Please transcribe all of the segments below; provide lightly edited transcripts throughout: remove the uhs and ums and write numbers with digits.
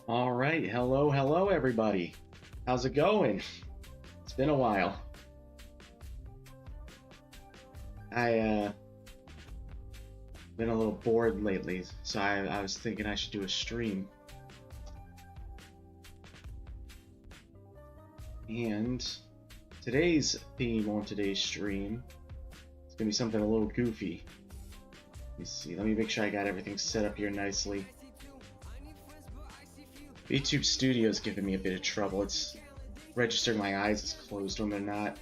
All right, hello everybody. How's it going? It's been a while. I been a little bored lately, so I was thinking I should do a stream. And today's theme on today's stream is gonna be something a little goofy. Let me see. Let me make sure I got everything set up here nicely. YouTube Studio's giving me a bit of trouble. It's registering my eyes as closed when they're not.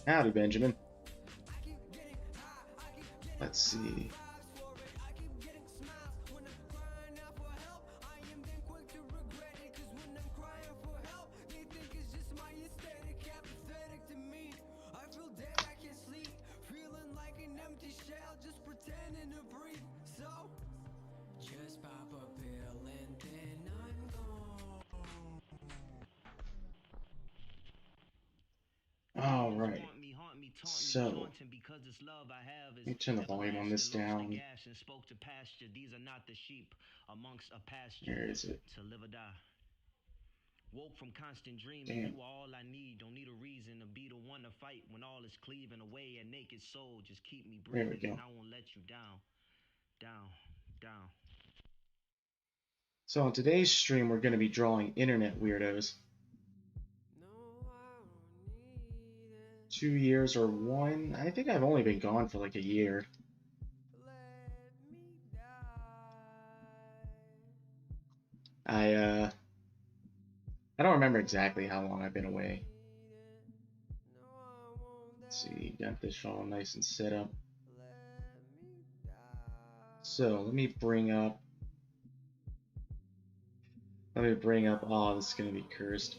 Howdy, Benjamin. Let's see. All right. So, let me turn the volume on this down. Where is it? Woke from constant dreaming. Damn. You are all I need. Don't need a reason to be the one to fight when all is cleaving away. A naked soul. Just keep me breathing. There we go. And I won't let you down. Down. So on today's stream, we're going to be drawing internet weirdos. 2 years or one. I think I've only been gone for like a year. I don't remember exactly how long I've been away. Let's see, got this all nice and set up. So let me bring up. Oh, this is gonna be cursed.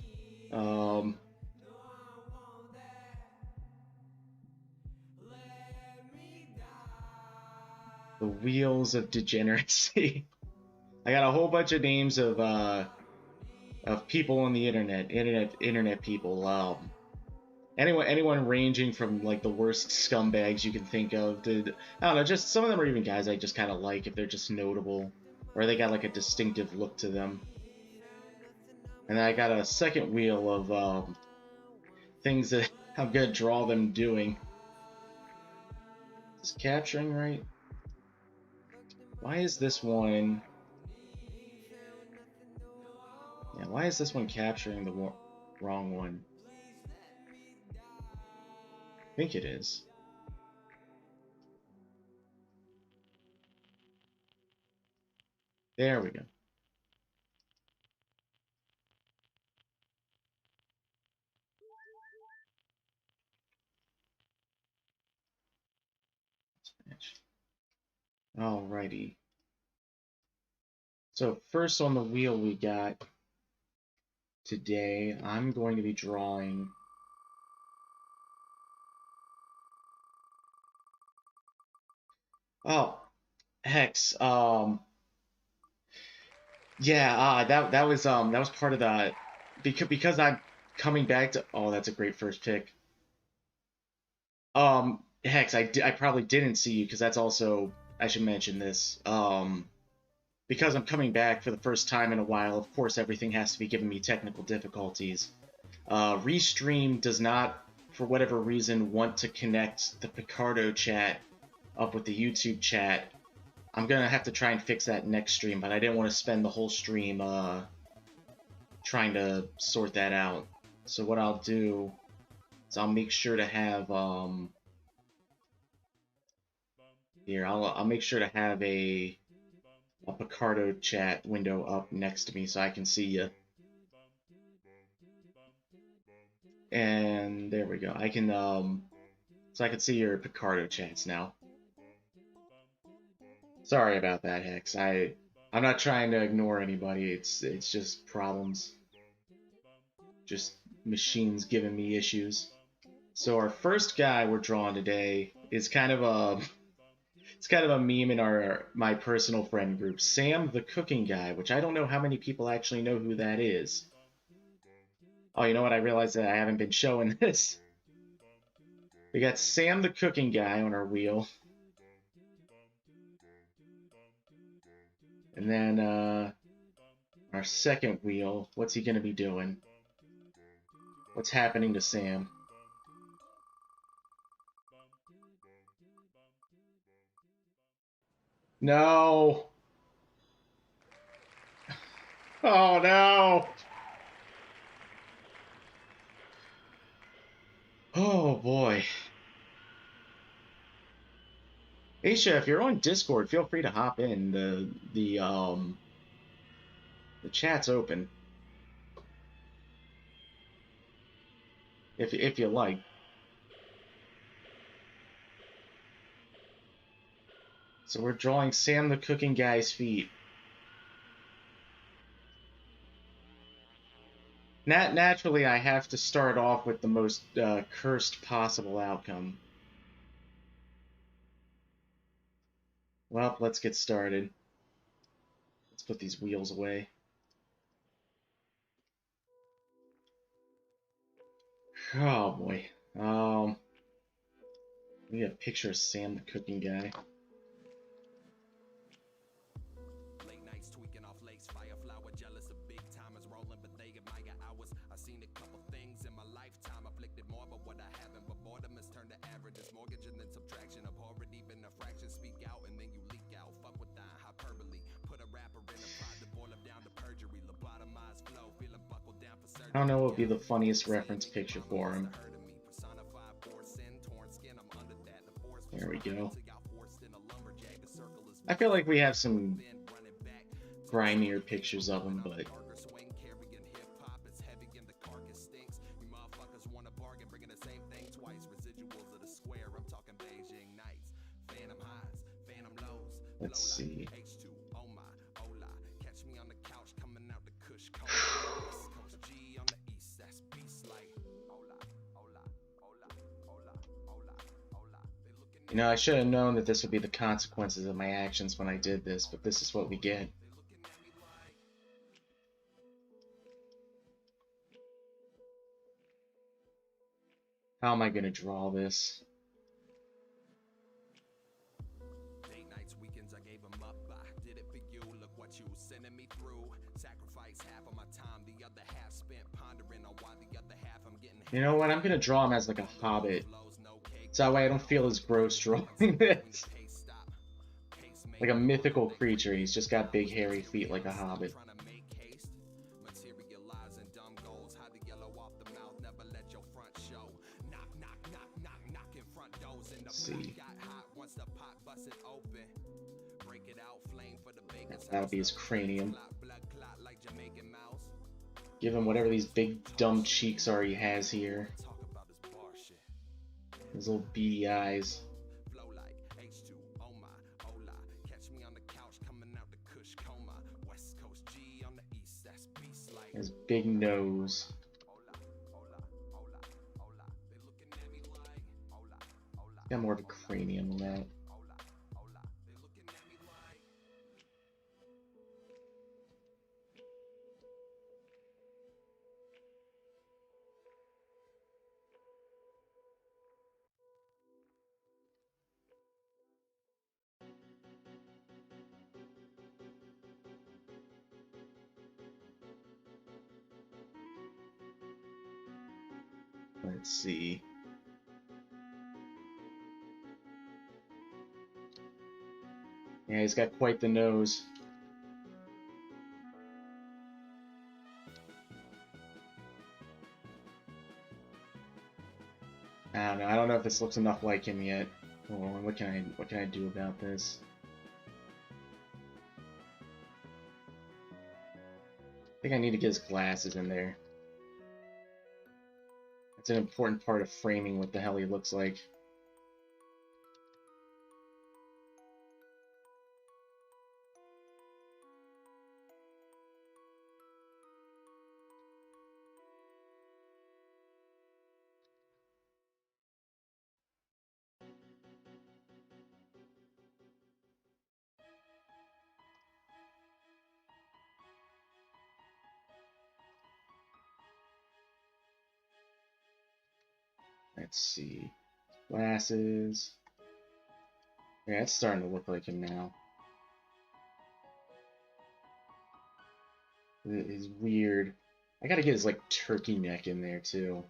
The Wheels of Degeneracy. I got a whole bunch of names of people on the internet people. Anyone ranging from like the worst scumbags you can think of to, I don't know, just some of them are even guys I just kind of like if they're just notable or they got like a distinctive look to them. And then I got a second wheel of things that I'm gonna draw them doing. Is this capturing right? Why is this one? Yeah, why is this one capturing the wrong one? I think it is. There we go. Alrighty. So first on the wheel we got today, I'm going to be drawing Hex. Yeah, that was part of the because I'm coming back to. Oh, that's a great first pick. Hex, I probably didn't see you because that's also, I should mention this. Because I'm coming back for the first time in a while, of course everything has to be giving me technical difficulties. Restream does not, for whatever reason, want to connect the Picardo chat up with the YouTube chat. I'm gonna have to try and fix that next stream, but I didn't want to spend the whole stream trying to sort that out. So what I'll do is I'll make sure to have here I'll make sure to have a Picardo chat window up next to me so I can see you. And there we go. I can so I can see your Picardo chats now. Sorry about that, Hex. I'm not trying to ignore anybody. It's just problems. Just machines giving me issues. So our first guy we're drawing today is kind of a it's kind of a meme in my personal friend group, Sam the Cooking Guy, which I don't know how many people actually know who that is. Oh, you know what? I realized that I haven't been showing this. We got Sam the Cooking Guy on our wheel. And then our second wheel, what's he going to be doing? What's happening to Sam? No! Oh no! Oh boy. Aisha, if you're on Discord, feel free to hop in. The chat's open. If you like. So we're drawing Sam the Cooking Guy's feet. Naturally, I have to start off with the most cursed possible outcome. Well, let's get started. Let's put these wheels away. Oh boy. We have a picture of Sam the Cooking Guy. I don't know what would be the funniest reference picture for him. There we go. I feel like we have some grimier pictures of him, but let's see. You know, I should have known that this would be the consequences of my actions when I did this, but this is what we get. How am I going to draw this? You know what? I'm going to draw him as like a hobbit. So that way I don't feel as gross drawing this. Like a mythical creature. He's just got big hairy feet like a hobbit. Let's see. That'll be his cranium. Give him whatever these big dumb cheeks are he has here. His little beady eyes. His big nose. Got more of a cranium than that. Let's see. Yeah, he's got quite the nose. I don't know. I don't know if this looks enough like him yet. Hold on, what can I do about this? I think I need to get his glasses in there. That's an important part of framing what the hell he looks like. Let's see. Glasses. Yeah, it's starting to look like him now. It is weird. I gotta get his, like, turkey neck in there, too.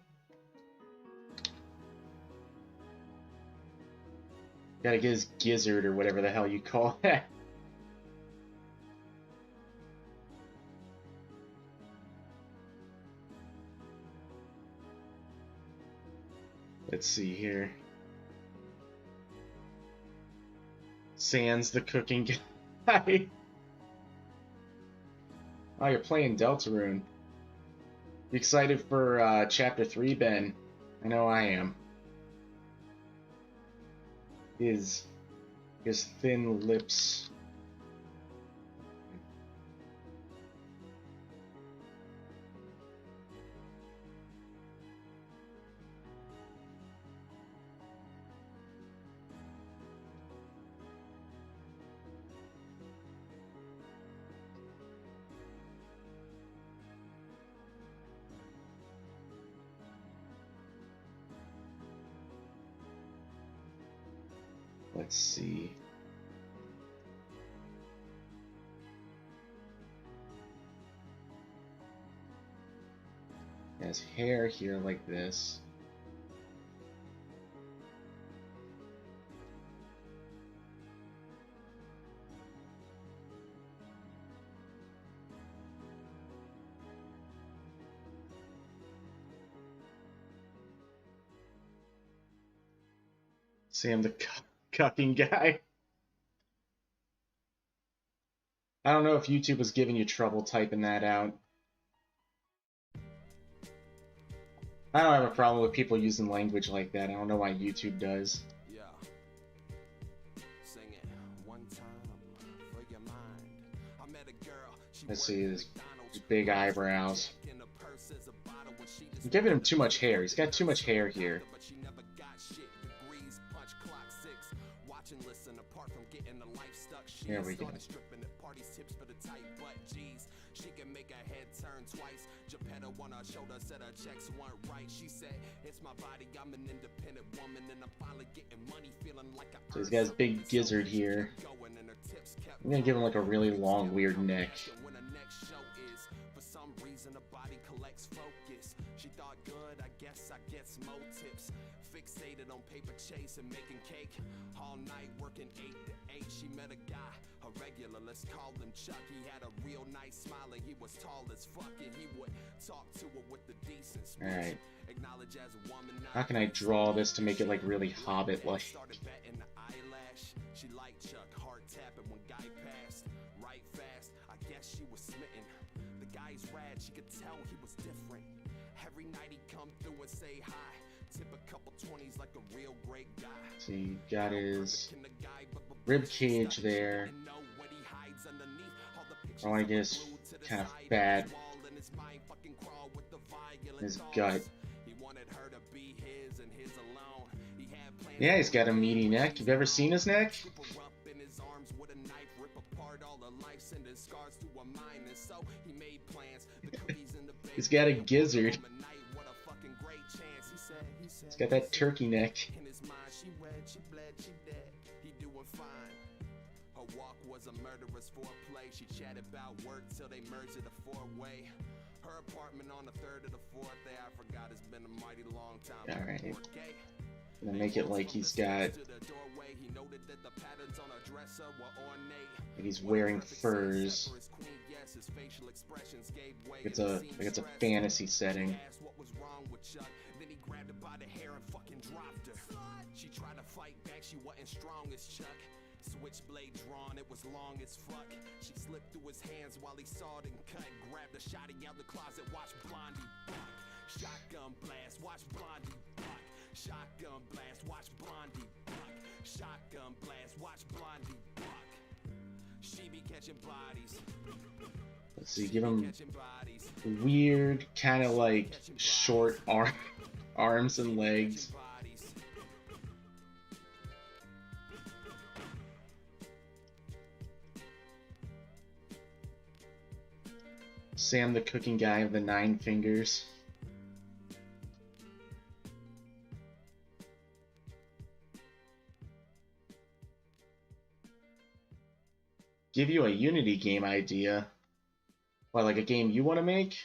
Gotta get his gizzard, or whatever the hell you call that. Let's see here. Sans the cooking guy. Oh, you're playing Deltarune. You excited for Chapter 3, Ben? I know I am. His thin lips. Let's see. He has hair here like this. Sam the cucking guy. I don't know if YouTube was giving you trouble typing that out. I don't have a problem with people using language like that. I don't know why YouTube does. Yeah. Sing it one time for your mind. I met a girl. Let's see his big eyebrows. I'm giving him too much hair. He's got too much hair here. There we go. She can make her head turn twice. Geppetto on her shoulder said her checks weren't right. She said, it's my body, I'm an independent woman, and I'm finally getting money, feeling like I. So he's got his big gizzard here. I'm gonna give him like a really long, weird neck. When her next show is, for some reason her body collects focus. She thought good, I guess I get more tips. Fixated on paper chase and making cake. All night working 8 to 8. She met a guy, a regular, let's call him Chuck. He had a real nice smile and he was tall as fuck, and he would talk to her with the decent speech. Alright. Acknowledge as a woman. How can I draw this to make it like really Hobbit-like? Started betting the eyelash. She liked Chuck, heart tapping when guy passed. Right fast, I guess she was smitten. The guy's rad, she could tell he was different. Every night he'd come through and say hi. Tip a couple 20s like a real great guy. So you got his rib cage there. Oh, I guess kind of bad. His gut. Yeah, he's got a meaty neck. You've ever seen his neck? He's got a gizzard. He's got that turkey neck. Her walk was a murderous foreplay. She chatted about work till they merged it a four-way. Her apartment on the 3rd of the 4th day. I forgot, it's been a mighty long time. All right. Gonna make it like he's got. Like he's wearing furs. It's a fantasy setting. Then he grabbed her by the hair and fucking dropped her. She tried to fight back, she wasn't strong as Chuck. Switchblade drawn, it was long as fuck. She slipped through his hands while he sawed and cut. Grabbed a shotty out the closet, watch Blondie buck. Shotgun blast, watch Blondie buck. Shotgun blast, watch Blondie buck. Shotgun blast, watch Blondie buck. She be catching bodies. Let's see, give him weird, kind of like short arms and legs. Sam the cooking guy of the 9 fingers. give you a Unity game idea. What, like a game you want to make?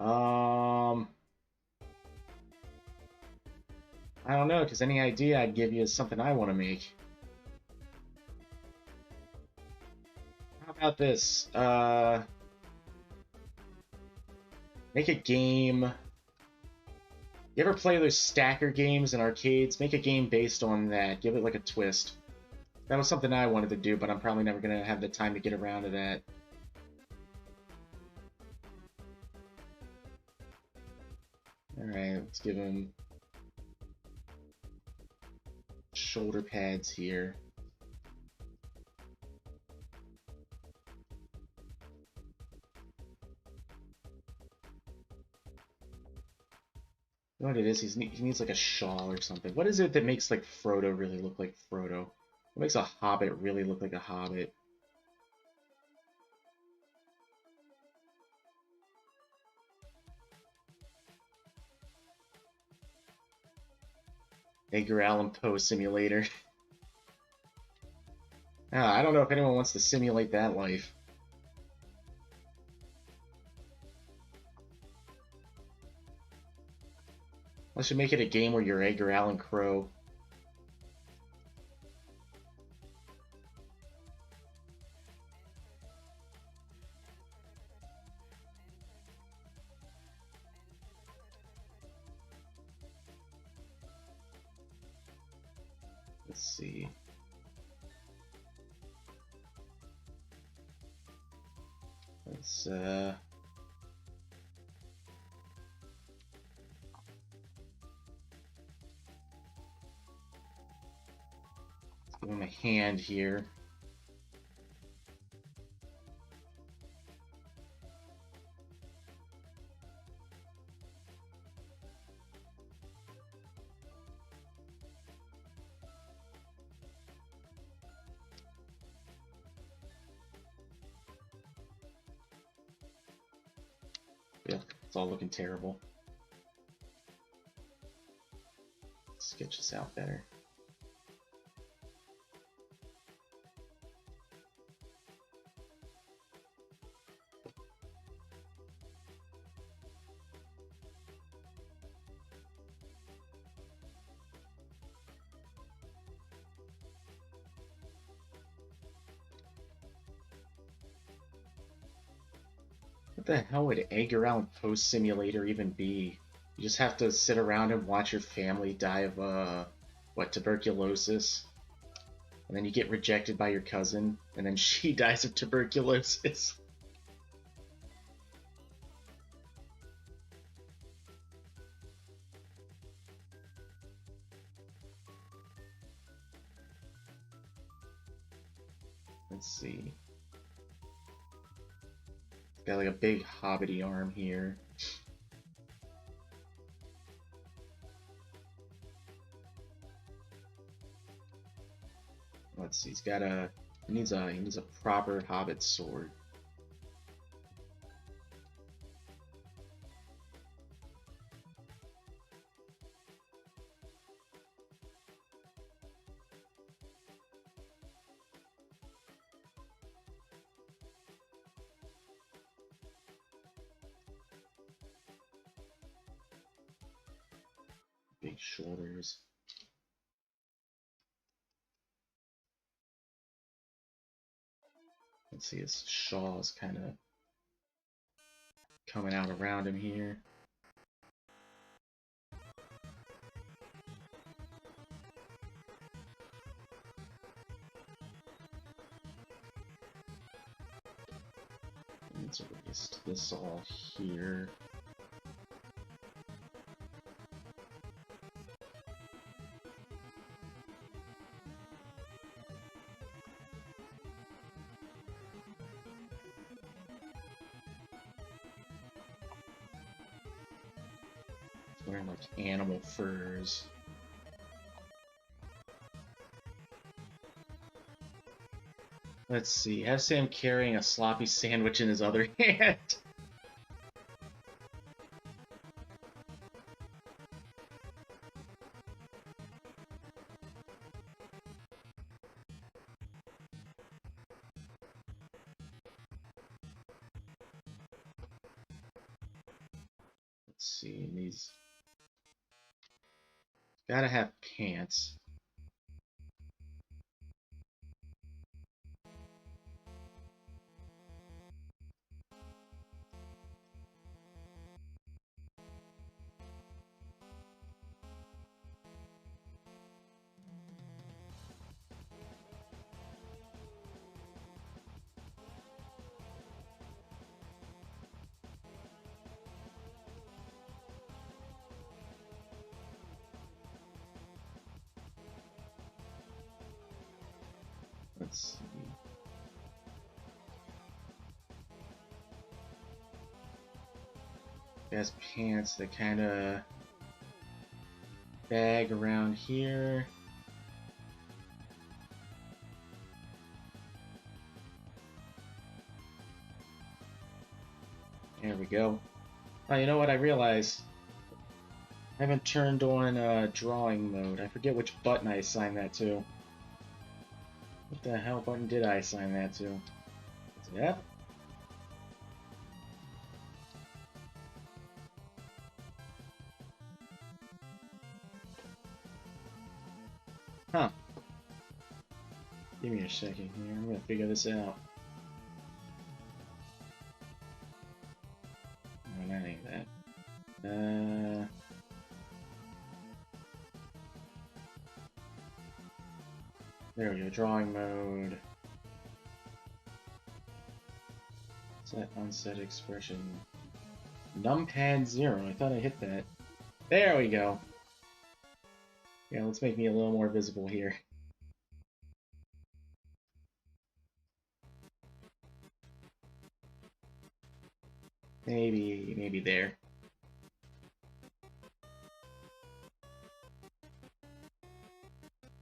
I don't know, because any idea I'd give you is something I want to make. How about this? Make a game. You ever play those stacker games in arcades? Make a game based on that. Give it like a twist. That was something I wanted to do, but I'm probably never going to have the time to get around to that. Alright, let's give him shoulder pads here. You know what it is? He needs like a shawl or something. What is it that makes like Frodo really look like Frodo? What makes a hobbit really look like a hobbit? Edgar Allan Poe simulator. I don't know if anyone wants to simulate that life. I should make it a game where you're Edgar Allan Crow. Let's see. Let's give him a hand here. Yeah, it's all looking terrible. Sketch this out better. What the hell would Edgar Allan Poe Simulator even be? You just have to sit around and watch your family die of, what, tuberculosis? And then you get rejected by your cousin, and then she dies of tuberculosis. Let's see. It's got like a big hobbity arm here. Let's see, he needs a proper hobbit sword. Big shoulders. Let's see, his shawl is kind of coming out around him here. Let's erase this all here. It's wearing like animal furs. Let's see, have Sam carrying a sloppy sandwich in his other hand. see, these gotta have pants. Let's see. Has pants that kind of bag around here. There we go. Oh, you know what? I realized I haven't turned on drawing mode. I forget which button I assigned that to. What the hell button did I assign that to? Is it F? Huh. Give me a second here. I'm gonna figure this out. No, that ain't that. There we go. Drawing mode. Set unset expression. Numpad 0. I thought I hit that. There we go. Yeah, let's make me a little more visible here. Maybe there.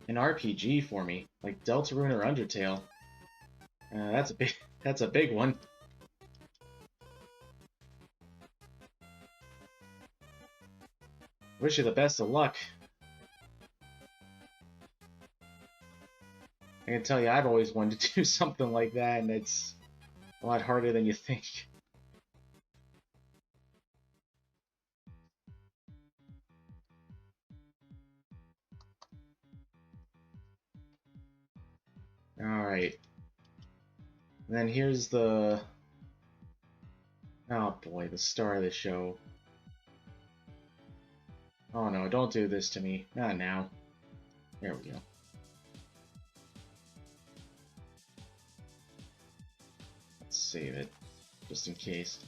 An RPG for me, like Deltarune or Undertale. That's a big one. Wish you the best of luck. I can tell you, I've always wanted to do something like that, and it's a lot harder than you think. Alright. Then here's the... Oh boy, the star of the show. Oh no, don't do this to me. Not now. There we go. Let's save it, just in case.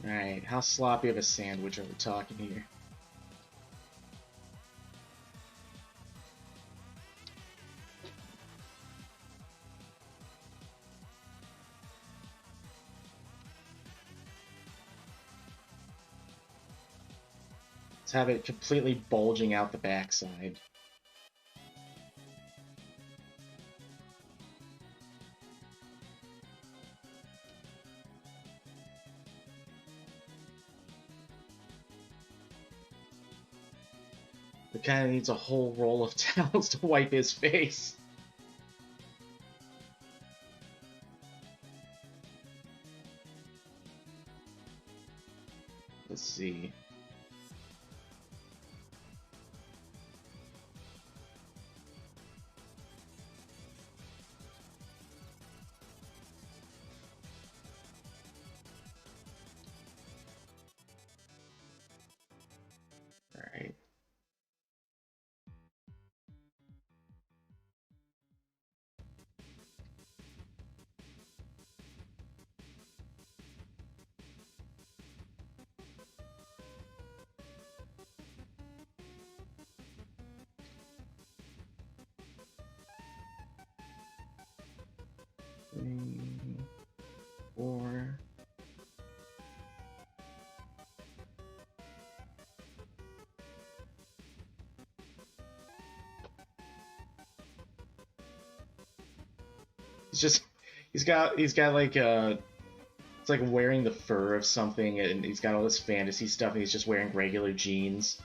Alright, how sloppy of a sandwich are we talking here? Let's have it completely bulging out the backside. It kind of needs a whole roll of towels to wipe his face. Let's see. Alright. 3, 4. He's got like it's like wearing the fur of something, and he's got all this fantasy stuff, and he's just wearing regular jeans.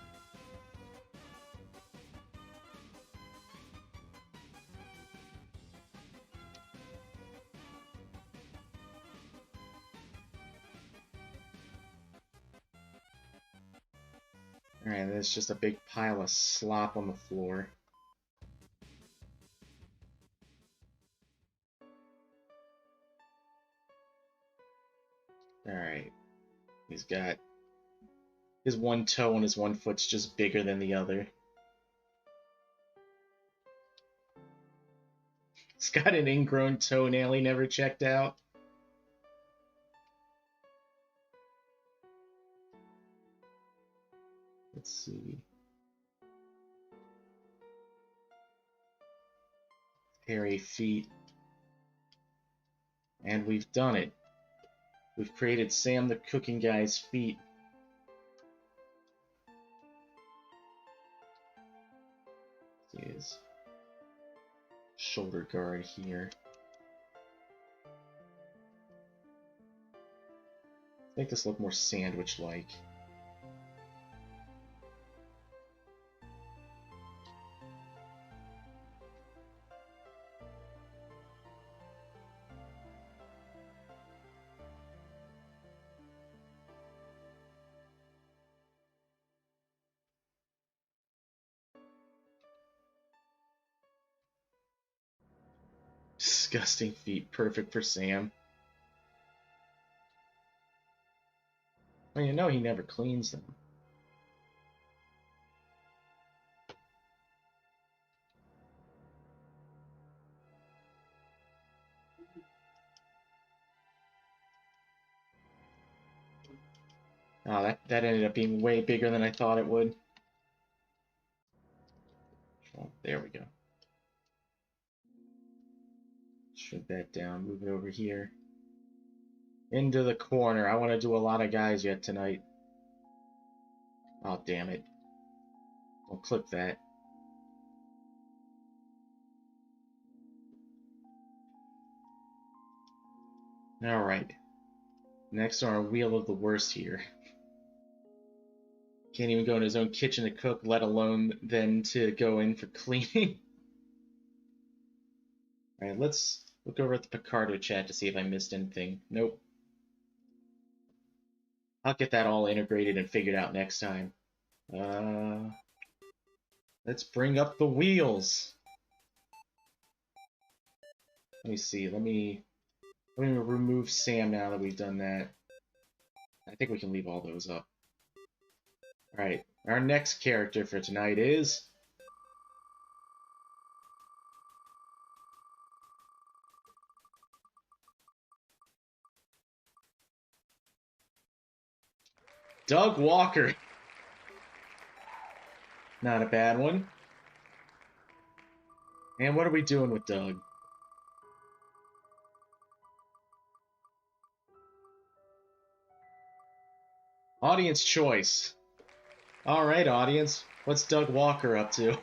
Alright, there's just a big pile of slop on the floor. Alright. He's got his one toe and his one foot's just bigger than the other. He's got an ingrown toenail he never checked out. Let's see. Hairy feet. And we've done it. We've created Sam the Cooking Guy's feet. See his shoulder guard here. Make this look more sandwich-like. Disgusting feet, perfect for Sam. Well, you know he never cleans them. Oh, that ended up being way bigger than I thought it would. Oh, there we go. Shrink that down, move it over here. Into the corner. I want to do a lot of guys yet tonight. Oh, damn it. Don't clip that. Alright. Next on our wheel of the worst here. Can't even go in his own kitchen to cook, let alone then to go in for cleaning. Alright, let's look over at the Picardo chat to see if I missed anything. Nope. I'll get that all integrated and figured out next time. Let's bring up the wheels. Let me see. Let me remove Sam now that we've done that. I think we can leave all those up. Alright, our next character for tonight is... Doug Walker. Not a bad one. And what are we doing with Doug? Audience choice. Alright, audience. What's Doug Walker up to?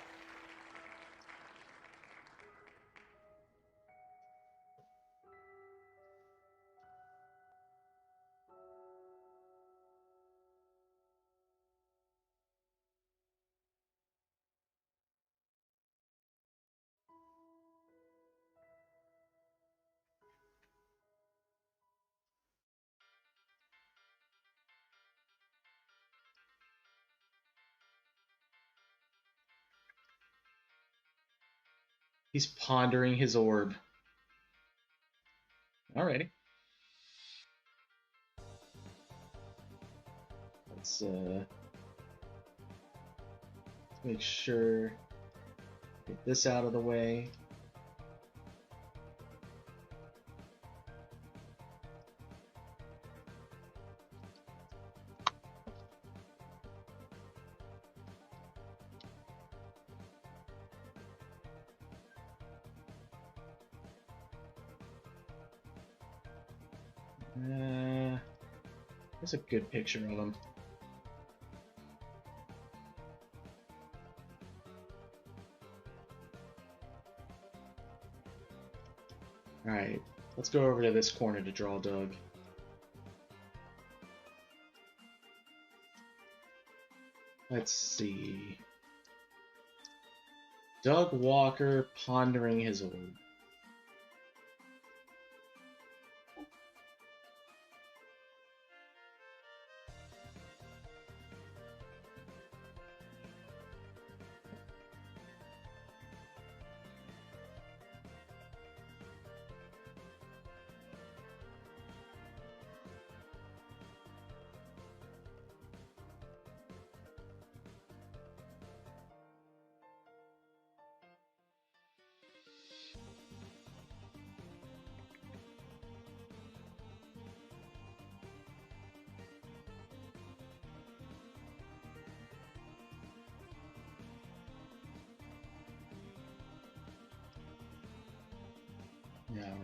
He's pondering his orb. Alrighty. Let's make sure, get this out of the way. There's a good picture of him. Alright, let's go over to this corner to draw Doug. Let's see. Doug Walker pondering his orb.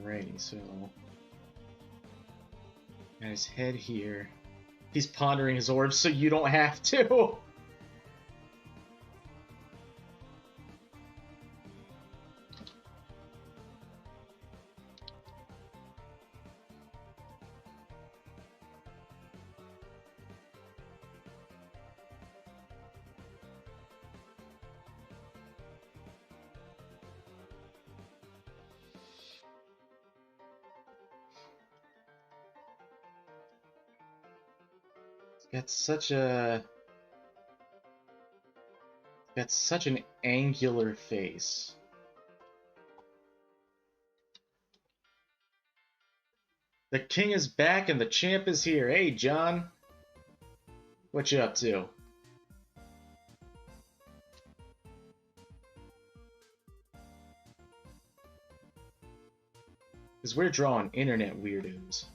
Alrighty, so got his head here. He's pondering his orb, so you don't have to. That's such an angular face. The king is back and the champ is here. Hey, John. What you up to? Because we're drawing internet weirdos.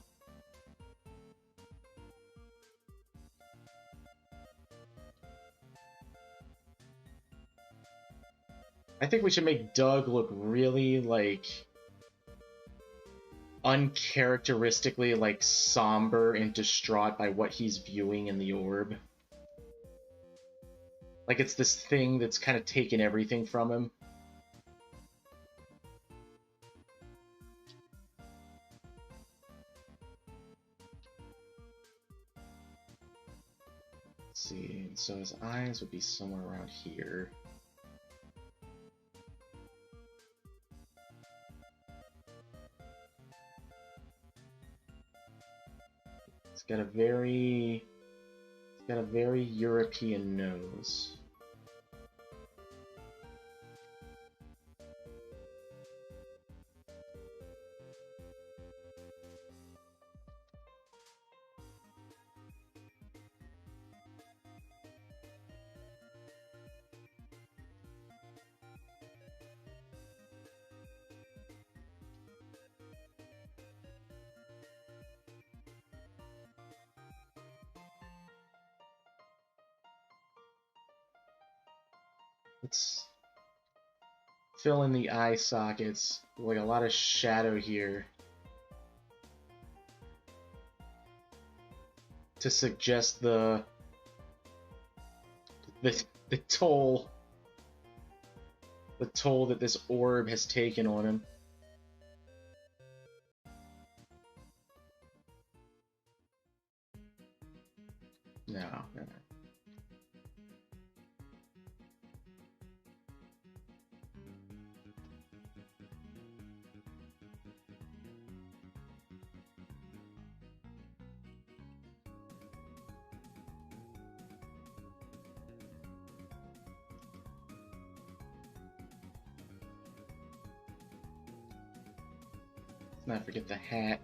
I think we should make Doug look really, like, uncharacteristically, like, somber and distraught by what he's viewing in the orb. Like, it's this thing that's kind of taken everything from him. Let's see, so his eyes would be somewhere around here. It's got a very European nose. Let's fill in the eye sockets, like a lot of shadow here to suggest the toll that this orb has taken on him. No. Not forget the hat.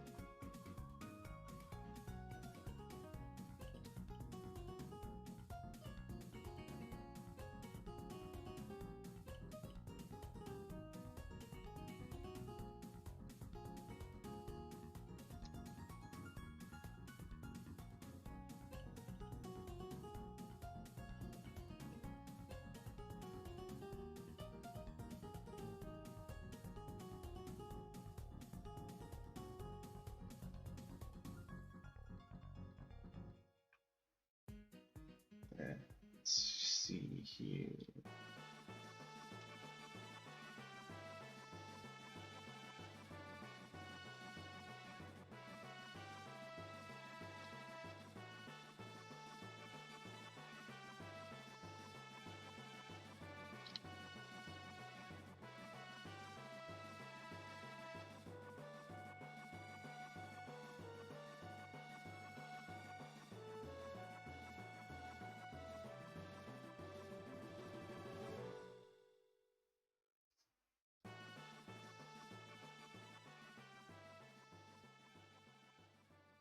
you.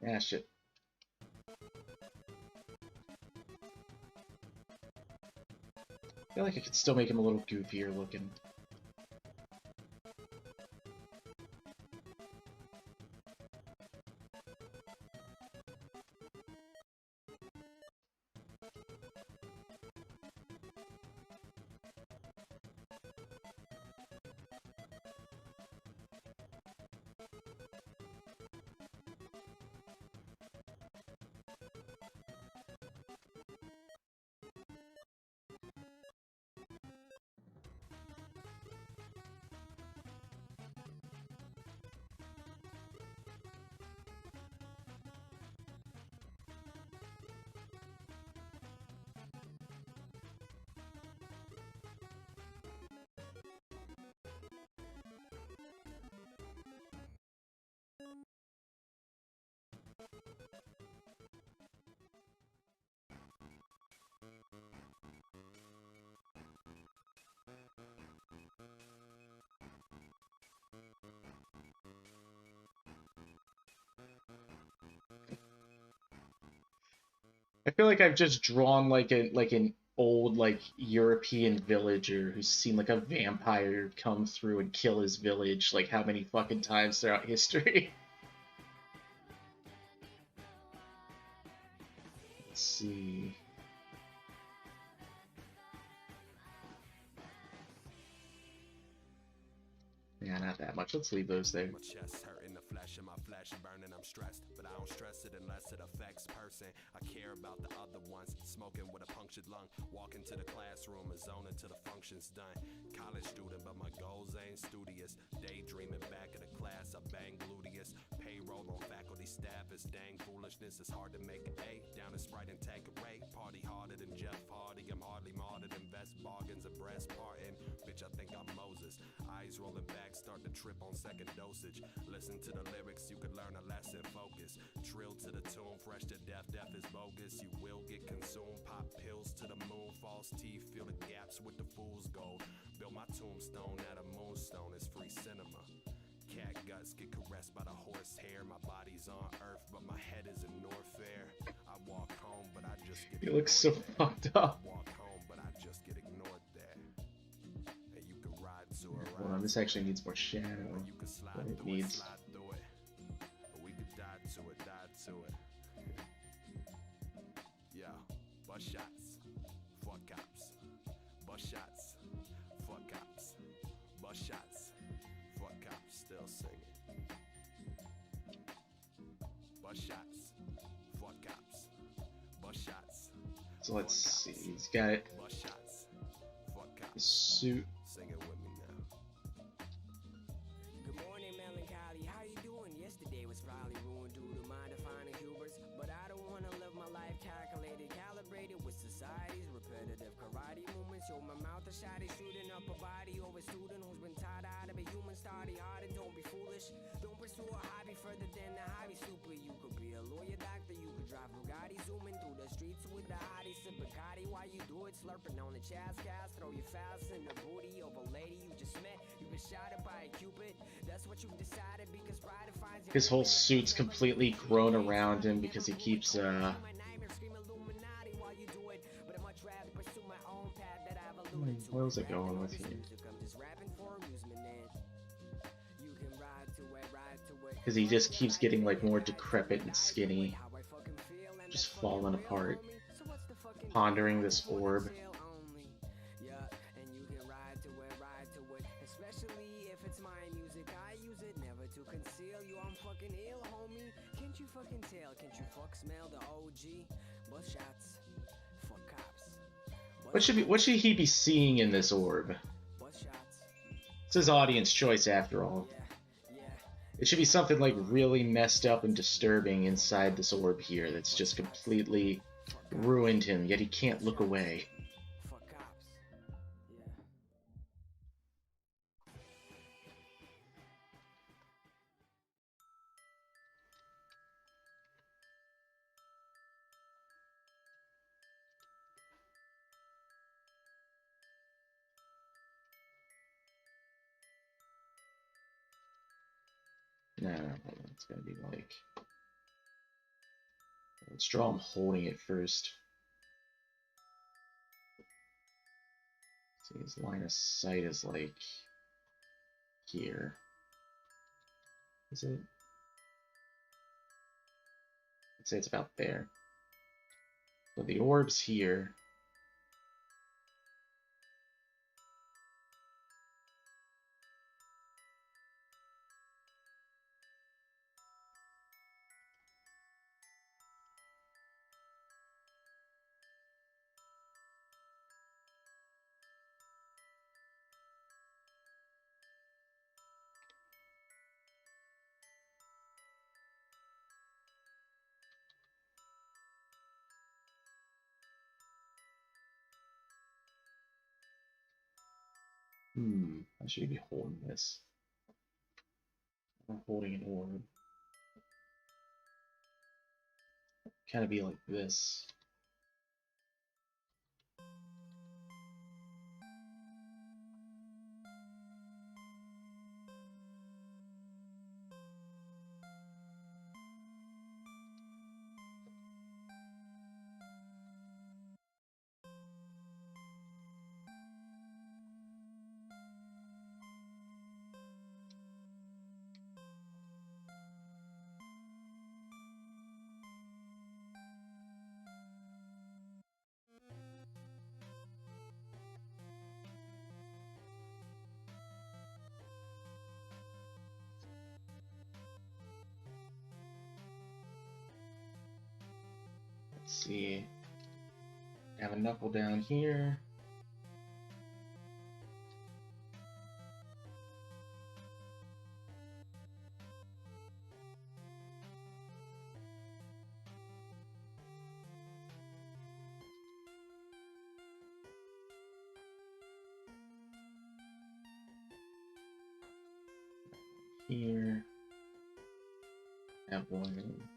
Ah, shit. I feel like I could still make him a little goofier looking. I feel like I've just drawn like an old like European villager who's seen like a vampire come through and kill his village like how many fucking times throughout history. Let's see. Yeah, not that much. Let's leave those there. My chest hurting, the flesh in my flesh burning. I'm stressed, but I don't stress it unless it affects person. I care about the other ones. Smoking with a punctured lung. Walking to the classroom and zoning till the function's done. College student, but my goals ain't studious. Daydreaming back at the class, I bang gluteus. Payroll on faculty staff is dang foolishness. It's hard to make an A down in Sprite and Tanqueray. Party harder than Jeff Hardy. I'm hardly martyred. Invest bargains, a breast parting. Bitch, I think I'm Moses. Eyes rolling back, start to trip on second dosage. Listen to the lyrics, you could learn a lesson. Focus, trill to the tune, fresh to death, death is bogus. You will get consumed, pop pills to the moon. False teeth, fill the gaps with the fool's gold. Build my tombstone out of moonstone, it's free cinema. Cat guts get caressed by the horse hair. My body's on earth, but my head is in Norfair. I walk home, but I just get He looks so fucked up. I walk home, but I just get ignored there. And you can ride to a Hold on, this actually needs more shadow you can slide than it through needs. slide through it. Or we could die to it, die to it. Yeah, bust shots, fuck cops. Bust shots, fuck cops. Bust shots, fuck cops. Still singing. Bust shots, fuck cops. Bust shots. So let's see, he's got it. Bust shots, fuck His cops. suit. Sing it with me now. Good morning, melancholy. How you doing? Yesterday was probably ruined due to my defining hubris. But I don't wanna live my life calculated, calibrated with society's repetitive karate movements. Yo, my mouth is shotty, shooting up a body over a student who's been taught how to be human. Study hard and don't be foolish. Don't pursue a hobby further than the hobby super. You could be a lawyer, doctor. You could drive Bugatti, zooming through the streets with the hottie, sip Bacardi while you do it, slurping on the chaz gas. Throw your fast in the booty of a lady you just met. You been shot at by a cupid. That's what you've decided because pride defines your His whole suit's completely grown around him because he keeps what was I going with here? Because he just keeps getting like more decrepit and skinny, just falling apart, pondering this orb. Especially if it's my music, I use it never to conceal you. I'm fucking ill, homie. Can't you fucking tell? Can't you fuck smell the OG? Bust shots, fuck cops. What should he be seeing in this orb? It's his audience choice after all. It should be something like really messed up and disturbing inside this orb here that's just completely ruined him, yet he can't look away. No, it's gonna be like... Let's draw him holding it first. See, his line of sight is like... here. Is it? I'd say it's about there. So the orb's here. I should be holding this. I'm holding an orb. Kind of be like this. Let's see. Have a knuckle down here. Here. Have one here.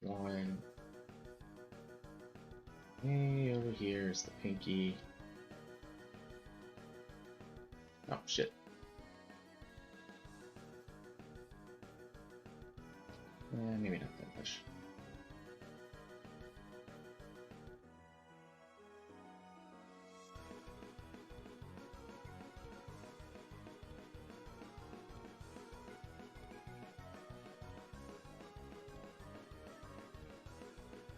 One. Hey, over here is the pinky. Oh, shit. Maybe not that much.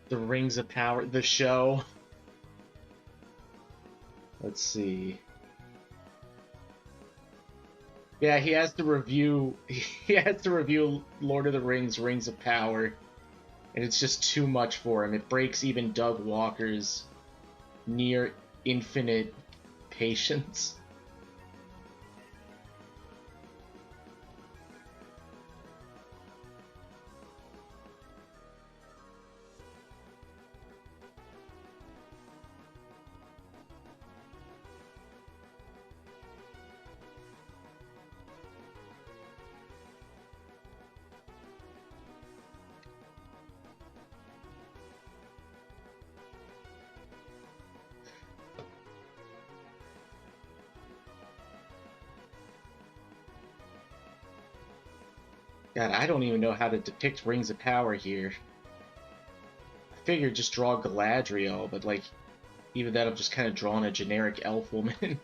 The Rings of Power, the show. Let's see. Yeah, he has to review. He has to review Lord of the Rings: Rings of Power, and it's just too much for him. It breaks even Doug Walker's near infinite patience. God, I don't even know how to depict Rings of Power here. I figured just draw Galadriel, but like, even that I'm just kind of drawing a generic elf woman.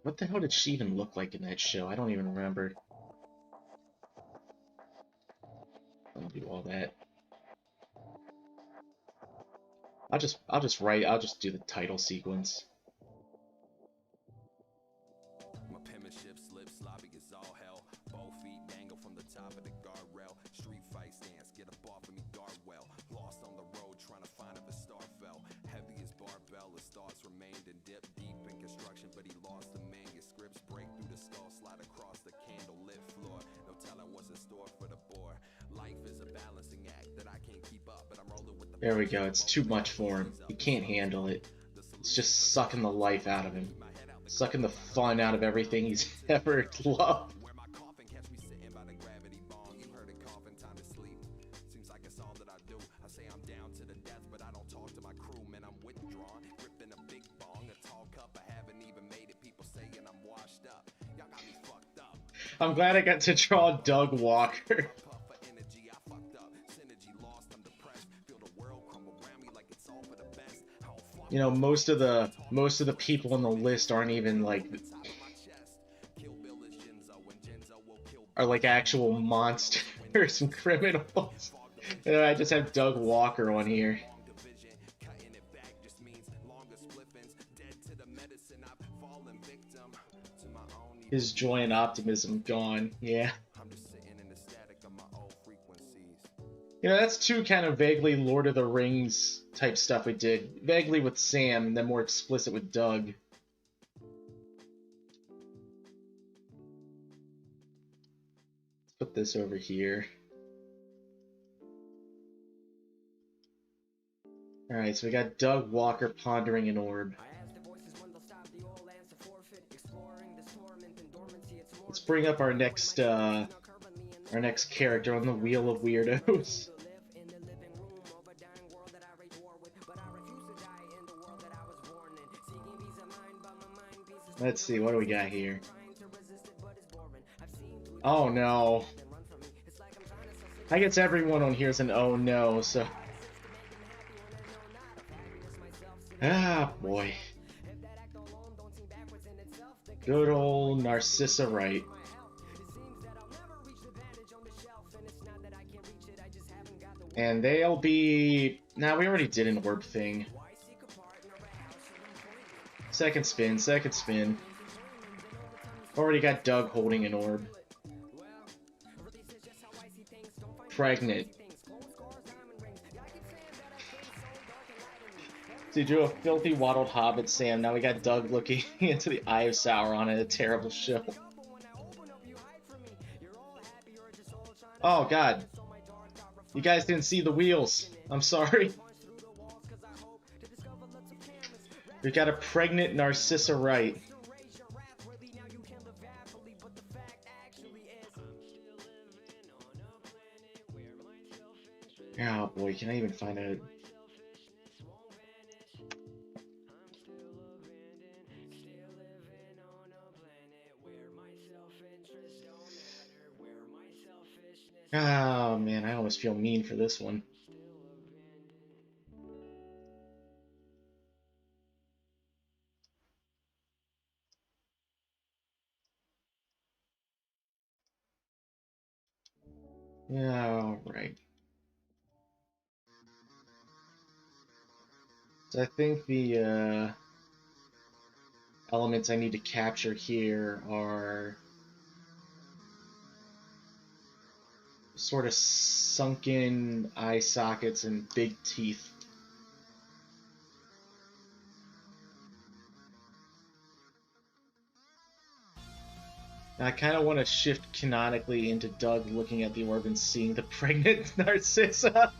What the hell did she even look like in that show? I don't even remember. I'll do all that. I'll just do the title sequence. My penmanship slips, sloppy as all hell. Both feet dangle from the top of the guardrail. Street fight stance, get up off of me, guard well. Lost on the road, trying to find if a star fell. Heavy as barbell, his thoughts remained and dipped deep in construction, but he lost the manuscripts. Break through the skull, slide across the candle-lit floor. No telling what's in store for the bore. Life is a balancing act that I can't keep up, but I'm rolling with the... There we go. It's too much for him. He can't handle it. It's just sucking the life out of him. Sucking the fun out of everything he's ever loved. Where my coffin catch me sitting by the gravity bong. You heard it coughing, time to sleep. Seems like it's all that I do. I say I'm down to the death, but I don't talk to my crew, man. I'm withdrawn, gripping a big bong, a tall cup. I haven't even made it. People saying I'm washed up. Y'all got me fucked up. I'm glad I got to draw Doug Walker. Puff for energy, I fucked up. Synergy lost, I'm depressed. Feel the world crumble around me like it's all for the best. I don't fuck You know, most of the people on the list aren't even like are like actual monsters and criminals. You know, I just have Doug Walker on here. His joy and optimism gone. Yeah. You know, that's two kind of vaguely Lord of the Rings type stuff we did. Vaguely with Sam, and then more explicit with Doug. Let's put this over here. Alright, so we got Doug Walker pondering an orb. Let's bring up our next character on the Wheel of Weirdos. Let's see, what do we got here? Oh no. I guess everyone on here is an oh no, so... Ah, boy. Good old Narcissa Wright. And they'll be... Nah, we already did an orb thing. Second spin, second spin. Already got Doug holding an orb. Pregnant. So you drew a filthy waddled hobbit, Sam. Now we got Doug looking into the Eye of Sauron in a terrible show. Oh, God. You guys didn't see the wheels. I'm sorry. We got a pregnant Narcissa Wright. Oh boy, can I even find a... Oh man, I almost feel mean for this one. All right. So I think the elements I need to capture here are sort of sunken eye sockets and big teeth. I kind of want to shift canonically into Doug looking at the orb and seeing the pregnant Narcissa.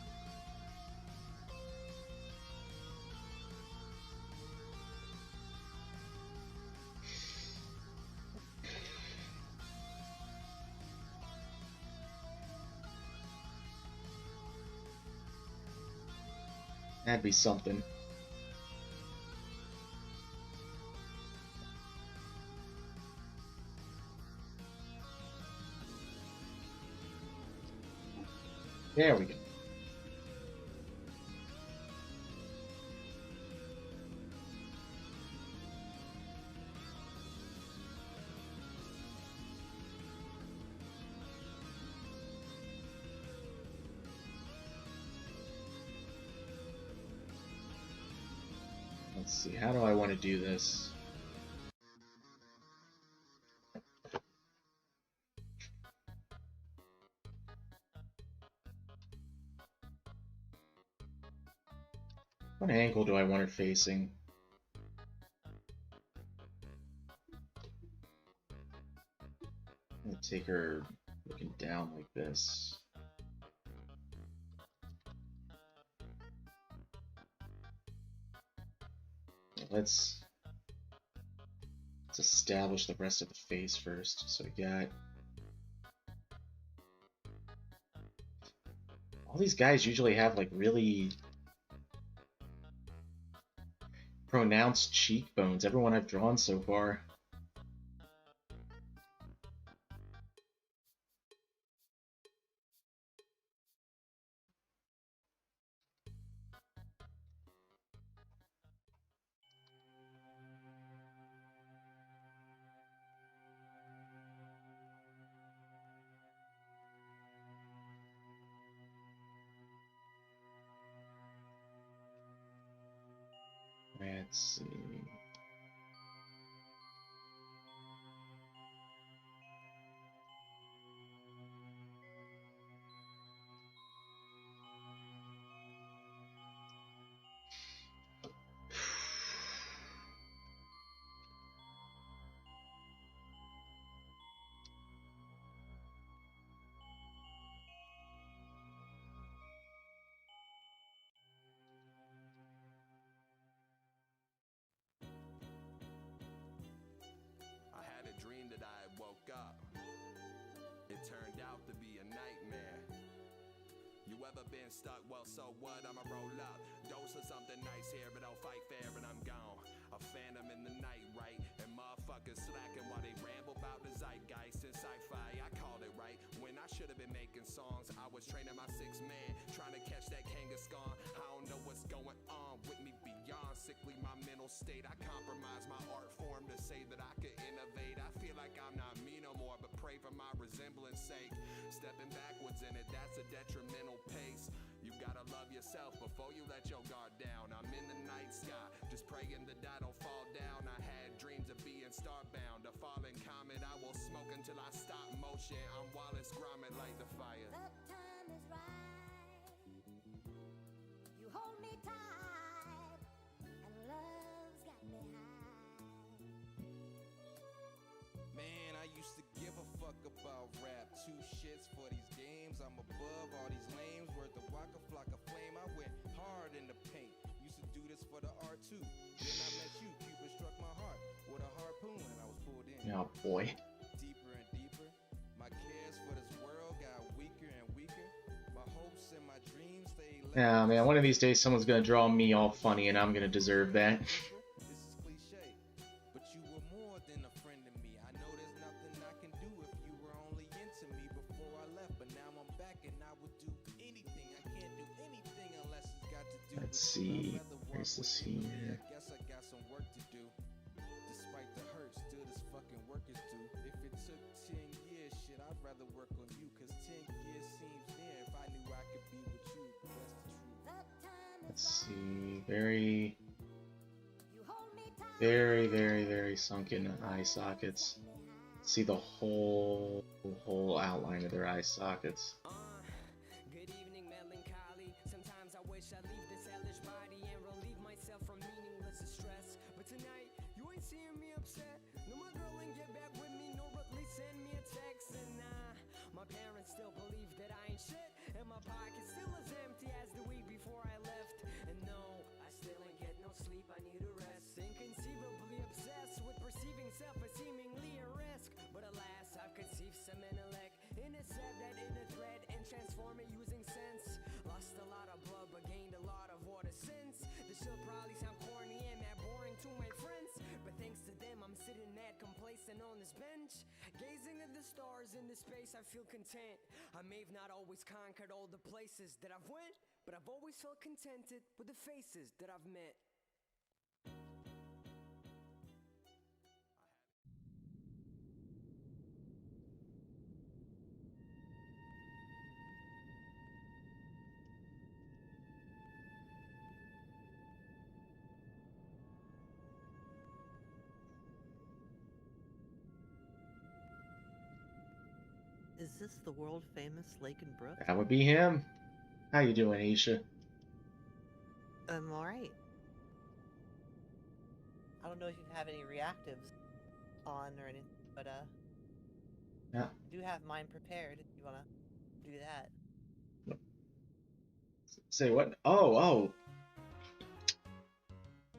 That'd be something. There we go. Let's see, how do I want to do this? What angle do I want her facing? I'm gonna take her looking down like this. Let's establish the rest of the face first. So we got all these guys usually have like really pronounced cheekbones. Everyone I've drawn so far. Let's see. I had a dream that I woke up. It turned out to be a nightmare. You ever been stuck? Well, so what? I'ma roll up. Dose of something nice here, but I'll fight fair and I'm gone. A phantom in the night, right? And motherfuckers slacking while they ramble about the zeitgeist and sci-fi. I called it right. When I should have been making songs, I was training my 6 man, trying to catch that Kangaskhan. I don't know what's going on with me beyond sickly my mental state. I compromise my art form to say that I could innovate. I feel like I'm not me no more, but pray for my resemblance sake. Stepping backwards in it, that's a detrimental pace. You gotta love yourself before you let your guard down. I'm in the night sky, just praying that I don't fall down. I had dreams of being starbound, a falling comet. I will smoke until I stop motion. I'm Wallace Gromit, light the fire. The time is right. You hold me tight, and love's got me high. Man, I used to give a fuck about rap. 2 shits for these games. I'm above all these lames. Worth a waka flock of flame. I went hard in the paint. Used to do this for the art too. Then I met you. Cupid struck my heart with a harpoon, and I was pulled in. Oh boy. Deeper and deeper. My cares for this world got weaker and weaker. My hopes and my dreams stay. Yeah, man, one of these days someone's gonna draw me all funny and I'm gonna deserve that. This is cliche, but you were more than a friend to me. I know there's nothing I can do if you were only into me before I left, but now I'm back and I would do anything. I can't do anything unless it's got to do Let's with see. you. I'd rather Where's walk the with scene you. here? I guess I got some work to do. Despite the hurt, still this fucking work is due. If it took 10 years, shit, I'd rather work on you, cause 10 years seems near if I knew I could be with you. But that's the truth. The time Let's is see. right. Very, You hold me tight. very sunken eye sockets. See the whole outline of their eye sockets. Good evening, melancholy. Sometimes I wish I leave this hellish body and relieve myself from meaningless distress. But tonight, you ain't seeing me upset. No, my girl ain't get back with me, nor at least send me a text. And my parents still believe that I ain't shit, and my pocket still as empty as the week before I left. And no, I still ain't get no sleep. I need a rest. Inconceivably obsessed with perceiving self as seemingly a risk. But alas, I've conceived some intellect, intercept that inner thread and transform it using sense. Lost a lot of blood but gained a lot of water since. This should probably sound corny and mad boring to my friends, but thanks to them I'm sitting mad complacent on this bench, gazing at the stars in this space. I feel content. I may have not always conquered all the places that I've went, but I've always felt contented with the faces that I've met. Is this the world famous Lake and Brook? That would be him. How you doing, Aisha? I'm alright. I don't know if you have any reactives on or anything, but Yeah. I do have mine prepared if you wanna do that. Say what? Oh.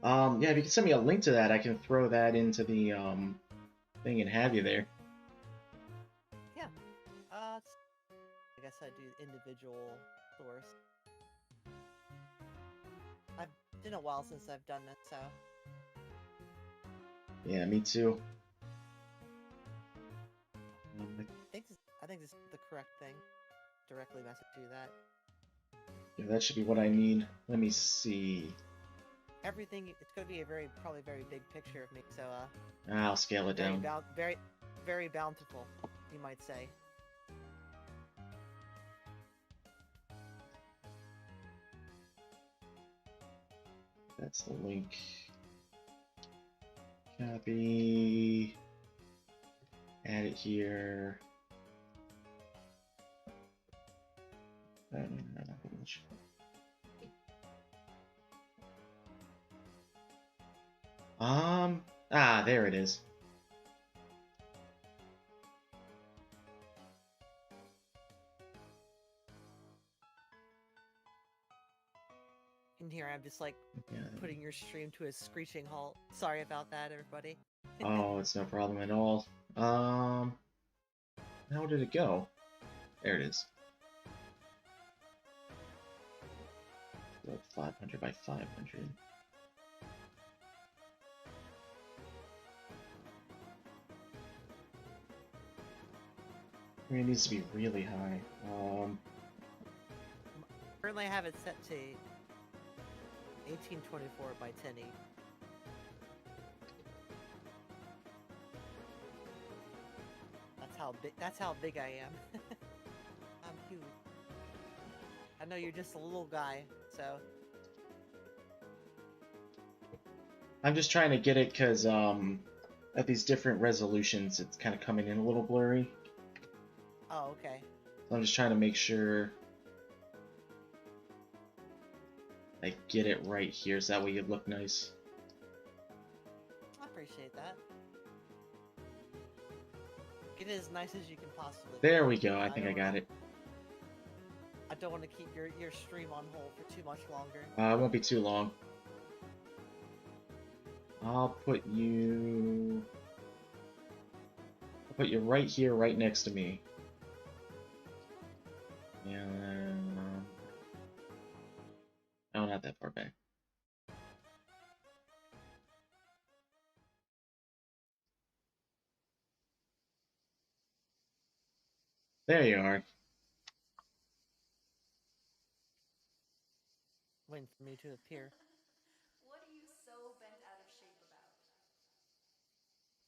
Yeah, if you can send me a link to that, I can throw that into the thing and have you there. Yeah. I guess I do individual source. It's been a while since I've done this, so Yeah, me too. I think this is the correct thing. Directly message you that. Yeah, that should be what I need. Let me see. Everything, it's gonna be a probably very big picture of me, so I'll scale it down. very bountiful, you might say. That's the link. Copy. Add it here. There it is. In here, I'm just like Yeah. putting your stream to a screeching halt. Sorry about that, everybody. Oh, it's no problem at all. How did it go? There it is. Like 500 by 500. I mean, it needs to be really high. Currently, I have it set to 1824 by 1080. That's how big I am. I'm huge. I know you're just a little guy, so. I'm just trying to get it because at these different resolutions, it's kind of coming in a little blurry. Oh, okay. So I'm just trying to make sure I get it right here, so that way you look nice. I appreciate that. Get it as nice as you can possibly. There we go. I think I got it. I don't want to keep your stream on hold for too much longer. It won't be too long. I'll put you right here, right next to me. And oh, not that far back. There you are. Waiting for me to appear. What are you so bent out of shape about?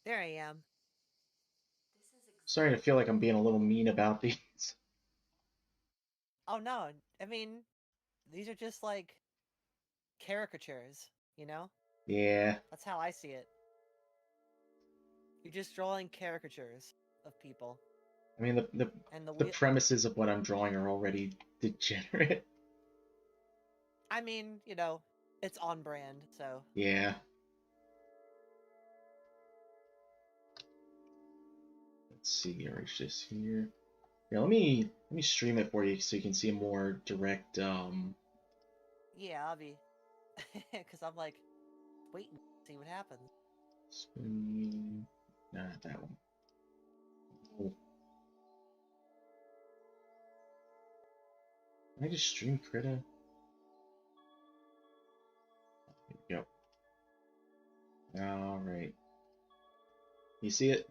There I am. This is Starting to feel like I'm being a little mean about these. Oh no, I mean, these are just like caricatures, you know? Yeah. That's how I see it. You're just drawing caricatures of people. I mean, the premises of what I'm drawing are already degenerate. I mean, you know, it's on brand, so. Yeah. Let's see, erase this here. Yeah, let me stream it for you so you can see a more direct. Yeah, I'll be, because I'm like, waiting to see what happens. Nah, not that one. Oh. Can I just stream Krita? Here we go. Alright. You see it?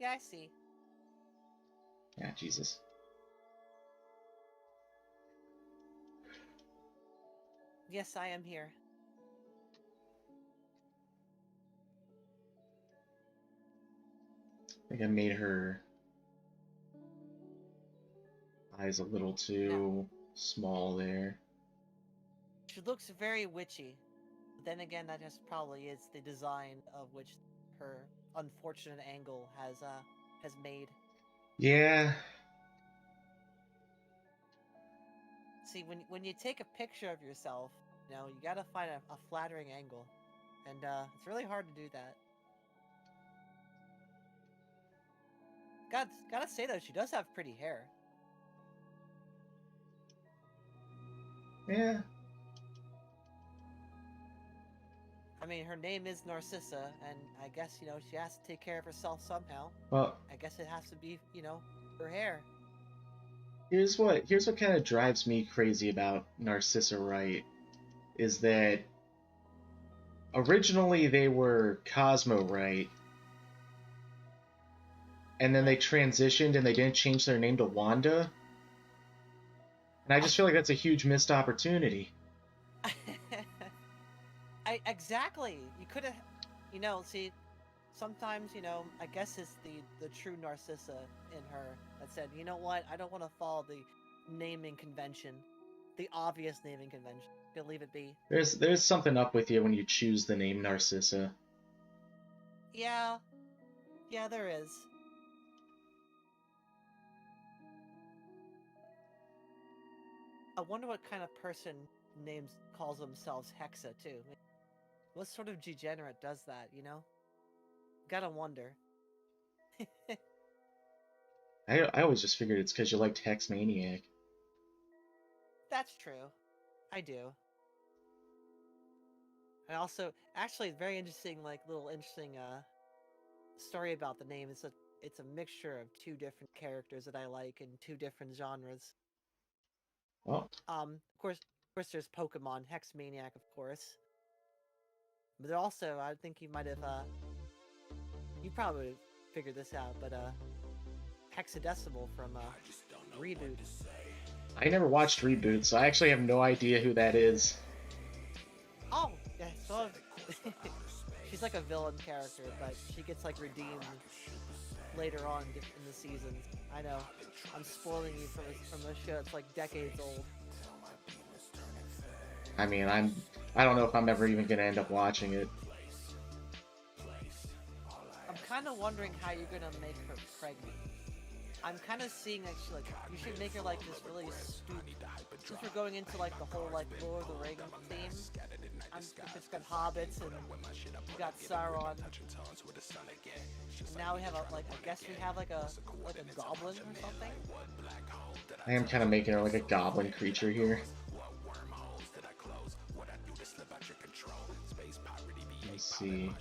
Yeah, I see. Yeah, Jesus. Yes, I am here. I think I made her eyes a little too small there. She looks very witchy. Then again, that just probably is the design of which her unfortunate angle has made. Yeah. See, when you take a picture of yourself, you gotta find a flattering angle, and it's really hard to do that. Gotta say though, she does have pretty hair. Yeah. I mean, her name is Narcissa, and I guess she has to take care of herself somehow. Well, I guess it has to be her hair. here's what kind of drives me crazy about Narcissa Wright is that originally they were Cosmo Wright, and then they transitioned and they didn't change their name to Wanda. And I just feel like that's a huge missed opportunity. Exactly. You could have, see, sometimes, I guess it's the true Narcissa in her that said, you know what, I don't want to follow the naming convention, the obvious naming convention. Gonna leave it be. There's something up with you when you choose the name Narcissa. Yeah, there is. I wonder what kind of person calls themselves Hexa too. I mean, what sort of degenerate does that? Gotta wonder. I always just figured it's because you liked Hex Maniac. That's true. I do. And also, actually, very interesting, story about the name. It's a mixture of two different characters that I like in two different genres. Oh, Of course, there's Pokemon, Hex Maniac, of course. But also, I think you might have, you probably figured this out, but, Hexadecimal from, Reboot. I never watched Reboot, so I actually have no idea who that is. Oh, yeah, so she's like a villain character, but she gets, redeemed later on in the seasons. I know, I'm spoiling you from a show that's, decades old. I mean, I don't know if I'm ever even gonna end up watching it. I'm kind of wondering how you're gonna make her pregnant. I'm kind of seeing you should make her this really stupid. Since we're going into the whole Lord of the Rings theme, if it's got hobbits and you got Sauron, and now we have I guess we have a goblin or something. I am kind of making her like a goblin creature here. Let's see.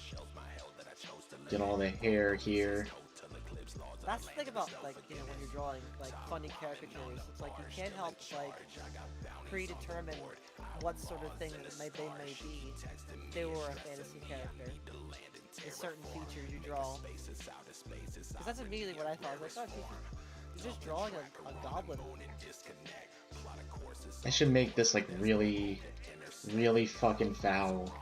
Get all the hair here. That's the thing about when you're drawing funny caricatures. It's you can't help predetermine what sort of thing they may be. If they were a fantasy character, the certain features you draw. Because that's immediately what I thought. I was oh, you're just drawing a goblin. I should make this really, really fucking foul.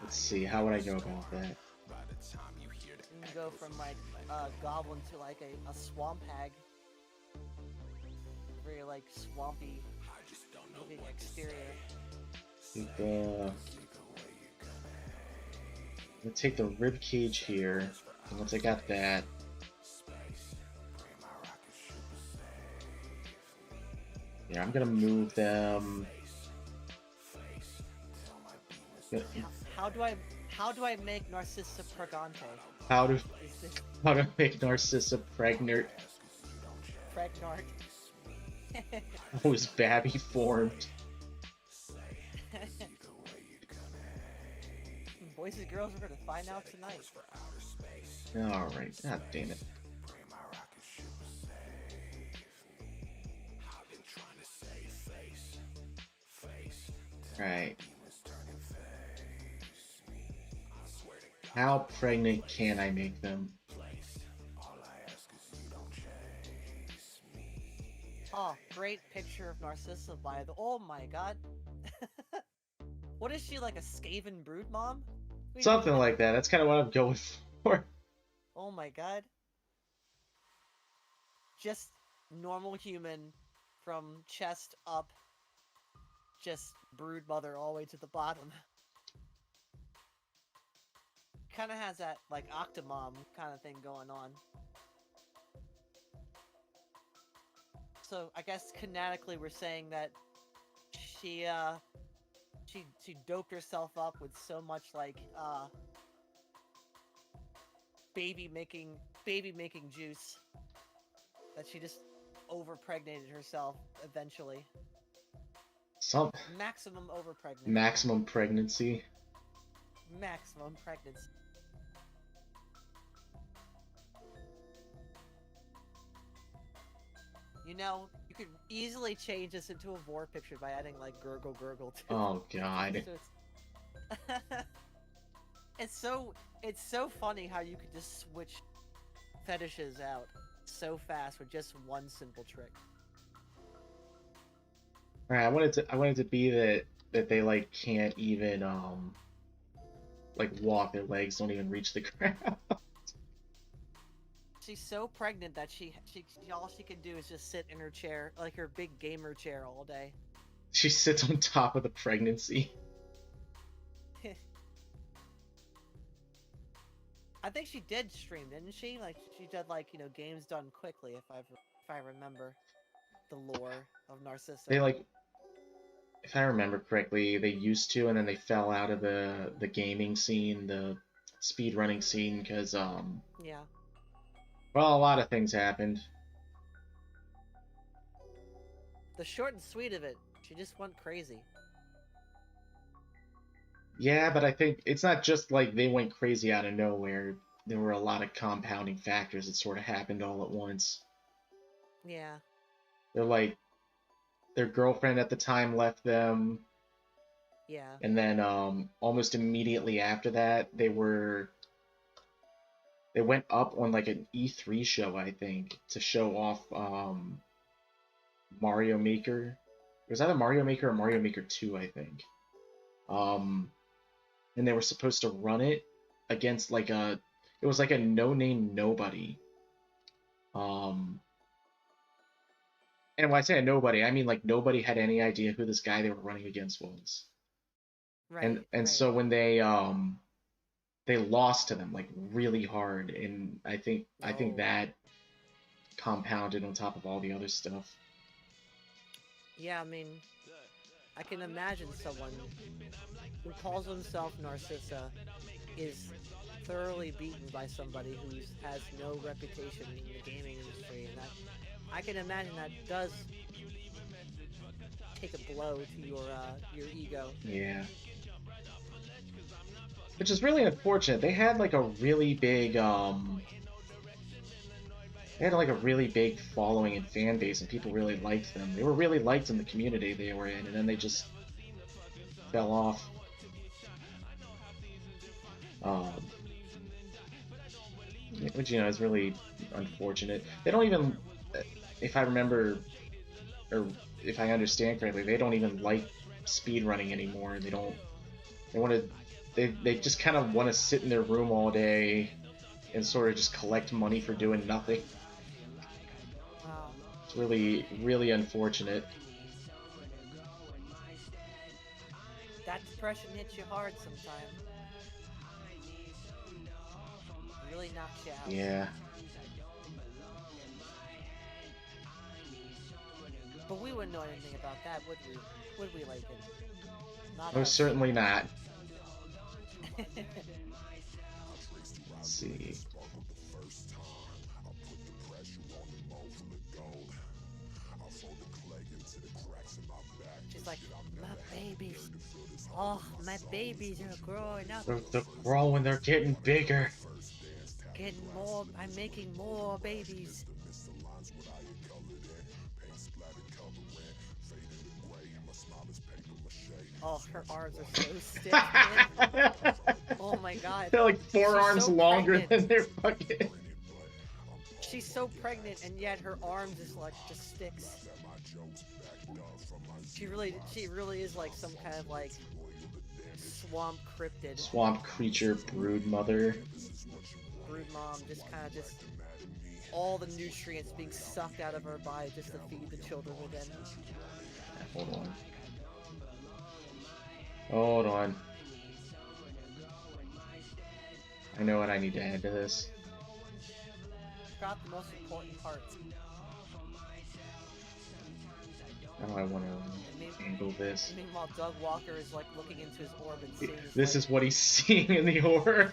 Let's see, how would I go about that? You go from goblin to a swamp hag. Very swampy looking exterior. Let's take the rib cage here. And once I got that, yeah, I'm gonna move them. How do I make Narcissa Pregante? How to make Narcissa pregnant? Pregnant. Oh, is Babby formed? Boys and girls, we're gonna find out tonight. Alright, god damn it. Right. How pregnant can I make them? Oh, great picture of Narcissa by the. Oh my god. What is she, a Skaven brood mom? Something like that. That's kind of what I'm going for. Oh my god. Just normal human from chest up. just brood mother all the way to the bottom. Kind of has that like Octomom kind of thing going on. So I guess canonically we're saying that she doped herself up with so much like baby making juice that she just overpregnated herself eventually. Some Maximum overpregnant. maximum pregnancy. Maximum pregnancy. You know, you could easily change this into a vor picture by adding like gurgle gurgle to Oh god. so it's so funny how you could just switch fetishes out so fast with just one simple trick. Alright, I wanted to be that they like can't even like walk, their legs don't even reach the ground. She's so pregnant that she all she can do is just sit in her chair, like her big gamer chair, all day. She sits on top of the pregnancy. I think she did stream, didn't she? Like she did like games done quickly, if I remember the lore of Narcissa. They like, if I remember correctly, they used to, and then they fell out of the gaming scene, the speedrunning scene, because yeah. well, a lot of things happened. The short and sweet of it, she just went crazy. Yeah, but I think it's not just like they went crazy out of nowhere. There were a lot of compounding factors that sort of happened all at once. Yeah. They're like, their girlfriend at the time left them. Yeah. And then almost immediately after that, they went up on like an E3 show, I think, to show off Mario Maker. It was either Mario Maker or Mario Maker 2, I think. And they were supposed to run it against like it was like a no-name nobody. And when I say a nobody, I mean like nobody had any idea who this guy they were running against was. Right. And so when they lost to them like really hard, and I think that compounded on top of all the other stuff. Yeah, I mean, I can imagine someone who calls himself Narcissa is thoroughly beaten by somebody who has no reputation in the gaming industry, and that I can imagine that does take a blow to your ego. Yeah. Which is really unfortunate. They had like a really big following and fan base, and people really liked them. They were really liked in the community they were in, and then they just fell off. Which is really unfortunate. They don't even, if I remember, or if I understand correctly, they don't even like speedrunning anymore. They just kind of want to sit in their room all day and sort of just collect money for doing nothing. Wow. It's really, really unfortunate. That depression hits you hard sometimes. Really knocks you out. Yeah. But we wouldn't know anything about that, would we? Would we, like it? Not Most us. certainly not. Let's see. She's like, my babies. Oh, my babies are growing up. They're growing, they're getting bigger. Getting more. I'm making more babies. Oh, her arms are so stiff. Man. Oh my god. They're like forearms so longer pregnant. than their fucking. She's so pregnant, and yet her arms is like just sticks. She really is like some kind of like swamp cryptid. Swamp creature, brood mother. Brood mom, just kind of just all the nutrients being sucked out of her body just to feed the children within. Hold on. Hold on. I know what I need to add to this. Forgot the most important parts. How do I want to handle this? And meanwhile, Doug Walker is like looking into his orb and seeing his, This like, is what he's seeing in the horror.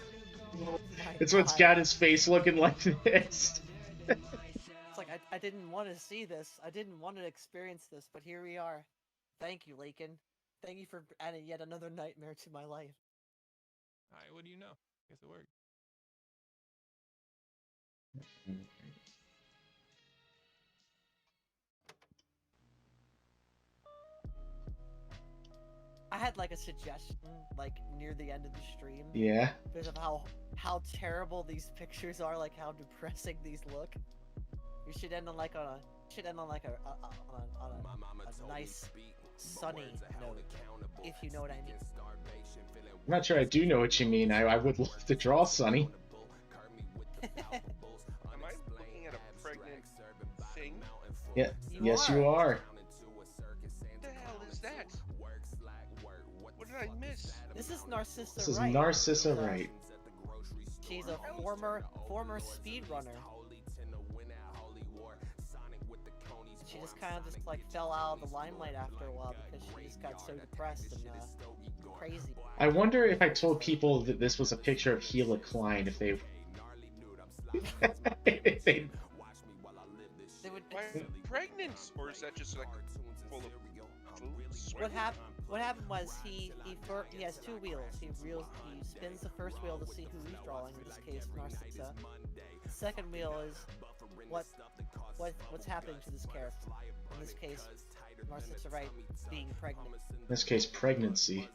my It's what's God. got his face looking like this. It's like I didn't want to see this. I didn't want to experience this, but here we are. Thank you, Lakin. Thank you for adding yet another nightmare to my life. Alright, what do you know? Guess it worked. I had like a suggestion, like near the end of the stream, Yeah. because of how terrible these pictures are, like how depressing these look. You should end on like a nice sunny note, if you know what I mean. I'm not sure I do know what you mean. I would love to draw Sunny. Am I looking at a pregnant thing? Yeah. You Yes, are. you are. What the hell is that? What did I miss? This is Narcissa This is Wright. Narcissa Wright. She's a former speedrunner. She just kind of just like fell out of the limelight after a while because she just got so depressed and crazy. I wonder if I told people that this was a picture of Gila Klein, if they... if they... They would. Am I pregnant? Or is that just like full of What happened was he has two wheels. He spins the first wheel to see who he's drawing. In this case, Narcissa. The second wheel is what's happening to this character. In this case, Narcissa Wright being pregnant. In this case, pregnancy.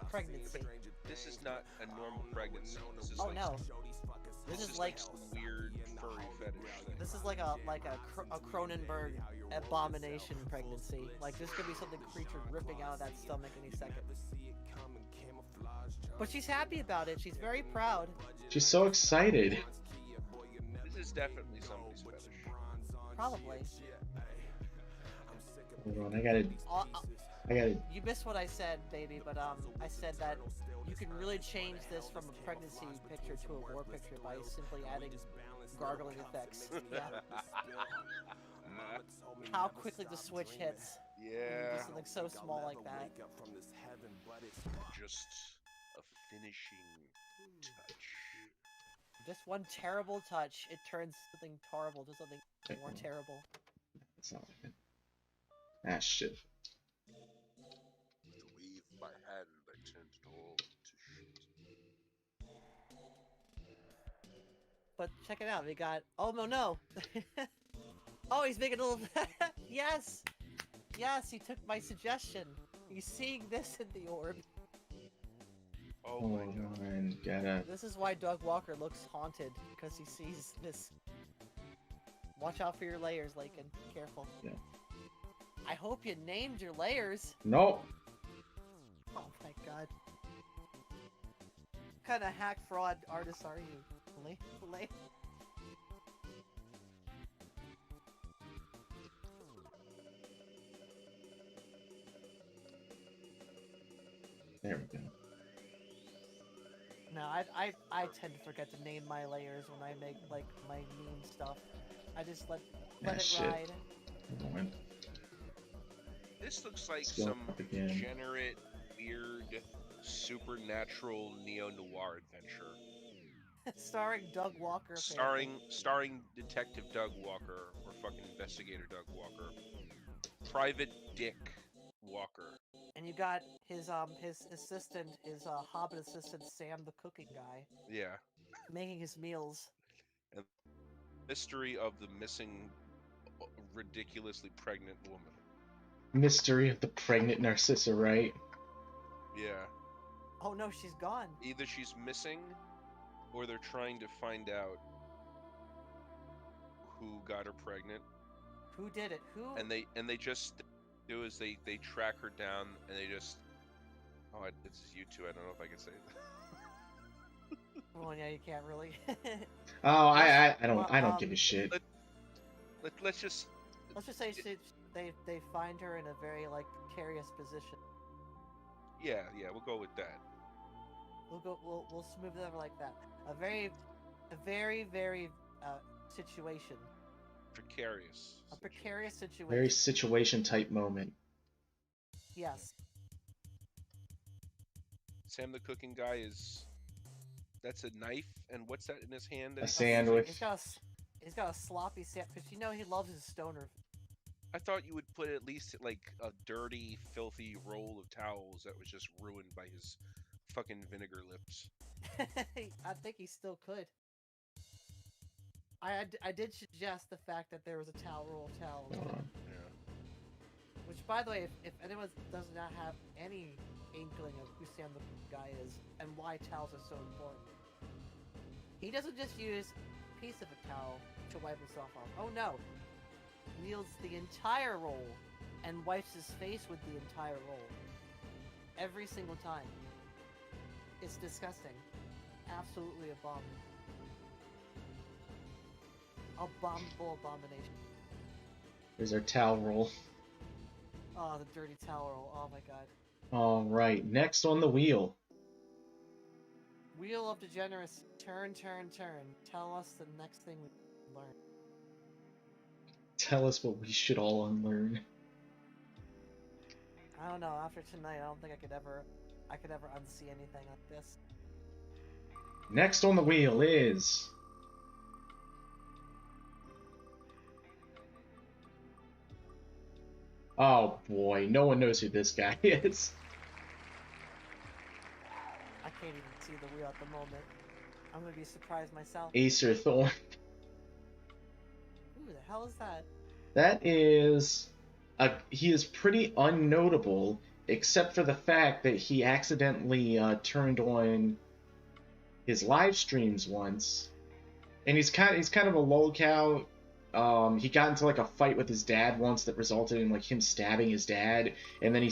Pregnancy. This is not a normal pregnancy. This is Oh like, no. This is like some weird furry fetish thing. this is like a Cronenberg abomination pregnancy. Like there's gonna be something creature ripping out of that stomach any second. But she's happy about it. She's very proud. She's so excited. This is definitely somebody's fetish. Probably. Hold on, I gotta... You missed what I said, baby, but I said that you can really change this from a pregnancy picture to a war picture by simply adding gargling effects. Yeah. How quickly the switch hits. Yeah. Do something so small like that. Just a finishing touch. Just one terrible touch, it turns something horrible to something more terrible. That's not like it. Ah, shit. To weave by hand, I turned it all to shit. But check it out, we got... Oh, no! Oh, he's making a little... Yes! Yes, he took my suggestion. He's seeing this in the orb. Oh my Hold god. on, gotta... This is why Doug Walker looks haunted, because he sees this. Watch out for your layers, Lakin. Careful. Yeah. I hope you named your layers. Nope. Oh my god. What kind of hack fraud artist are you? Lay? There we go. No, I tend to forget to name my layers when I make like my meme stuff. I just let it shit. ride. Hold on. This looks like Let's go some up again. degenerate, weird, supernatural neo-noir adventure. Starring Doug Walker. Starring Detective Doug Walker, or fucking Investigator Doug Walker. Private Dick Walker. And you got his assistant, his Hobbit assistant Sam, the cooking guy, Yeah. making his meals. And mystery of the missing, ridiculously pregnant woman. Mystery of the pregnant Narcissa, right? Yeah. Oh no, she's gone. Either she's missing, or they're trying to find out who got her pregnant. Who did it? Who? And they just do is they track her down and they just this is you two. I don't know if I can say it. Well, yeah, you can't really. Oh, I Well, don't give a shit. Let's just Let's just say they find her in a very like precarious position. Yeah, we'll go with that. We'll smooth it over like that. A very situation. Precarious. A precarious situation. Very situation type moment. Yes. Sam the cooking guy is. That's a knife, and what's that in his hand? That A he's sandwich. He's got a sloppy sandwich, because you know he loves his stoner. I thought you would put at least like a dirty, filthy roll of towels that was just ruined by his fucking vinegar lips. I think he still could. I did suggest the fact that there was a roll of towels. Yeah. Which, by the way, if anyone does not have any inkling of who Sam the guy is and why towels are so important, he doesn't just use a piece of a towel to wipe himself off. Oh no! He wields the entire roll and wipes his face with the entire roll. Every single time. It's disgusting. Absolutely abominable. Abominable abomination. There's our towel roll. Oh, the dirty towel roll. Oh my god. All right, next on the wheel. Wheel of Degeneracy. Turn, turn, turn. Tell us the next thing we learn. Tell us what we should all unlearn. I don't know. After tonight, I don't think I could ever unsee anything like this. Next on the wheel is... Oh boy, no one knows who this guy is. I can't even see the wheel at the moment. I'm gonna be surprised myself. Acer Thorn. Who the hell is that? That is... he is pretty unnotable, except for the fact that he accidentally turned on his live streams once. And he's kind of a lolcow. He got into like a fight with his dad once that resulted in like him stabbing his dad, and then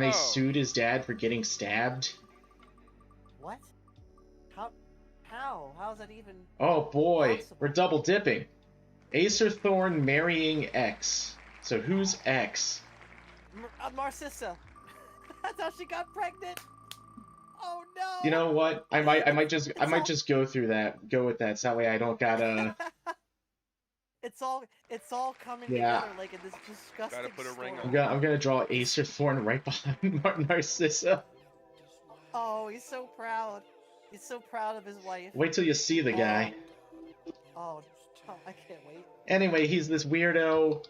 they sued his dad for getting stabbed. What? How's that even? Oh boy, possible? we're double dipping. Acer Thorn marrying X. So who's X? Marcissa. That's how she got pregnant. Oh no. You know what? I might just go with that. So that way I don't gotta. It's all coming Yeah. together like in this disgusting Gotta put a ring story. on. I'm gonna draw Acer Thorn right behind Narcissa. Oh, he's so proud. He's so proud of his wife. Wait till you see the guy. Oh, I can't wait. Anyway, he's this weirdo.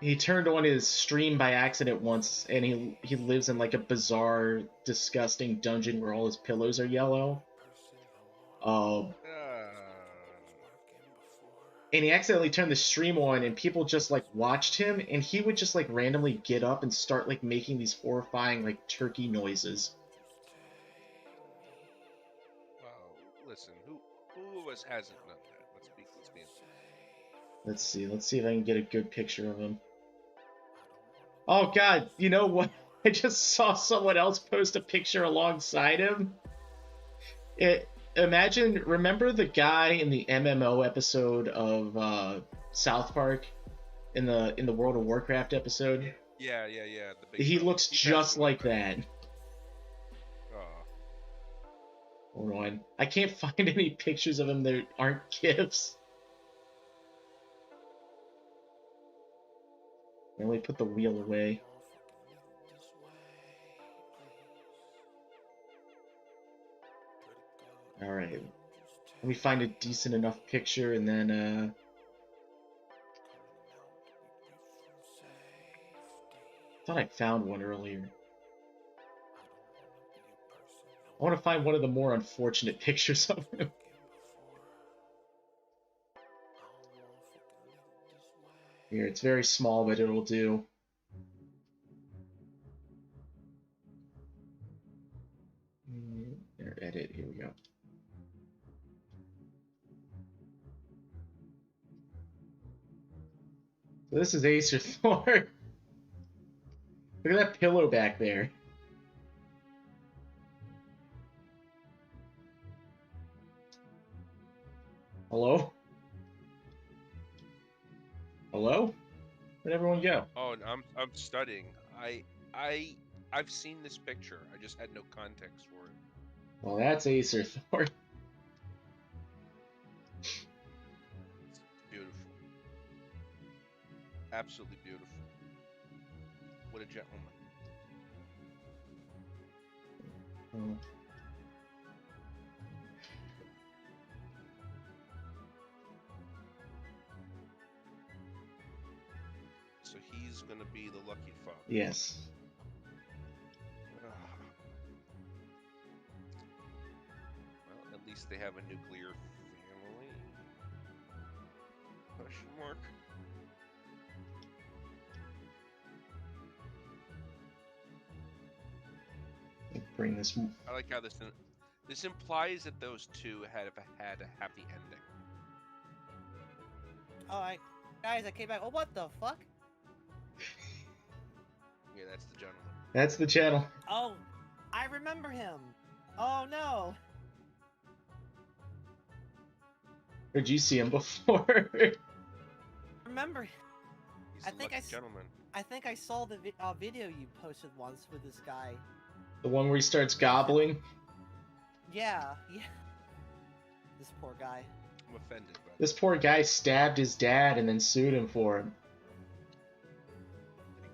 He turned on his stream by accident once, and he lives in like a bizarre, disgusting dungeon where all his pillows are yellow. And he accidentally turned the stream on, and people just like watched him, and he would just like randomly get up and start like making these horrifying like turkey noises. Well, listen, who of us hasn't done that? Let's be honest. Let's see if I can get a good picture of him. Oh god, you know what? I just saw someone else post a picture alongside him. Remember the guy in the MMO episode of South Park, in the World of Warcraft episode? Yeah. He looks just like that. Hold on. I can't find any pictures of him that aren't GIFs. Let me put the wheel away. Alright. Let me find a decent enough picture, and then, I thought I found one earlier. I want to find one of the more unfortunate pictures of him. Here, it's very small, but it'll do. There, edit, here we go. So this is Acer Thorn. Look at that pillow back there. Hello? Hello? Where'd everyone go? Oh, I'm studying. I I've seen this picture. I just had no context for it. Well, that's Acer Thor. It's beautiful. Absolutely beautiful. What a gentleman. Oh. So he's gonna be the lucky father. Yes. Well, at least they have a nuclear family. Question mark. Bring this. I like how this implies that those two had a happy ending. Oh, guys, I came back. Oh, what the fuck? Yeah, that's the gentleman. That's the channel. Oh, I remember him. Oh no. Did you see him before? Remember? He's I the think lucky gentleman. I think I saw the video you posted once with this guy. The one where he starts gobbling? Yeah. This poor guy. I'm offended by This poor guy stabbed his dad and then sued him for it.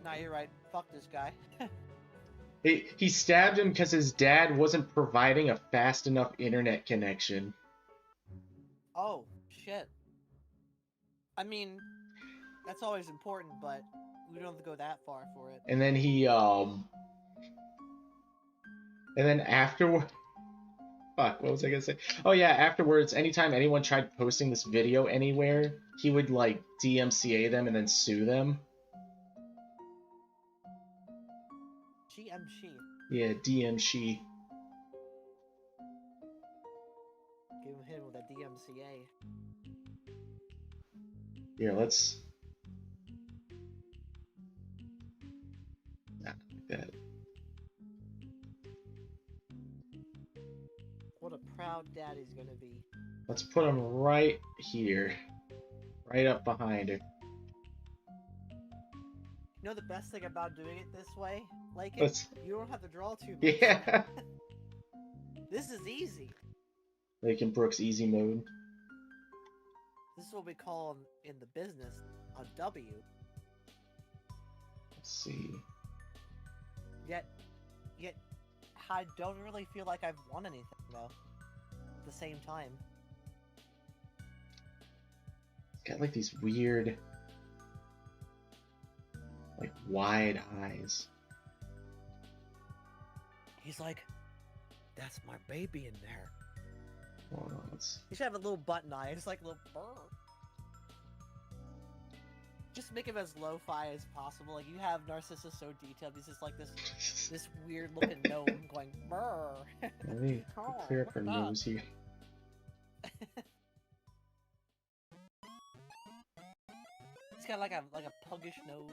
Nah, you're right. Fuck this guy. He stabbed him because his dad wasn't providing a fast enough internet connection. Oh, shit. I mean, that's always important, but we don't have to go that far for it. And then and then afterward, fuck, what was I gonna say? Oh yeah, afterwards, anytime anyone tried posting this video anywhere, he would like DMCA them and then sue them. GMC. Yeah, DMC. Give him with a DMCA. Here, let's. Not like that. What a proud dad he's gonna be. Let's put him right here, right up behind her. You know the best thing about doing it this way? Like it, Let's- you don't have to draw too much. Yeah. This is easy. Like in Brooks easy mode. This is what we call in the business a W. Let's see. Yet, I don't really feel like I've won anything though. At the same time. It's got like these weird, like wide eyes. He's like, that's my baby in there. Hold on, let's. He should have a little button eye, just like a little burr. Just make him as lo-fi as possible. Like you have Narcissus so detailed, he's just like this weird looking gnome going burr. Let me clear up her what's up? nose here. He's got like a puggish nose.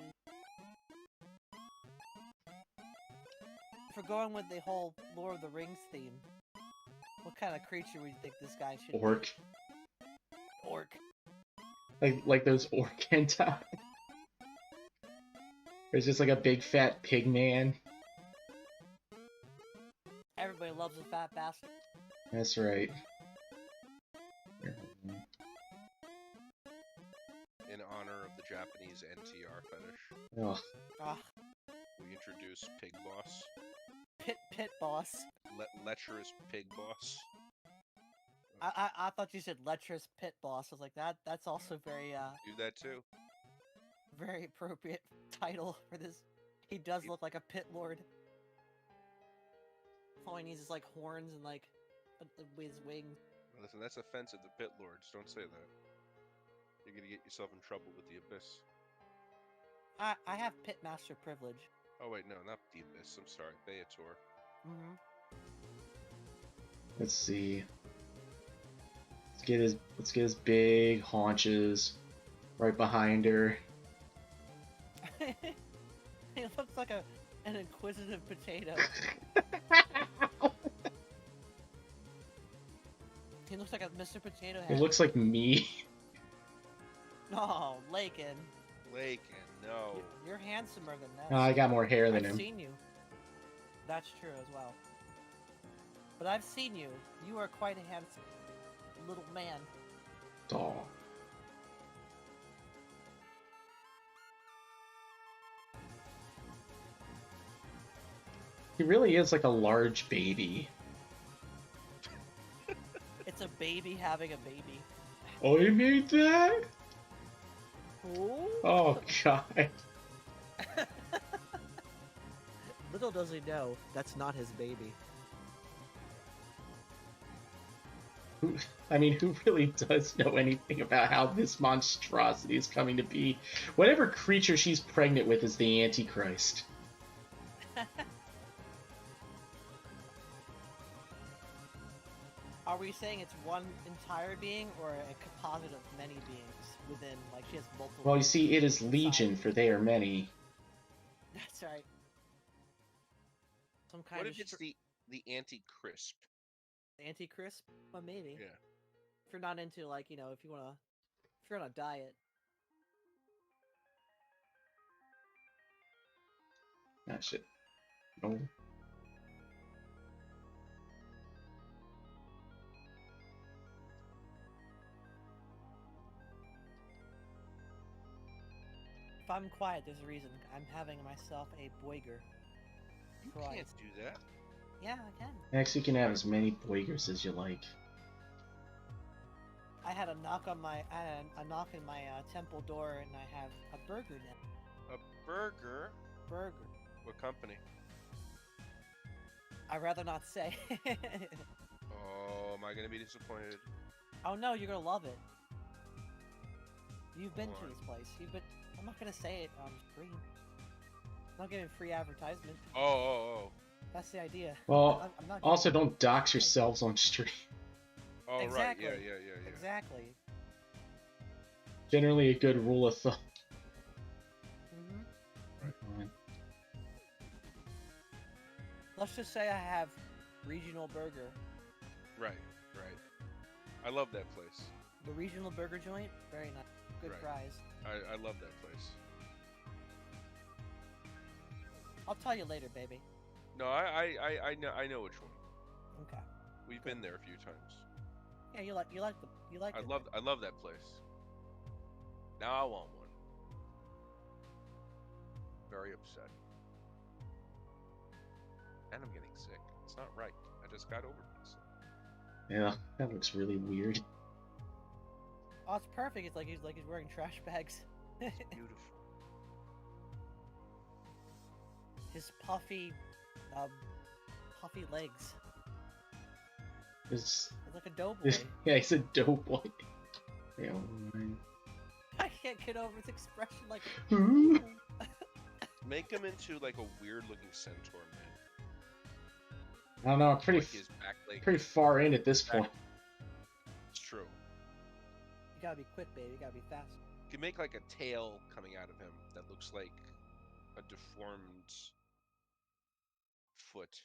If we're going with the whole Lord of the Rings theme, what kind of creature would you think this guy should Orc. be? Orc. Like those orc hentai. It's just like a big fat pig man. Everybody loves a fat bastard. That's right. Here, In honor of the Japanese NTR fetish, oh, Ah, we introduce Pig Boss. pit boss. Lecherous Pig Boss. I thought you said lecherous pit boss. I was like that's also very Do that too. very appropriate title for this. He does look like a pit lord. All he needs is like horns and like with his wings. Listen, that's offensive to pit lords. Don't say that. You're gonna get yourself in trouble with the Abyss. I have pit master privilege. Oh wait, no, not the Abyss. I'm sorry, Beator. Mm-hmm. let's see. Let's get his big haunches right behind her. He looks like an inquisitive potato. He looks like a Mr. Potato Head. It looks like me. Oh, Lakin. Lakin, no. You're handsomer than that. Oh, I got more hair than I've him. seen you. That's true as well. But I've seen you. You are quite a handsome little man. Aw. He really is like a large baby. It's a baby having a baby. I made that? Ooh. Oh, God. Little does he know, that's not his baby. I mean, who really does know anything about how this monstrosity is coming to be? Whatever creature she's pregnant with is the Antichrist. Are we saying it's one entire being or a composite of many beings within, like she has multiple... Well, you see, it is legion, for they are many. That's right. Some kind What of if it's the anti-crisp? anti-crisp? Well, maybe. Yeah. If you're not into, like, you know, if you're on a diet. Ah, shit. No. If I'm quiet, there's a reason. I'm having myself a boiger. You Christ. can't do that. Yeah, I can. Next, you can have as many boigers as you like. I had a knock in my temple door, and I have a burger now. A burger? Burger. What company? I'd rather not say. Oh, am I gonna be disappointed? Oh no, you're gonna love it. You've been Go to on. this place. I'm not gonna say it on screen. I'm not giving free advertisement. Oh. That's the idea. Well, I'm not also giving- don't dox yourselves on stream. Oh, Exactly. right. Yeah. Exactly. Generally a good rule of thumb. hmm Let's just say I have regional burger. Right. I love that place. The regional burger joint, very nice. Good Right. fries. I love that place. I'll tell you later, baby. No, I know which one. Okay. We've been there a few times. Yeah, you like I it. love that place. Now I want one. Very upset. And I'm getting sick. It's not right. I just got over this. Yeah, that looks really weird. Oh, it's perfect. It's like he's wearing trash bags. It's beautiful. His puffy legs. It's, It's like a doughboy. yeah, he's a doughboy. Yeah, I can't get over his expression. Like, Make him into like a weird looking centaur, man. I don't know, I'm Like his back leg. pretty far in at this point. It's true. you gotta be quick, baby. You gotta be fast. You can make like a tail coming out of him that looks like a deformed foot.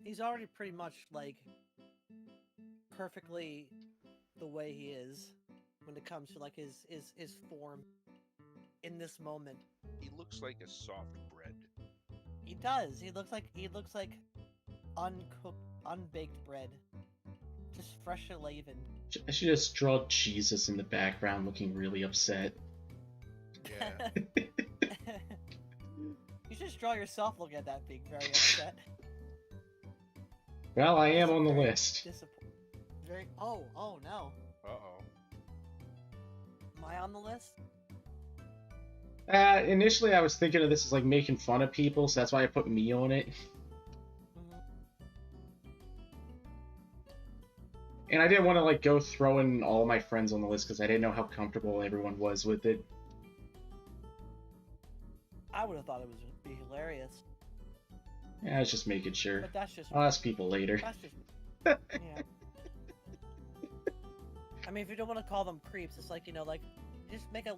He's already pretty much like perfectly the way he is when it comes to like his form in this moment. He looks like a soft bread. He does. He looks like uncooked, unbaked bread, just fresh and leavened. I should just draw Jesus in the background looking really upset. Yeah. You should just draw yourself looking at that being very upset. Well, I am on the Very list. Very. Oh no. Uh-oh. Am I on the list? Initially I was thinking of this as like making fun of people, so that's why I put me on it. Mhm. And I didn't want to like go throwing all my friends on the list because I didn't know how comfortable everyone was with it. I would have thought it would be hilarious, Yeah, I was just making sure. but that's just I'll ask people later. that's just yeah. I mean, if you don't want to call them creeps, it's like, you know, like just make a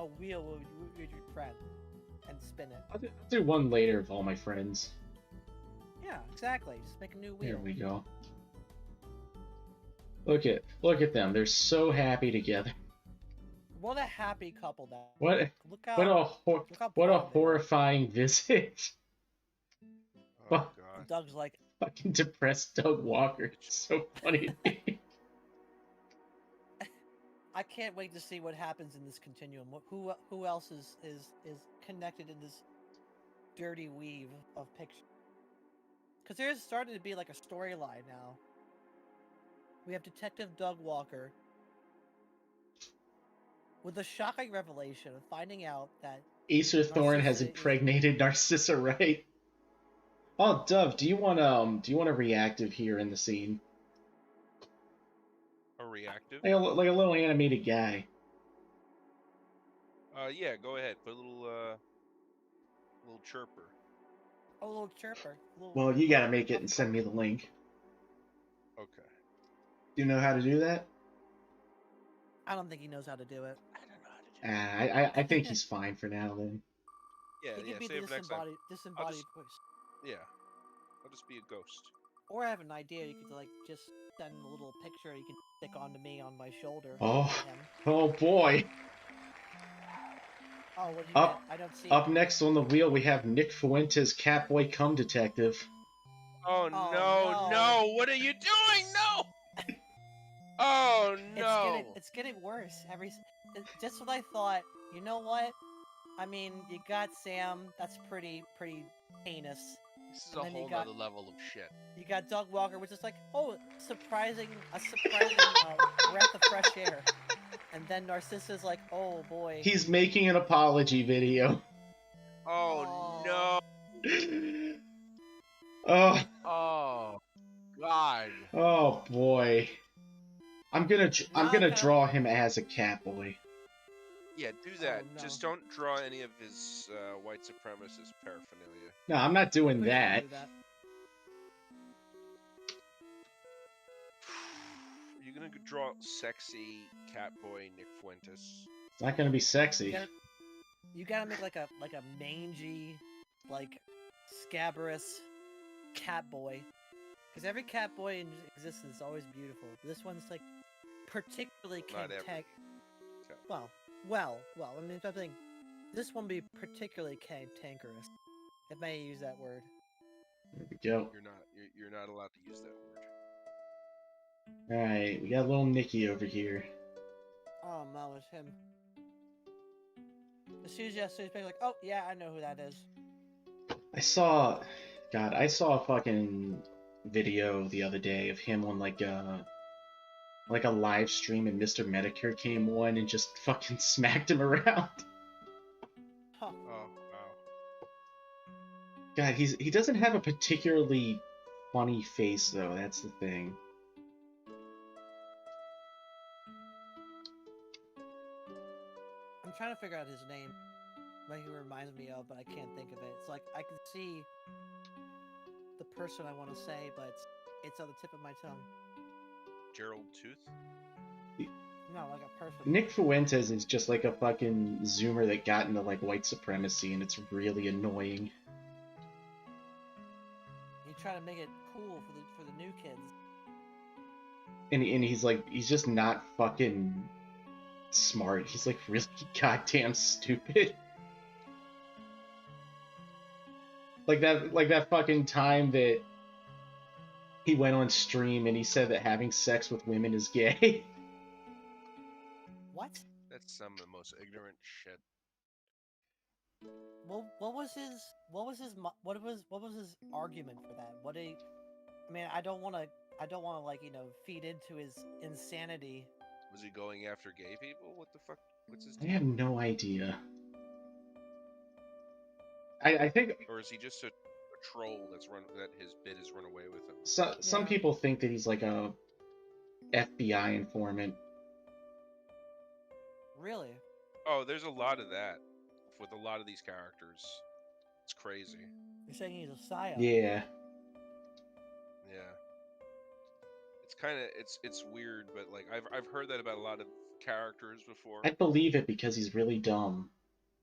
wheel with your friend and spin it. I'll do one later of all my friends. Yeah, exactly. Just make a new wheel. There we go. Look at them. They're so happy together. What a happy couple that. What Look what how a hor- look how what a proud they are. horrifying visit. Oh Fuck. god. Doug's like, Fucking depressed Doug Walker. It's so funny to me. I can't wait to see what happens in this continuum. Who else is connected in this dirty weave of pictures? Because there's starting to be like a storyline now. We have Detective Doug Walker with the shocking revelation of finding out that Acer Thorn has Narcissa is impregnated Narcissa Wright. Oh, Dove, do you want a reactive here in the scene? A reactive? Like a little animated guy. Yeah, go ahead. Put a little chirper. a little chirper. Well, you gotta make it and send me the link. Okay. Do you know how to do that? I don't think he knows how to do it. I don't know how to do it. I think he's fine for now then. Yeah, He yeah. could be Save the it next time. disembodied voice. Yeah. I'll just be a ghost. Or I have an idea. You could like just send a little picture you can stick onto me on my shoulder. Oh, Him. oh boy. Oh, what you Up, get? I don't see. Up next on the wheel, we have Nick Fuentes, Catboy Cum Detective. Oh, Oh, no, no. no! What are you doing? No! Oh no! It's getting worse. Just what I thought. You know what? I mean, you got Sam. That's pretty heinous. This is And a then you whole got- nother level of shit. You got Doug Walker, which is like, oh, a surprising breath of fresh air. And then Narcissa's like, oh boy. He's making an apology video. Oh no! Oh, Oh god! oh boy. I'm gonna draw him as a Catboy. Yeah, do that. Oh, no. Just don't draw any of his white supremacist paraphernalia. No, I'm not doing Please don't that. do that. You're gonna draw sexy Catboy Nick Fuentes. It's not gonna be sexy. You gotta make like a mangy, like scabrous cat boy. Because every cat boy in existence is always beautiful. This one's like particularly Not every cantank. cat. Well. I mean, I think this one be particularly cantankerous, if I may use that word. There we go. You're not allowed to use that word. Alright, we got little Nicky over here. Oh no, it's him. As soon as he's like, oh yeah, I know who that is. I saw a fucking video the other day of him on like a live stream, and Mr. Medicare came on and just fucking smacked him around. Huh. Oh wow. God, he doesn't have a particularly funny face though, that's the thing. I'm trying to figure out his name. What he reminds me of, but I can't think of it. It's like I can see the person I want to say, but it's on the tip of my tongue. Gerald Tooth? No, like a person. Nick Fuentes is just like a fucking zoomer that got into like white supremacy, and it's really annoying. You try to make it cool for the new kids. And he's just not fucking smart. He's like really goddamn stupid. Like that fucking time that he went on stream and he said that having sex with women is gay. What? That's some of the most ignorant shit. What was his argument for that? I mean, I don't want to like, feed into his insanity. Was he going after gay people? What the fuck? What's his I deal? have no idea. I think Or is he just a troll that his bid has run away with him? some people think that he's like a FBI informant. Really? Oh, there's a lot of that with a lot of these characters. It's crazy. You're saying he's a psyop? Yeah. Yeah. It's kind of it's weird, but like I've heard that about a lot of characters before. I believe it because he's really dumb.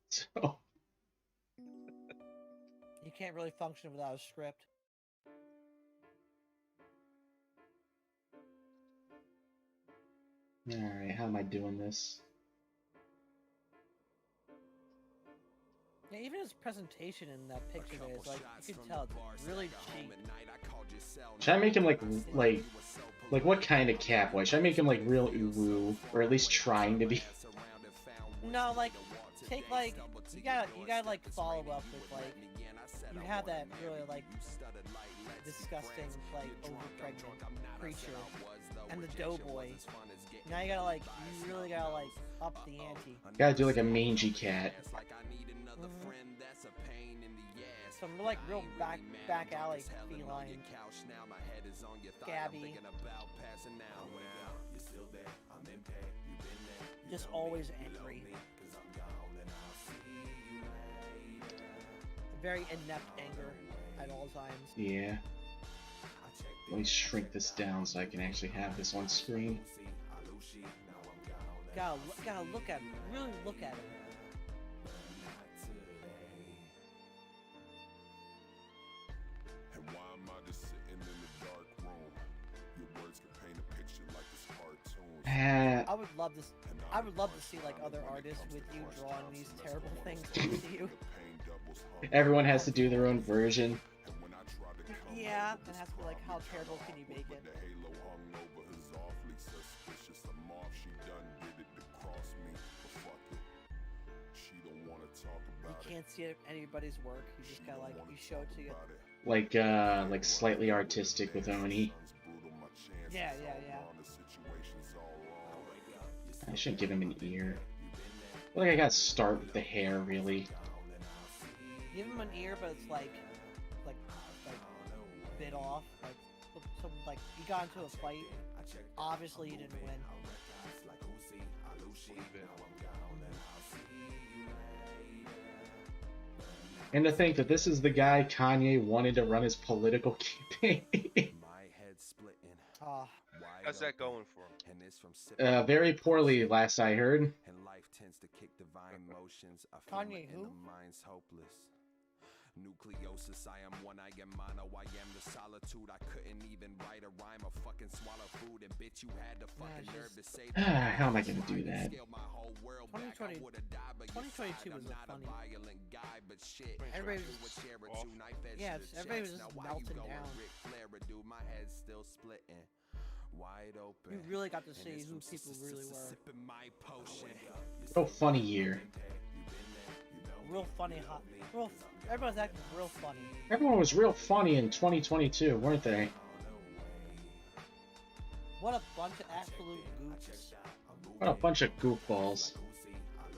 So You can't really function without a script. alright, how am I doing this? Yeah, even his presentation in that picture there is like you can tell it's really cheap. Should I make him like what kind of Catboy? Should I make him like real uwu, or at least trying to be? No, like take like you gotta like follow up with like you have that really like disgusting like over pregnant creature and the doughboy. Now you gotta like you really gotta like up the ante. Gotta do like a mangy cat. Some like real back alley feline. Gabby. Just always angry. Very inept anger at all times. Yeah. Let me shrink this down so I can actually have this on screen. Gotta look at him. Really look at him. And why am I just sitting in the dark room? Your words can paint a picture like this cartoon. I would love to see like other artists with you drawing these terrible things to you. Everyone has to do their own version. Yeah, it has to be like how terrible can you make it? You can't see anybody's work. You just gotta like you show it to you. Like slightly artistic with Oni. Yeah. I shouldn't give him an ear. I feel like I gotta start with the hair, really. Give him an ear, but it's like bit off. Like some like you got into a fight. Obviously, you didn't win. And to think that this is the guy Kanye wanted to run his political campaign. How's that going for him? Very poorly, last I heard. Kanye who? Nucleosis, I am one, I am mono, I am the solitude. I couldn't even write a rhyme or fucking swallow food. And bitch, you had the fucking nerve to say how am I gonna do that? 2022 was a funny. Everybody was just, everybody was just melting down. You really got to see who people really were. Real funny year. Real funny, everyone's acting real funny. Everyone was real funny in 2022, weren't they? What a bunch of absolute goofs. What a bunch of goofballs.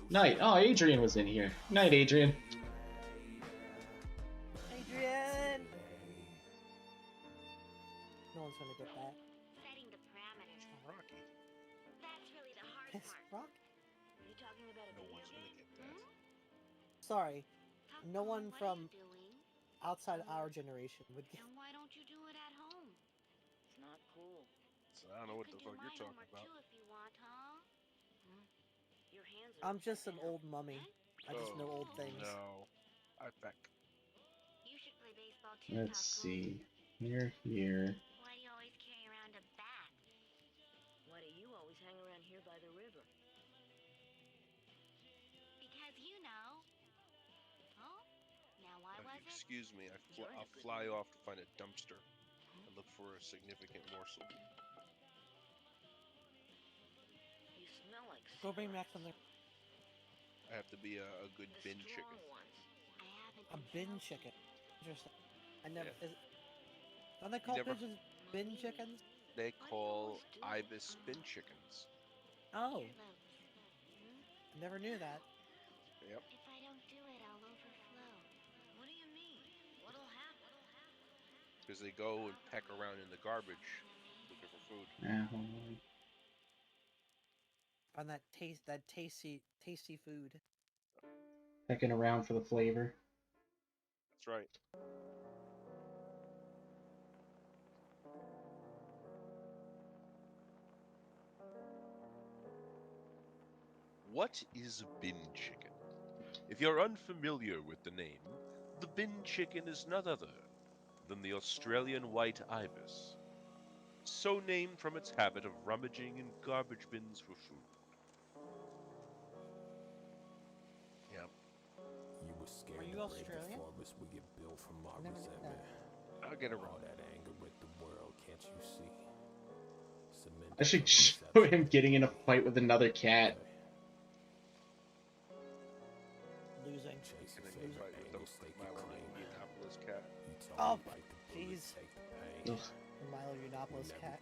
Night. Oh, Adrian was in here. Night, Adrian. Adrian! No one's gonna get that. Setting the parameters. Rocky. That's really the hard Piss part. rock? Are you talking about a No video one's gonna game? get that. Sorry, How no cool, one what from are you doing? outside our generation would get. And why don't you do it at home? It's not cool. So I don't know what the fuck you're talking about. Too if you want, huh? Your hands are I'm just an upside old down. mummy. I just know old things. No. I back. You should play baseball too, Let's Taku. see. Here. Why do you always carry around a bat? Why do you always hang around here by the river? Because you know. Oh? Now why was it? Excuse me, I'll fly off to find a dumpster and look for a significant morsel. You smell like Go bring back something. I have to be a good bin chicken. A bin chicken. Interesting. I never. Yeah. Don't they call Never- pigeons bin chickens? They call ibis bin chickens. Oh, never knew that. Yep. If I don't do it, I'll overflow. What do you mean? What'll happen? Because they go and peck around in the garbage looking for food. On that tasty food. Pecking around for the flavor. That's right. What is bin chicken? If you're unfamiliar with the name, the bin chicken is none other than the Australian white ibis, so named from its habit of rummaging in garbage bins for food. Yep. Are you Australian? I never knew that. I'll get around. I should show him getting in a fight with another cat. Losing. Can I get right with the Milo Yiannopoulos cat? Oh, jeez. Ugh. The Milo Yiannopoulos cat.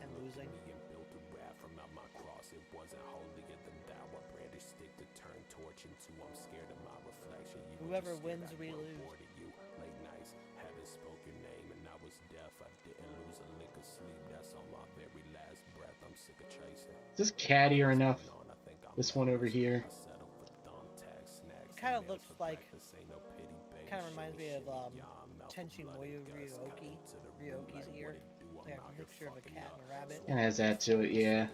And losing. Whoever wins, we lose. Is this cattier enough? This one over here. It kind of looks like, kind of reminds me of Tenchi Moyo Ryoki's ear. They have a mixture of a cat and a rabbit. Kind of has that to it, yeah.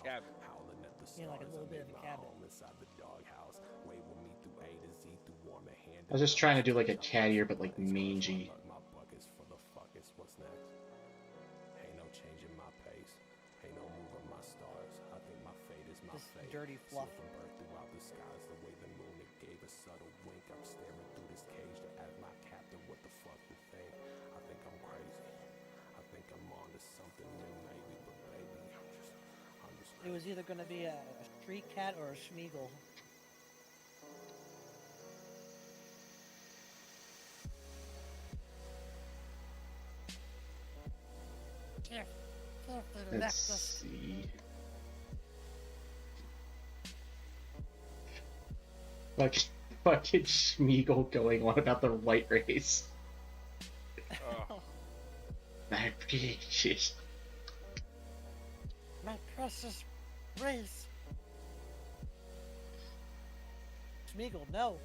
Cabin. You know, like a little bit of a cabin. I was just trying to do like a cattier, but like mangy. This dirty fluff. It was either going to be a street cat or a Schmeagle. Let's see. Fucking Schmeagle going on about the white race. My precious. My precious race. Schmeagle, no.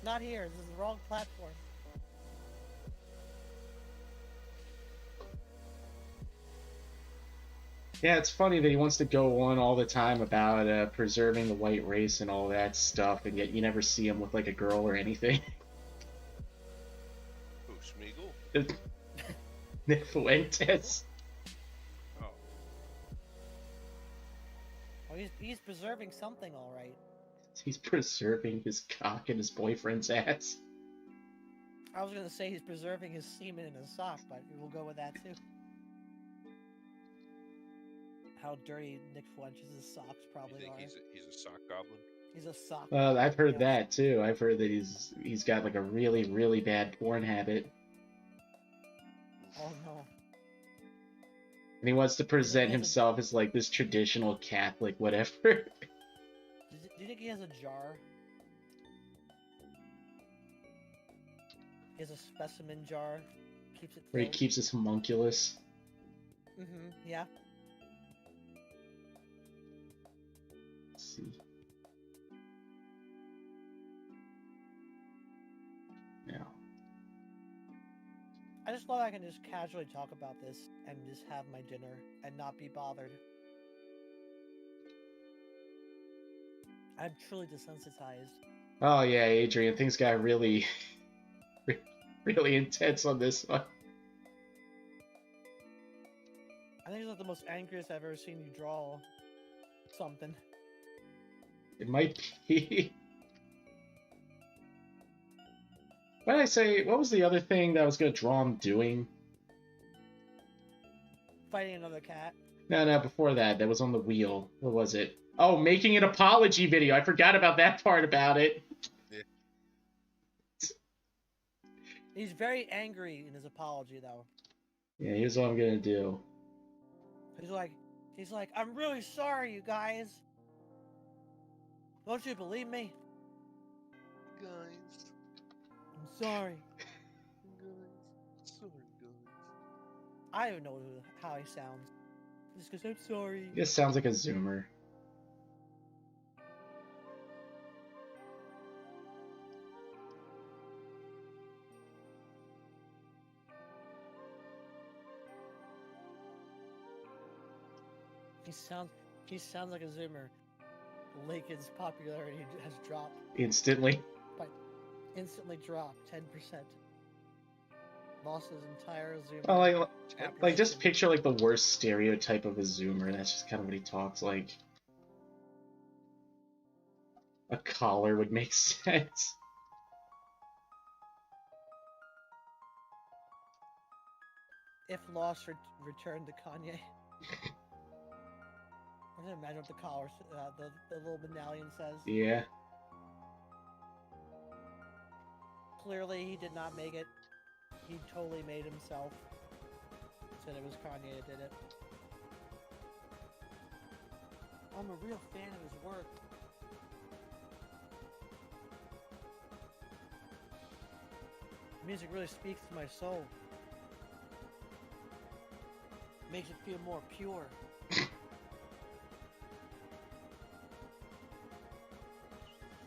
Not here. This is the wrong platform. Yeah, it's funny that he wants to go on all the time about preserving the white race and all that stuff, and yet you never see him with like a girl or anything. Who, Schmeagle? Nick Fuentes. Oh. Well, he's preserving something, all right. He's preserving his cock in his boyfriend's ass. I was gonna say he's preserving his semen in his sock, but we'll go with that too. How dirty Nick Fuentes' socks probably You think are. he's a sock goblin? He's a sock. I've heard yeah. that too. I've heard that he's got like a really, really bad porn habit. Oh no. And he wants to present himself as like this traditional Catholic, whatever. Do you think he has a jar? He has a specimen jar. Keeps it. Where he filled? keeps his homunculus. Mm-hmm. Yeah. Let's see. Now. I just love I can just casually talk about this and just have my dinner and not be bothered. I'm truly desensitized. Oh yeah, Adrian, things got really, really intense on this one. I think it's like the most angriest I've ever seen you draw something. It might be. What did I say? What was the other thing that I was gonna draw him doing? Fighting another cat. No, before that. That was on the wheel. What was it? Oh, making an apology video. I forgot about that part about it. Yeah. He's very angry in his apology, though. Yeah, here's what I'm gonna do. He's like, I'm really sorry, you guys. Don't you believe me? Guys. I'm sorry. Sorry, guys. I don't even know how he sounds. Just because I'm sorry. He just sounds like a Zoomer. He sounds like a Zoomer. Lincoln's popularity has dropped. Instantly. Instantly dropped 10%. Lost his entire Zoomer. Oh, like just picture like the worst stereotype of a Zoomer. That's just kind of what he talks like. A collar would make sense. If Lost returned to Kanye. I can imagine what the collar, the little medallion says. Yeah. Clearly, he did not make it. He totally made himself. Said it was Kanye that did it. I'm a real fan of his work. Music really speaks to my soul. Makes it feel more pure. What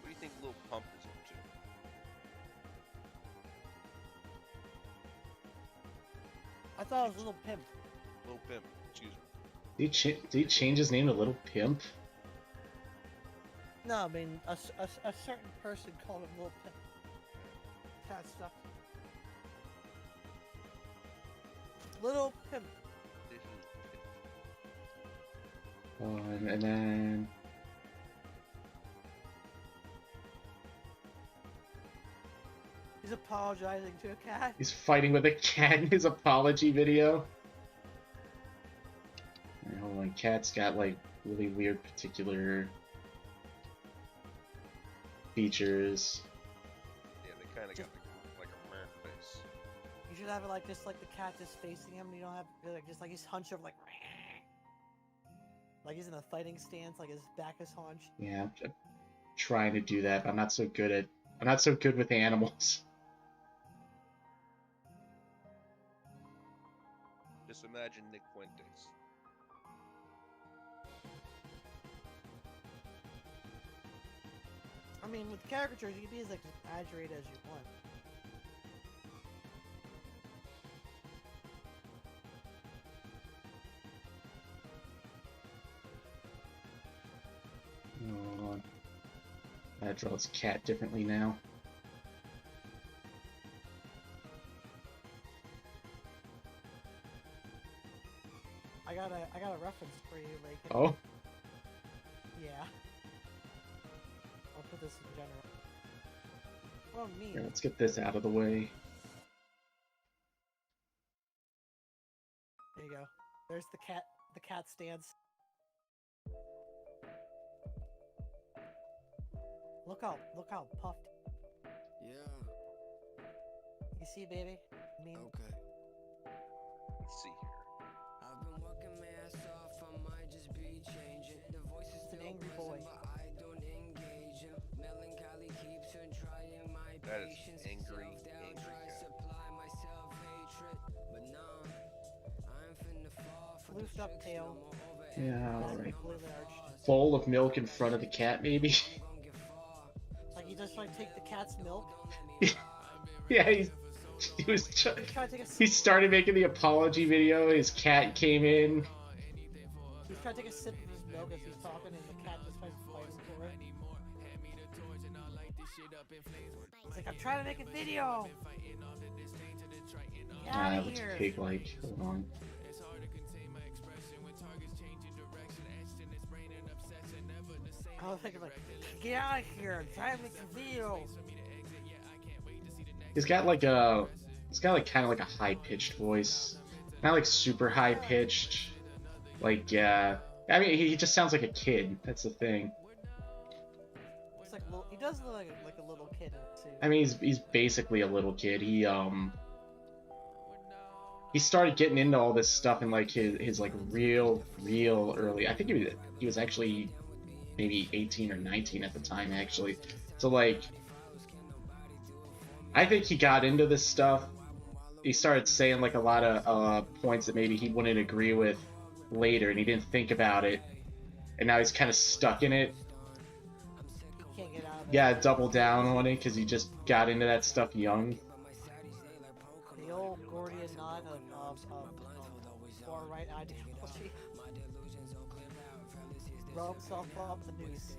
do you think Lil Pump is up to? I thought it was Little Pimp. Lil Pimp, excuse me. Did he change his name to Little Pimp? No, I mean, a certain person called him Little Pimp. Cat stuff. Little Pimp. And then... He's apologizing to a cat. He's fighting with a cat in his apology video. Alright, hold on, cat's got like really weird particular features. Yeah, they kind of got like a meh face. You should have it like just like the cat just facing him. You don't have like just like he's hunched over like he's in a fighting stance, like his back is hunched. Yeah, I'm trying to do that, but I'm not so good with animals. Just imagine Nick Fuentes. I mean, with caricatures, you can be as like exaggerated as you want. Hold on. I draw this cat differently now. I got a reference for you, like. Oh? Yeah. I'll put this in general. Oh, me. Here, let's get this out of the way. There you go. There's the cat stance. Look how puffed. Yeah, You see, baby? I mean, okay. Let's see here. I've been working my ass off, I might just be changing. The voice is It's an still angry present, boy. but I don't engage him. Melancholy keeps on trying my That is patience. angry, Self-doubt angry tries cat. supply my self-hatred. But nah, I ain't finna fall for the Floofed up tricks tail. no more. Over Yeah, That's alright. completely arched. Bowl of milk in front of the cat, maybe? Like you just like take the cat's milk. Yeah, he was. He's trying to take a He started making the apology video. His cat came in. He's trying to take a sip of his milk as he's talking, and the cat just starts fighting for it. He's like, I'm trying to make a video! Get out of What's here! pig like? Hold on. I was thinking like, get out of here! I'm trying to make a video! He's got like kind of like a high pitched voice, not like super high pitched. Like I mean he just sounds like a kid. That's the thing. It's like he does look like a little kid too. I mean he's basically a little kid. He started getting into all this stuff in like his like real early. I think he was actually maybe 18 or 19 at the time actually. So like I think he got into this stuff. He started saying like a lot of points that maybe he wouldn't agree with later, and he didn't think about it, and now he's kind of stuck in it. He can't get out of it. Yeah, double down on it because he just got into that stuff young. The old Gordian knot of far right ideology. Row himself up the noose.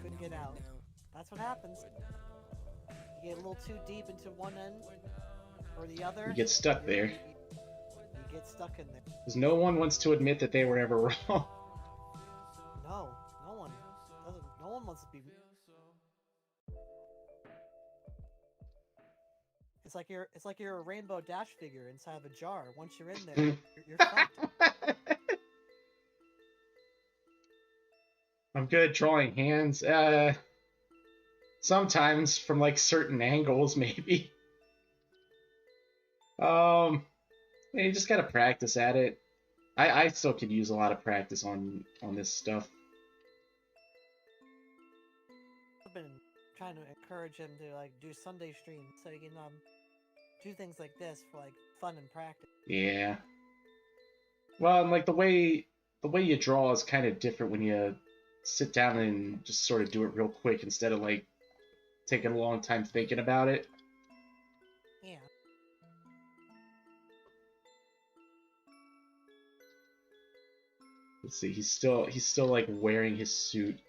Couldn't get out. That's what happens. You get a little too deep into one end or the other. You get stuck there. You get stuck in there. Because no one wants to admit that they were ever wrong. No one. No one wants to be. It's like you're a Rainbow Dash figure inside of a jar. Once you're in there, you're fucked. I'm good at drawing hands. Sometimes from like certain angles, maybe. You just gotta practice at it. I still could use a lot of practice on this stuff. I've been trying to encourage him to like do Sunday streams so he can do things like this for like fun and practice. Yeah. Well, and like the way you draw is kind of different when you sit down and just sort of do it real quick instead of like taking a long time thinking about it. Yeah. Let's see, he's still like wearing his suit.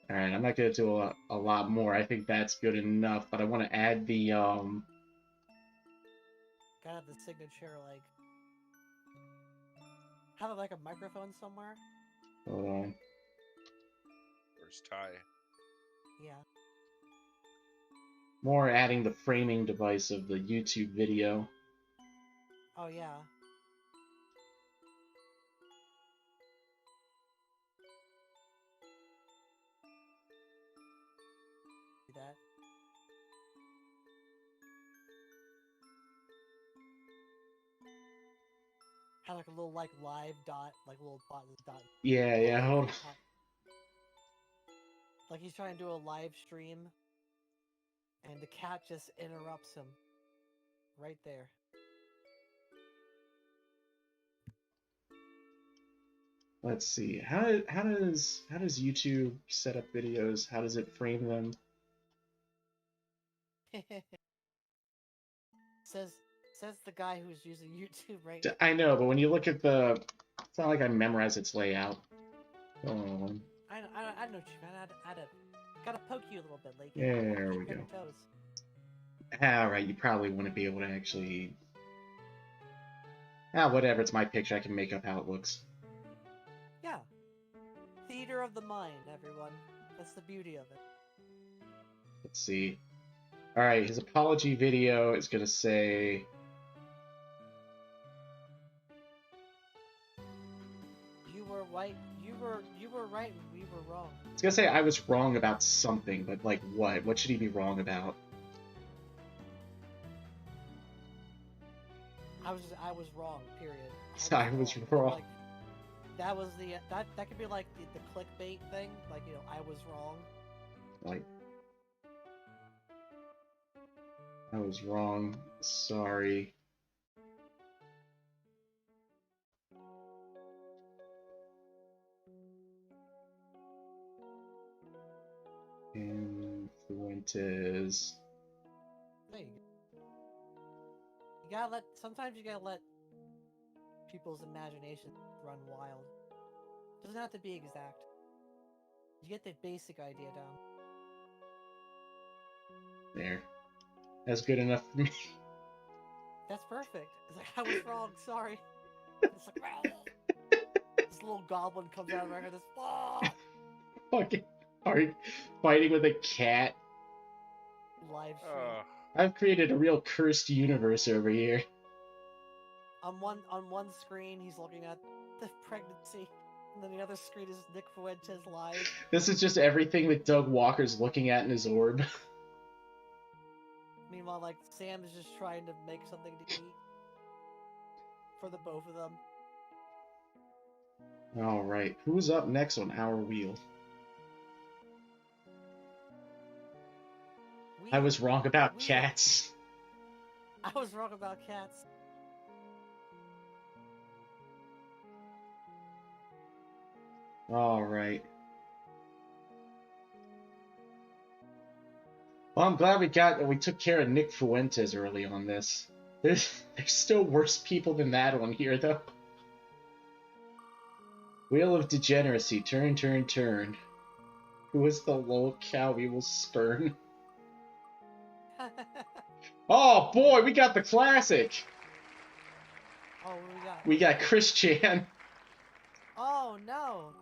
All right, I'm not gonna do a lot more. I think that's good enough, but I want to add the Gotta have the signature like. Have like a microphone somewhere. Hold on. Where's Ty? Yeah. More adding the framing device of the YouTube video. Oh yeah. Do that. Have like a little like live dot, like a little dot. Yeah, hold on. Like he's trying to do a live stream, and the cat just interrupts him. Right there. Let's see. How does YouTube set up videos? How does it frame them? says the guy who's using YouTube right. I know, but when you look at the, it's not like I memorize its layout. I know what you mean. I gotta poke you a little bit, like. There we go. Alright, you probably wouldn't be able to actually. Whatever. It's my picture. I can make up how it looks. Yeah. Theater of the mind, everyone. That's the beauty of it. Let's see. Alright, his apology video is gonna say. You were right. You were right, and we were wrong. It's gonna say I was wrong about something, but like what? What should he be wrong about? I was wrong. Period. I was wrong. Like, that was the that could be like the clickbait thing. Like, you know, I was wrong. Like, I was wrong. Sorry. And Fuentes. There you go. You gotta sometimes you gotta let people's imagination run wild. Doesn't have to be exact. You get the basic idea down. There. That's good enough for me. That's perfect. It's like, I was wrong, sorry. It's like, this little goblin comes out of my head, this, oh! Fucking fighting with a cat. Live stream. I've created a real cursed universe over here. On one screen, he's looking at the pregnancy, and then the other screen is Nick Fuentes live. This is just everything that Doug Walker's looking at in his orb. Meanwhile, like, Sam is just trying to make something to eat for the both of them. Alright, who's up next on our wheel? I was wrong about cats. I was wrong about cats. Alright. Well, I'm glad we took care of Nick Fuentes early on this. There's still worse people than that on here, though. Wheel of Degeneracy. Turn, turn, turn. Who is the low cow we will spurn? Oh boy, we got the classic! Oh, what do we got? We got Chris Chan. Oh no.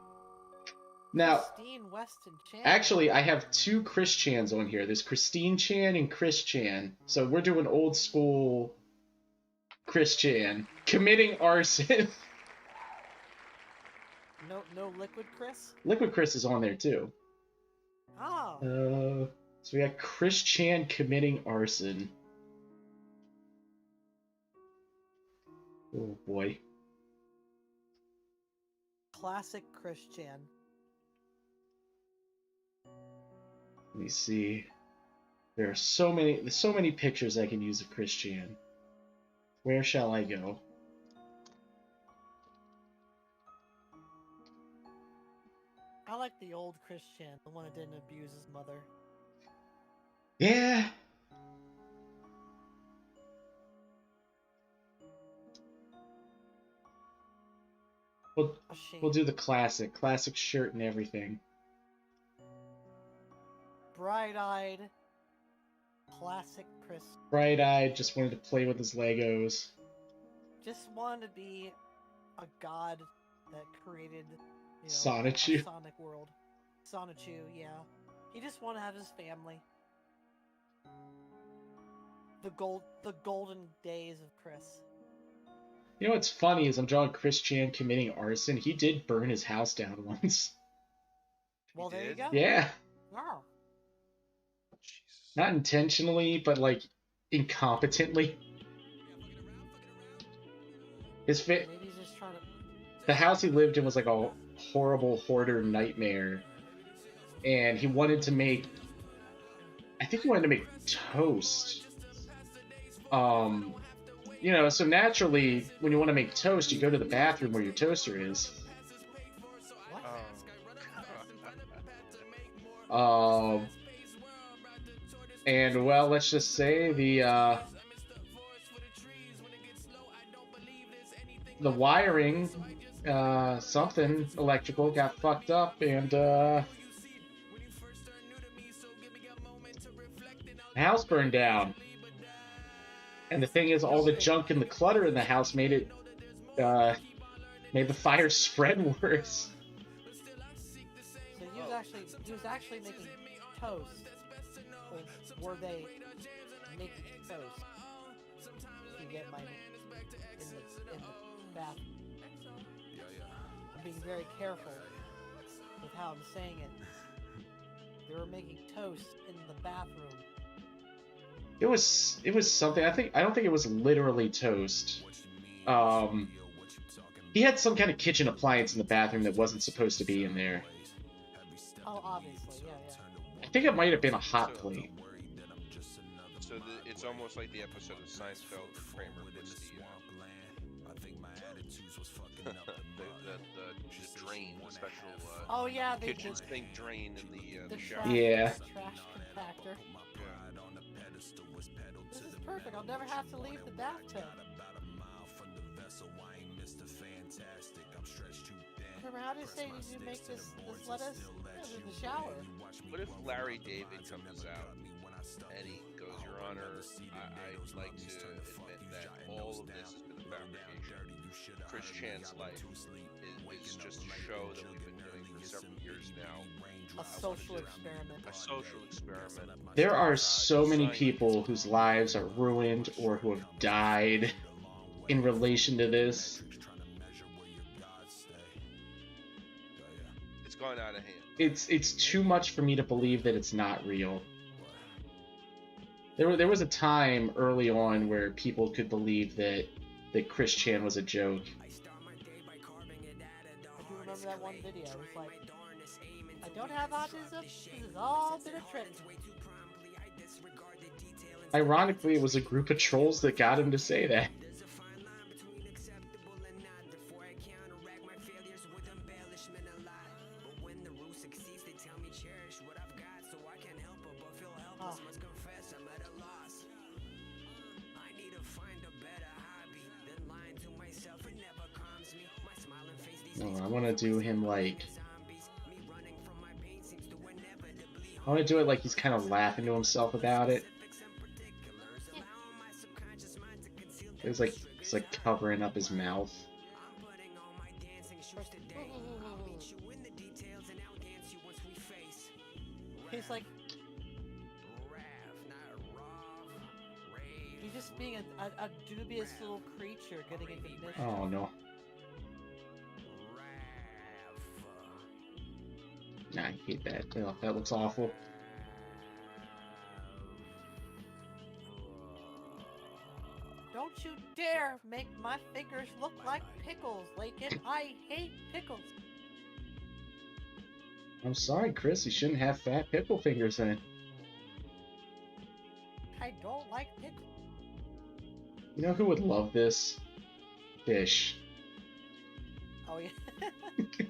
Now, Christine Weston Chan. actually, I have two Chris Chans on here. There's Christine Chan and Chris Chan. So we're doing old school Chris Chan committing arson. No Liquid Chris? Liquid Chris is on there too. Oh. So we got Chris Chan committing arson. Oh boy. Classic Chris Chan. Let me see. There's so many pictures I can use of Chris Chan. Where shall I go? I like the old Chris Chan, the one that didn't abuse his mother. Yeah. We'll do the classic shirt and everything. Bright-eyed, classic Chris. Bright-eyed, just wanted to play with his Legos. Just wanted to be a god that created, Sonichu. a Sonic world. Sonichu, yeah. He just wanted to have his family. The golden days of Chris. You know what's funny is I'm drawing Chris Chan committing arson. He did burn his house down once. Well, there you go. Yeah. Wow. Not intentionally, but like incompetently. Maybe he's just trying to... The house he lived in was like a horrible hoarder nightmare. And he wanted to make... I think he wanted to make toast. So naturally, when you want to make toast, you go to the bathroom where your toaster is. And well, let's just say the wiring, something electrical got fucked up, and the house burned down. And the thing is, all the junk and the clutter in the house made the fire spread worse. So he was actually making toast. Or were they making toast? You get my in the bathroom. I'm being very careful with how I'm saying it. They were making toast in the bathroom. It was something. I don't think it was literally toast. He had some kind of kitchen appliance in the bathroom that wasn't supposed to be in there. Oh, obviously, yeah. I think it might have been a hot plate. So it's almost like the episode of Seinfeld where Kramer puts the drain, the special oh yeah, kitchen sink drain in the shower. Yeah. Trash compactor. This is perfect. I'll never have to leave the bathtub. Remember how did say you make this lettuce? Yeah, in the shower. What if Larry David comes out and he goes, Your Honor, I'd like to admit that all of this has been a fabrication. Chris Chan's life is just a show that we've been doing for several years now. A social experiment. A social experiment. There are so many people whose lives are ruined or who have died in relation to this. It's gone out of hand. It's too much for me to believe that it's not real. There was a time early on where people could believe that Chris Chan was a joke. I do remember that one video. It was like, I don't have autism. This has all been a trick. Ironically, it was a group of trolls that got him to say that. I want to do him like... I want to do it like he's kind of laughing to himself about it. It's like covering up his mouth. He's like, he's just being a dubious little creature getting into mischief. Oh no. Nah, I hate that. Oh, that looks awful. Don't you dare make my fingers look like pickles, Lakin. I hate pickles. I'm sorry, Chris. You shouldn't have fat pickle fingers then. I don't like pickles. You know who would love this? Fish. Oh yeah. See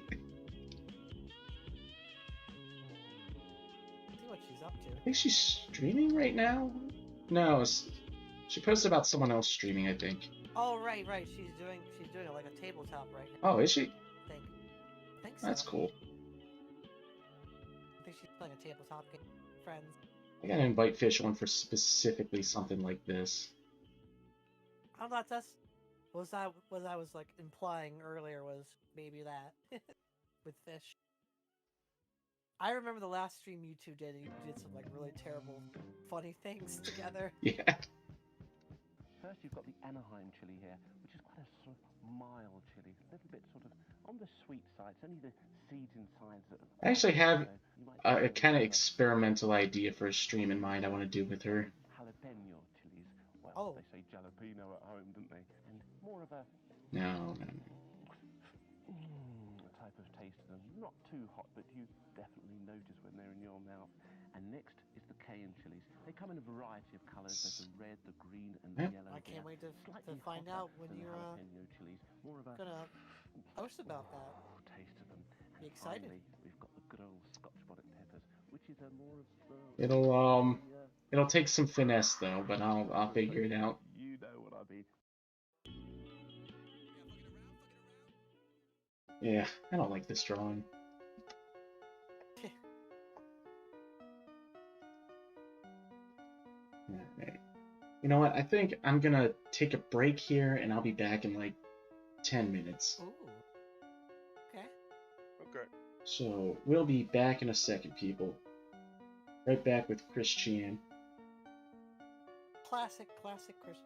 what she's up to. I think she's streaming right now? No, she posted about someone else streaming, I think. Oh right. She's doing it like a tabletop right now. Oh, is she? I think so. That's cool. I think she's playing a tabletop game. Friends. I gotta invite Fish on for specifically something like this. I thought that's what I was like implying earlier was maybe that with Fish. I remember the last stream you two did. You did some like really terrible, funny things together. Yeah. First, you've got the Anaheim chili here, which is quite a sort of mild chili, a little bit sort of on the sweet side. It's only the seeds inside that. I actually have a kind of experimental idea for a stream in mind I want to do with her. Jalapeno chilies. Well, they say jalapeno at home, don't they? And more of a No. type of taste to them. Not too hot, but you definitely notice when they're in your mouth. And next is the Cayenne chilies. They come in a variety of colours. There's the red, the green, and the yellow. I can't wait to find hotter out when than the you're jalapeno chilies. More of a gonna post about that. Taste of them. Be And excited. finally, we've got the good old Scotch bonnet peppers, which is a more of It'll take some finesse though, but I'll figure it out. You know what I mean. Yeah, I don't like this drawing. Alright. You know what? I think I'm gonna take a break here, and I'll be back in like 10 minutes. Ooh. Okay. Okay. So we'll be back in a second, people. Right back with Christian. Classic Christian.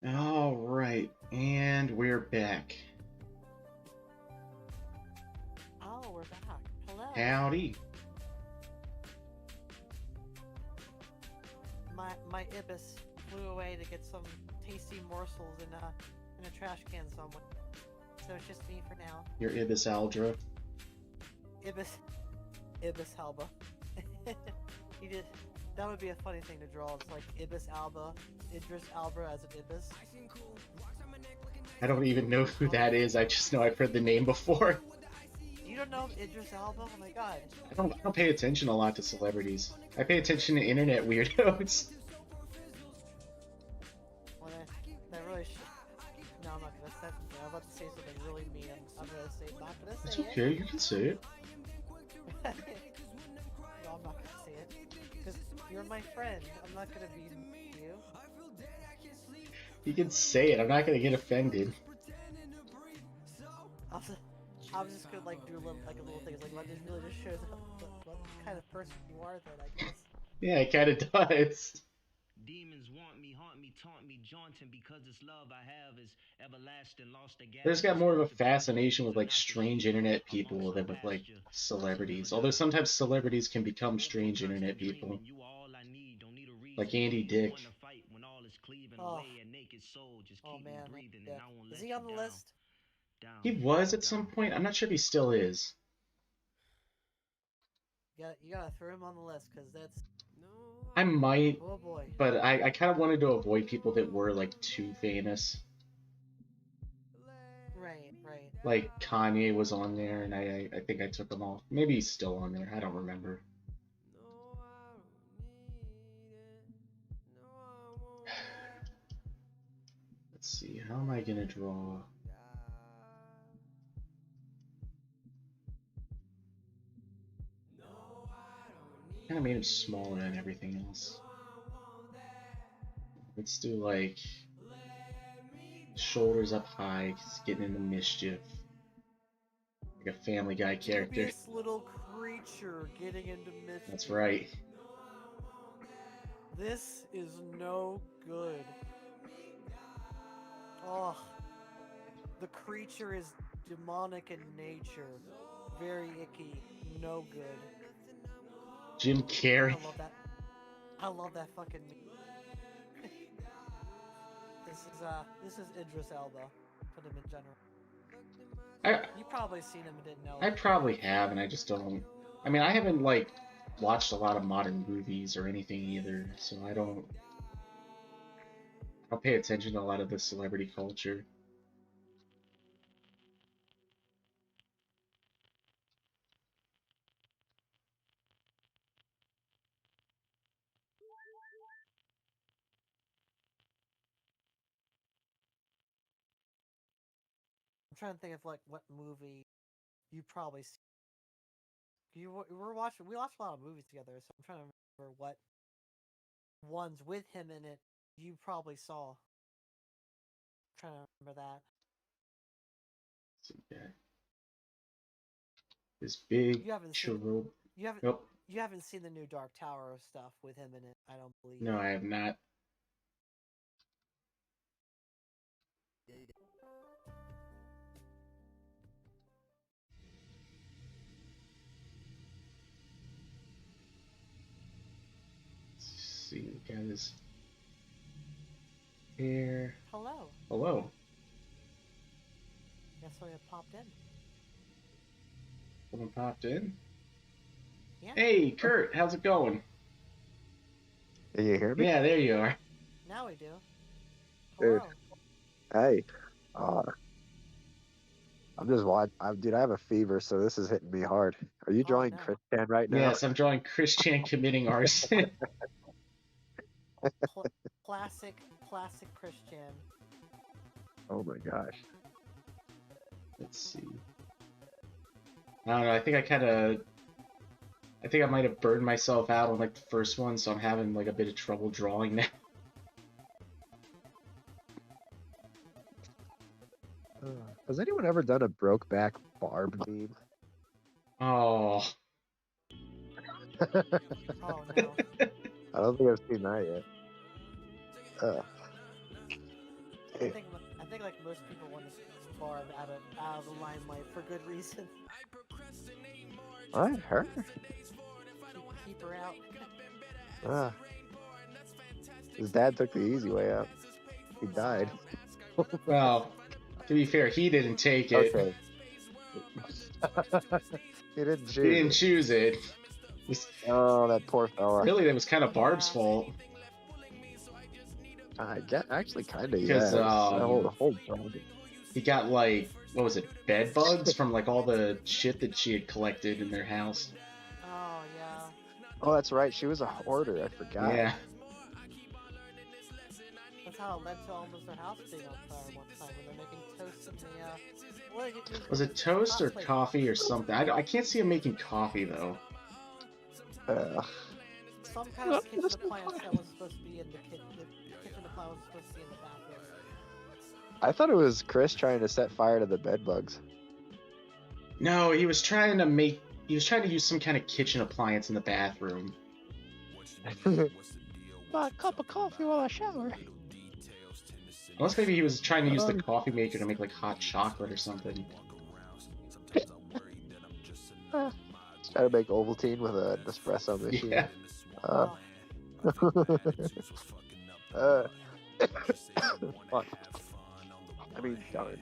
All right, and we're back. Oh, we're back. Hello. Howdy. My ibis flew away to get some tasty morsels in a trash can somewhere. So it's just me for now. Your Ibis Aldra. Ibis Alba. You did. That would be a funny thing to draw. It's like Ibis Alba, Idris Alba as an Ibis. I don't even know who that is. I just know I've heard the name before. You don't know Idris Alba? Oh my god. I don't pay attention a lot to celebrities. I pay attention to internet weirdos. Well, that really no, I'm not gonna say something. I'm about to say something really mean. I'm not gonna say It's it. okay, you can say it. No, I'm not gonna say it. Because you're my friend. I'm not gonna be you. You can say it, I'm not gonna get offended. I was just gonna like do a little thing. It's like that just really just shows what kind of person you are then, I guess. Yeah, it kinda does. Demons want me, haunt me, taunt me, jaunting because this love I have is everlasting, lost again. There's got more of a fascination with like strange internet people than with like celebrities. Although sometimes celebrities can become strange internet people. Like Andy Dick. Oh man. Yeah. Is he on the list? He was at some point. I'm not sure if he still is. You gotta throw him on the list because that's I might, oh boy. but I kind of wanted to avoid people that were like too famous. Right, right. Like Kanye was on there, and I think I took him off. Maybe he's still on there. I don't remember. Let's see. How am I gonna draw? Kind of made him smaller than everything else. Let's do like shoulders up high, 'cause he's getting into mischief, like a Family Guy character. Dubious little creature getting into mischief. That's right. This is no good. Oh, the creature is demonic in nature, very icky, no good. Jim Carrey. I love that. I love that fucking. This is Idris Elba. Put him in general. You probably seen him and didn't know. I probably have, and I just don't. I mean, I haven't like watched a lot of modern movies or anything either, so I don't pay attention to a lot of the celebrity culture. I'm trying to think of like what movie you probably see. We watched a lot of movies together, so I'm trying to remember what ones with him in it you probably saw. I'm trying to remember that. Okay. This big You haven't seen the new Dark Tower stuff with him in it, I don't believe. No, I have not. Let's see, we got his hair. Hello. Hello. Guess who popped in? Someone popped in? Yeah. Hey, Kurt, how's it going? Can you hear me? Yeah, there you are. Now we do. Dude. Hello. Hey. I'm just watching. Dude, I have a fever, so this is hitting me hard. Are you drawing Chris Chan right now? Yes, I'm drawing Chris Chan committing arson. Classic Chris Chan. Oh my gosh. Let's see. I don't know, I think I might have burned myself out on like the first one, so I'm having like a bit of trouble drawing now. Has anyone ever done a Brokeback Barb meme? Oh. Oh no. I don't think I've seen that yet. I think like most people want to see Barb out of the limelight for good reason. What? Her? Keep her out. His dad took the easy way out. He died. Well, to be fair, he didn't take it. Okay. He didn't choose. He didn't choose it. Oh, that poor fella. Really, that was kind of Barb's fault. I get actually kind of, Because yeah. He got like, what was it, bed bugs from like all the shit that she had collected in their house. Oh yeah. Oh, that's right. She was a hoarder. I forgot. Yeah. That's how it led to almost their house being on fire one time when they're making toast in the Was it toast or coffee or something? I can't see him making coffee though. Some kind of kitchen appliance that was supposed to be in the kitchen. The kitchen appliance was supposed to be in the bathroom. I thought it was Chris trying to set fire to the bed bugs. No, he was trying to use some kind of kitchen appliance in the bathroom. A cup of coffee while I shower. Unless maybe he was trying to use the coffee maker to make like hot chocolate or something. Try to make Ovaltine with an espresso machine. Yeah. Fuck. I mean, darn.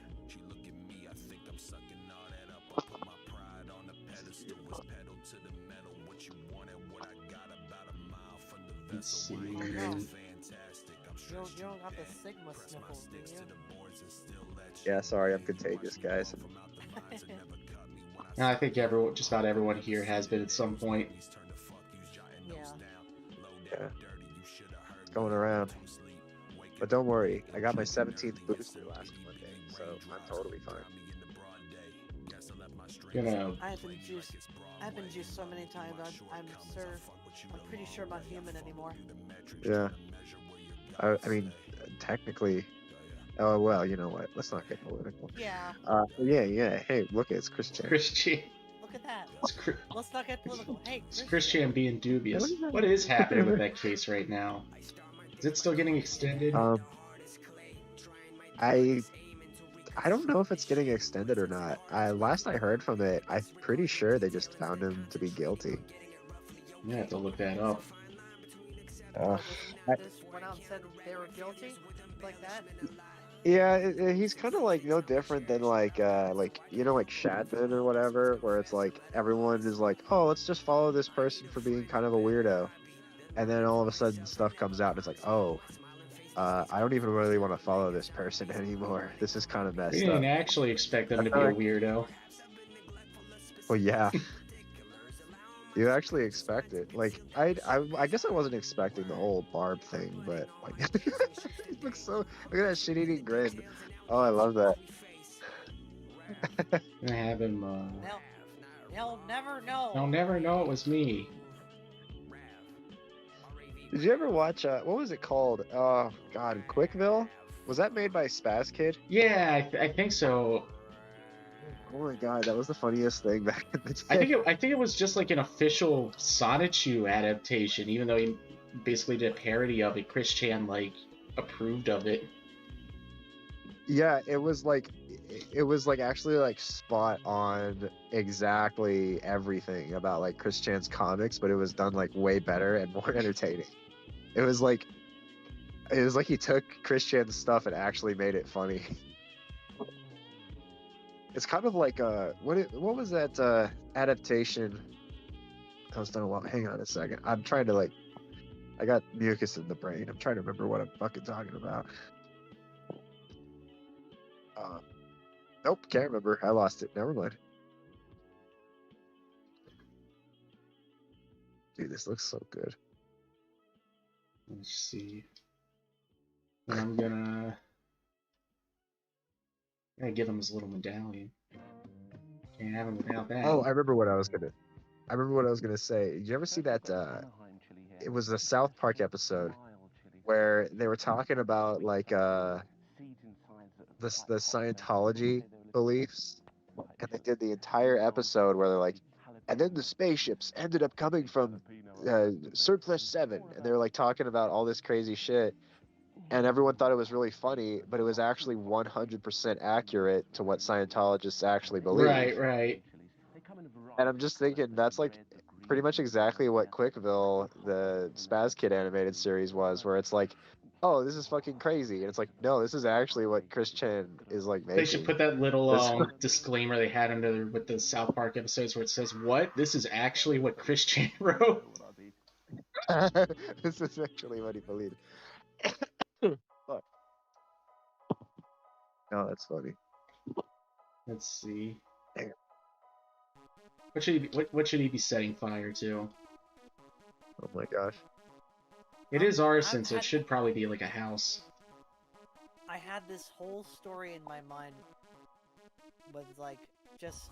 Let's see. Oh, no. You don't got the Sigma sniffles, do you? Yeah, sorry, I'm contagious, guys. I think just about everyone here has been at some point. Yeah. It's going around. But don't worry, I got my 17th booster last Monday, so I'm totally fine. I've been juiced so many times. I'm pretty sure I'm not human anymore. Yeah. I mean, technically. Oh well, you know what? Let's not get political. Yeah. Yeah. Hey, look, it's Christian. Christian. Look at that. Let's not get political. Hey, It's Christian being dubious. What is happening with that case right now? Is it still getting extended? I don't know if it's getting extended or not. Last I heard from it, I'm pretty sure they just found him to be guilty. You have to look that up. This went out and said they were guilty, like that. Yeah, he's kind of like no different than like Shadman or whatever, where it's like everyone is like, oh, let's just follow this person for being kind of a weirdo, and then all of a sudden stuff comes out and it's like, oh, I don't even really want to follow this person anymore. This is kind of messed up. We didn't actually expect them to be a weirdo. Well, yeah. You actually expect it. Like, I guess I wasn't expecting the whole Barb thing, but like, it looks so. Look at that shit-eating grin. Oh, I love that. I have him. They'll never know. They'll never know it was me. Did you ever watch? What was it called? Oh God, Quickville. Was that made by Spaz Kid? Yeah, I think so. Oh my God, that was the funniest thing back in the day. I think it was just like an official Sonichu adaptation, even though he basically did a parody of it. Chris Chan like approved of it. Yeah, it was like actually like spot on exactly everything about like Chris Chan's comics, but it was done like way better and more entertaining. It was like he took Chris Chan's stuff and actually made it funny. It's kind of like what was that adaptation? I was done a while. Hang on a second. I'm trying to like, I got mucus in the brain. I'm trying to remember what I'm fucking talking about. Nope, can't remember. I lost it. Never mind. Dude, this looks so good. Let's see. I'm gonna give him his little medallion. Can't have him without that. Oh, I remember what I was gonna say. Did you ever see that? It was a South Park episode where they were talking about like the Scientology beliefs, and they did the entire episode where they're like, and then the spaceships ended up coming from Surplus 7, and they were like talking about all this crazy shit, and everyone thought it was really funny, but it was actually 100% accurate to what Scientologists actually believe. Right. And I'm just thinking that's like pretty much exactly what Quickville, the Spaz Kid animated series, was, where it's like, oh, this is fucking crazy, and it's like, no, this is actually what Chris Chan is like making. They should put that little disclaimer they had under with the South Park episodes where it says, "What? This is actually what Chris Chan wrote." This is actually what he believed. Fuck. Oh, that's funny. Let's see. What should he be setting fire to? Oh my gosh. It is arson, so it should probably be like a house. I had this whole story in my mind with like just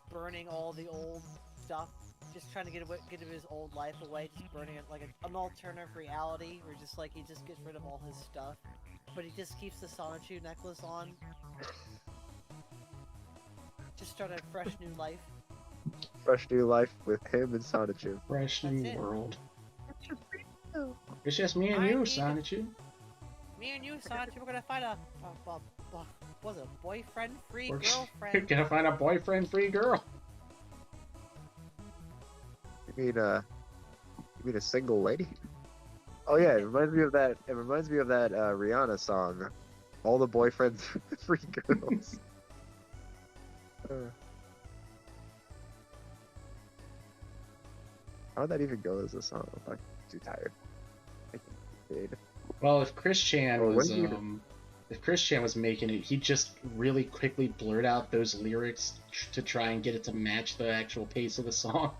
burning all the old stuff, just trying to get his old life away, just burning it like an alternative reality where just like he just gets rid of all his stuff, but he just keeps the Sonichu necklace on. Just start a fresh new life. Fresh new life with him and Sonichu. Fresh new world. It's just me and you, Sonichu. Me and you, Sonichu, we're gonna find was it a boyfriend-free girlfriend? We're gonna find a boyfriend-free girl. You mean a single lady? Oh yeah, it reminds me of that. It reminds me of that Rihanna song, "All the Boyfriends Free Girls." How did that even go as a song? I'm too tired. I can't. Well, if Chris Chan Oh, what was did you if Chris Chan was making it, he'd just really quickly blurt out those lyrics to try and get it to match the actual pace of the song.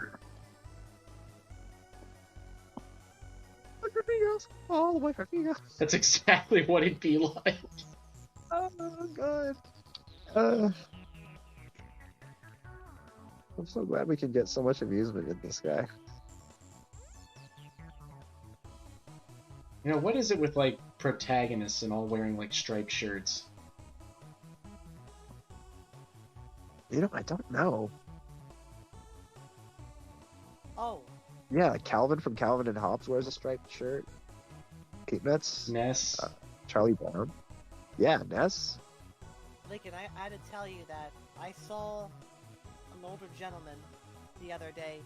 Oh my fucking That's exactly what it'd be like. Oh god. I'm so glad we can get so much amusement in this guy. You know, what is it with like protagonists and all wearing like striped shirts? You know, I don't know. Oh. Yeah, Calvin from Calvin and Hobbes wears a striped shirt. Peanuts. Ness. Charlie Brown. Yeah, Ness. Lincoln, I had to tell you that I saw an older gentleman the other day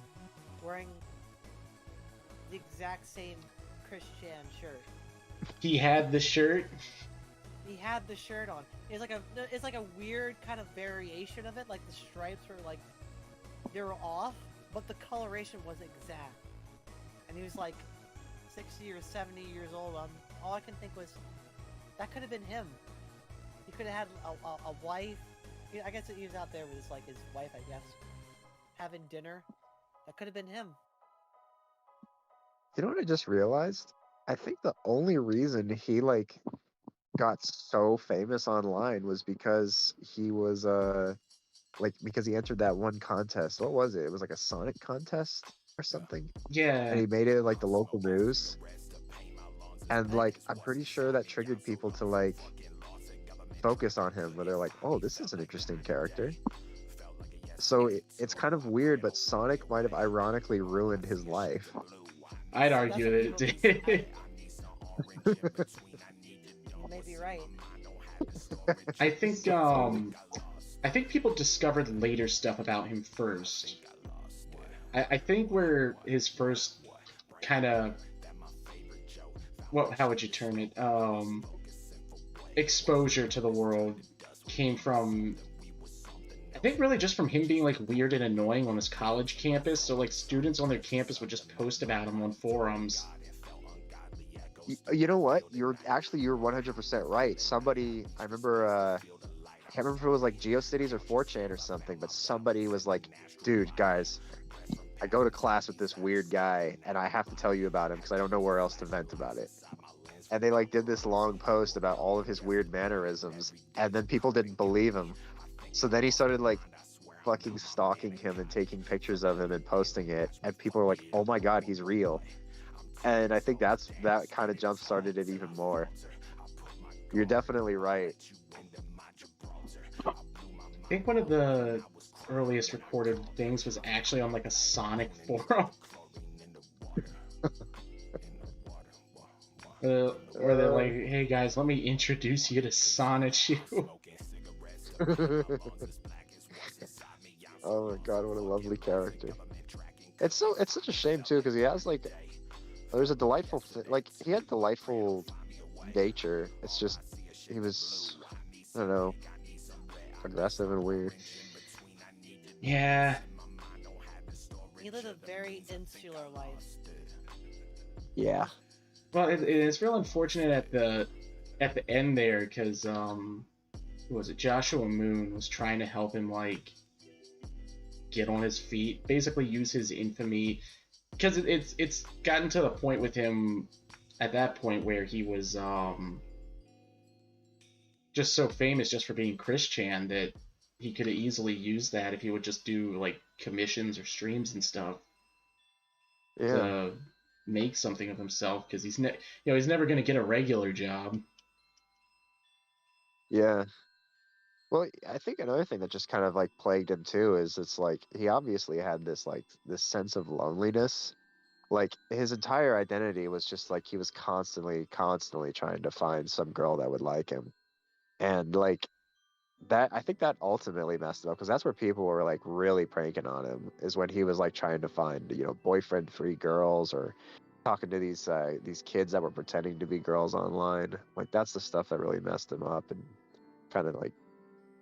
wearing the exact same Chris Chan shirt. He had the shirt. He had the shirt on. It's like a weird kind of variation of it. Like the stripes were like they were off, but the coloration was exact. And he was like 60 or 70 years old. All I can think was that could have been him. He could have had a wife. I guess he was out there with his wife, I guess, having dinner. That could have been him. You know what I just realized? I think the only reason he got so famous online was because he was because he entered that one contest. What was it? It was like a Sonic contest or something. Yeah. And he made it like the local news. And I'm pretty sure that triggered people to focus on him, where they're like, "Oh, this is an interesting character." So it's kind of weird, but Sonic might have ironically ruined his life. I'd argue that it did. You may be right. I think people discovered later stuff about him first. I think where his first kind of how would you term it? Exposure to the world came from, I think, really just from him being weird and annoying on his college campus. So students on their campus would just post about him on forums. You know what? You're 100% right. Somebody, I remember, I can't remember if it was GeoCities or 4chan or something, but somebody was like, "Dude, guys, I go to class with this weird guy, and I have to tell you about him because I don't know where else to vent about it." And they did this long post about all of his weird mannerisms, and then people didn't believe him. So then he started fucking stalking him and taking pictures of him and posting it, and people were like, "Oh my god, he's real." And I think that kind of jump started it even more. You're definitely right. I think one of the earliest recorded things was actually on a Sonic forum. Where they're like, "Hey guys, let me introduce you to Sonic." Oh my god, what a lovely character. It's such a shame too, because he has there's a delightful he had delightful nature. It's just he was, I don't know, aggressive and weird. Yeah. He lived a very insular life. Yeah. Well, it's real unfortunate at the end there, because who was it? Joshua Moon was trying to help him get on his feet, basically use his infamy, because it's gotten to the point with him at that point where he was just so famous just for being Chris Chan that he could have easily used that if he would just do commissions or streams and stuff. Yeah. To make something of himself, because he's never going to get a regular job. Yeah. Well, I think another thing that just kind of plagued him too is it's he obviously had this this sense of loneliness. His entire identity was just he was constantly trying to find some girl that would like him. And that, I think that ultimately messed him up, because that's where people were really pranking on him, is when he was trying to find, boyfriend free girls, or talking to these kids that were pretending to be girls online. That's the stuff that really messed him up and kind of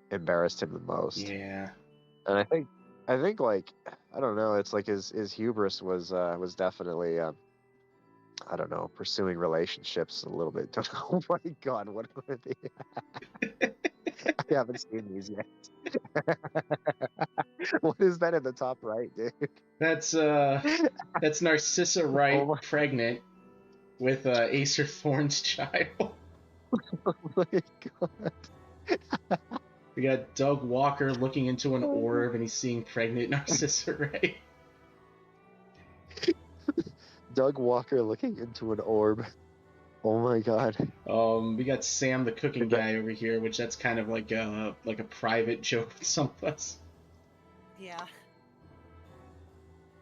embarrassed him the most. Yeah. And I think I think like I don't know. It's like his hubris was definitely I don't know, pursuing relationships a little bit. Oh my God, what are they? I haven't seen these yet. What is that in the top right, dude? That's Narcissa Oh Wright my, pregnant with Acer Thorne's child. oh my God. We got Doug Walker looking into an orb and he's seeing pregnant Narcissa Wright. Doug Walker looking into an orb. Oh my God. We got Sam the cooking Is that, guy over here, which that's kind of like a private joke with some of us. Yeah.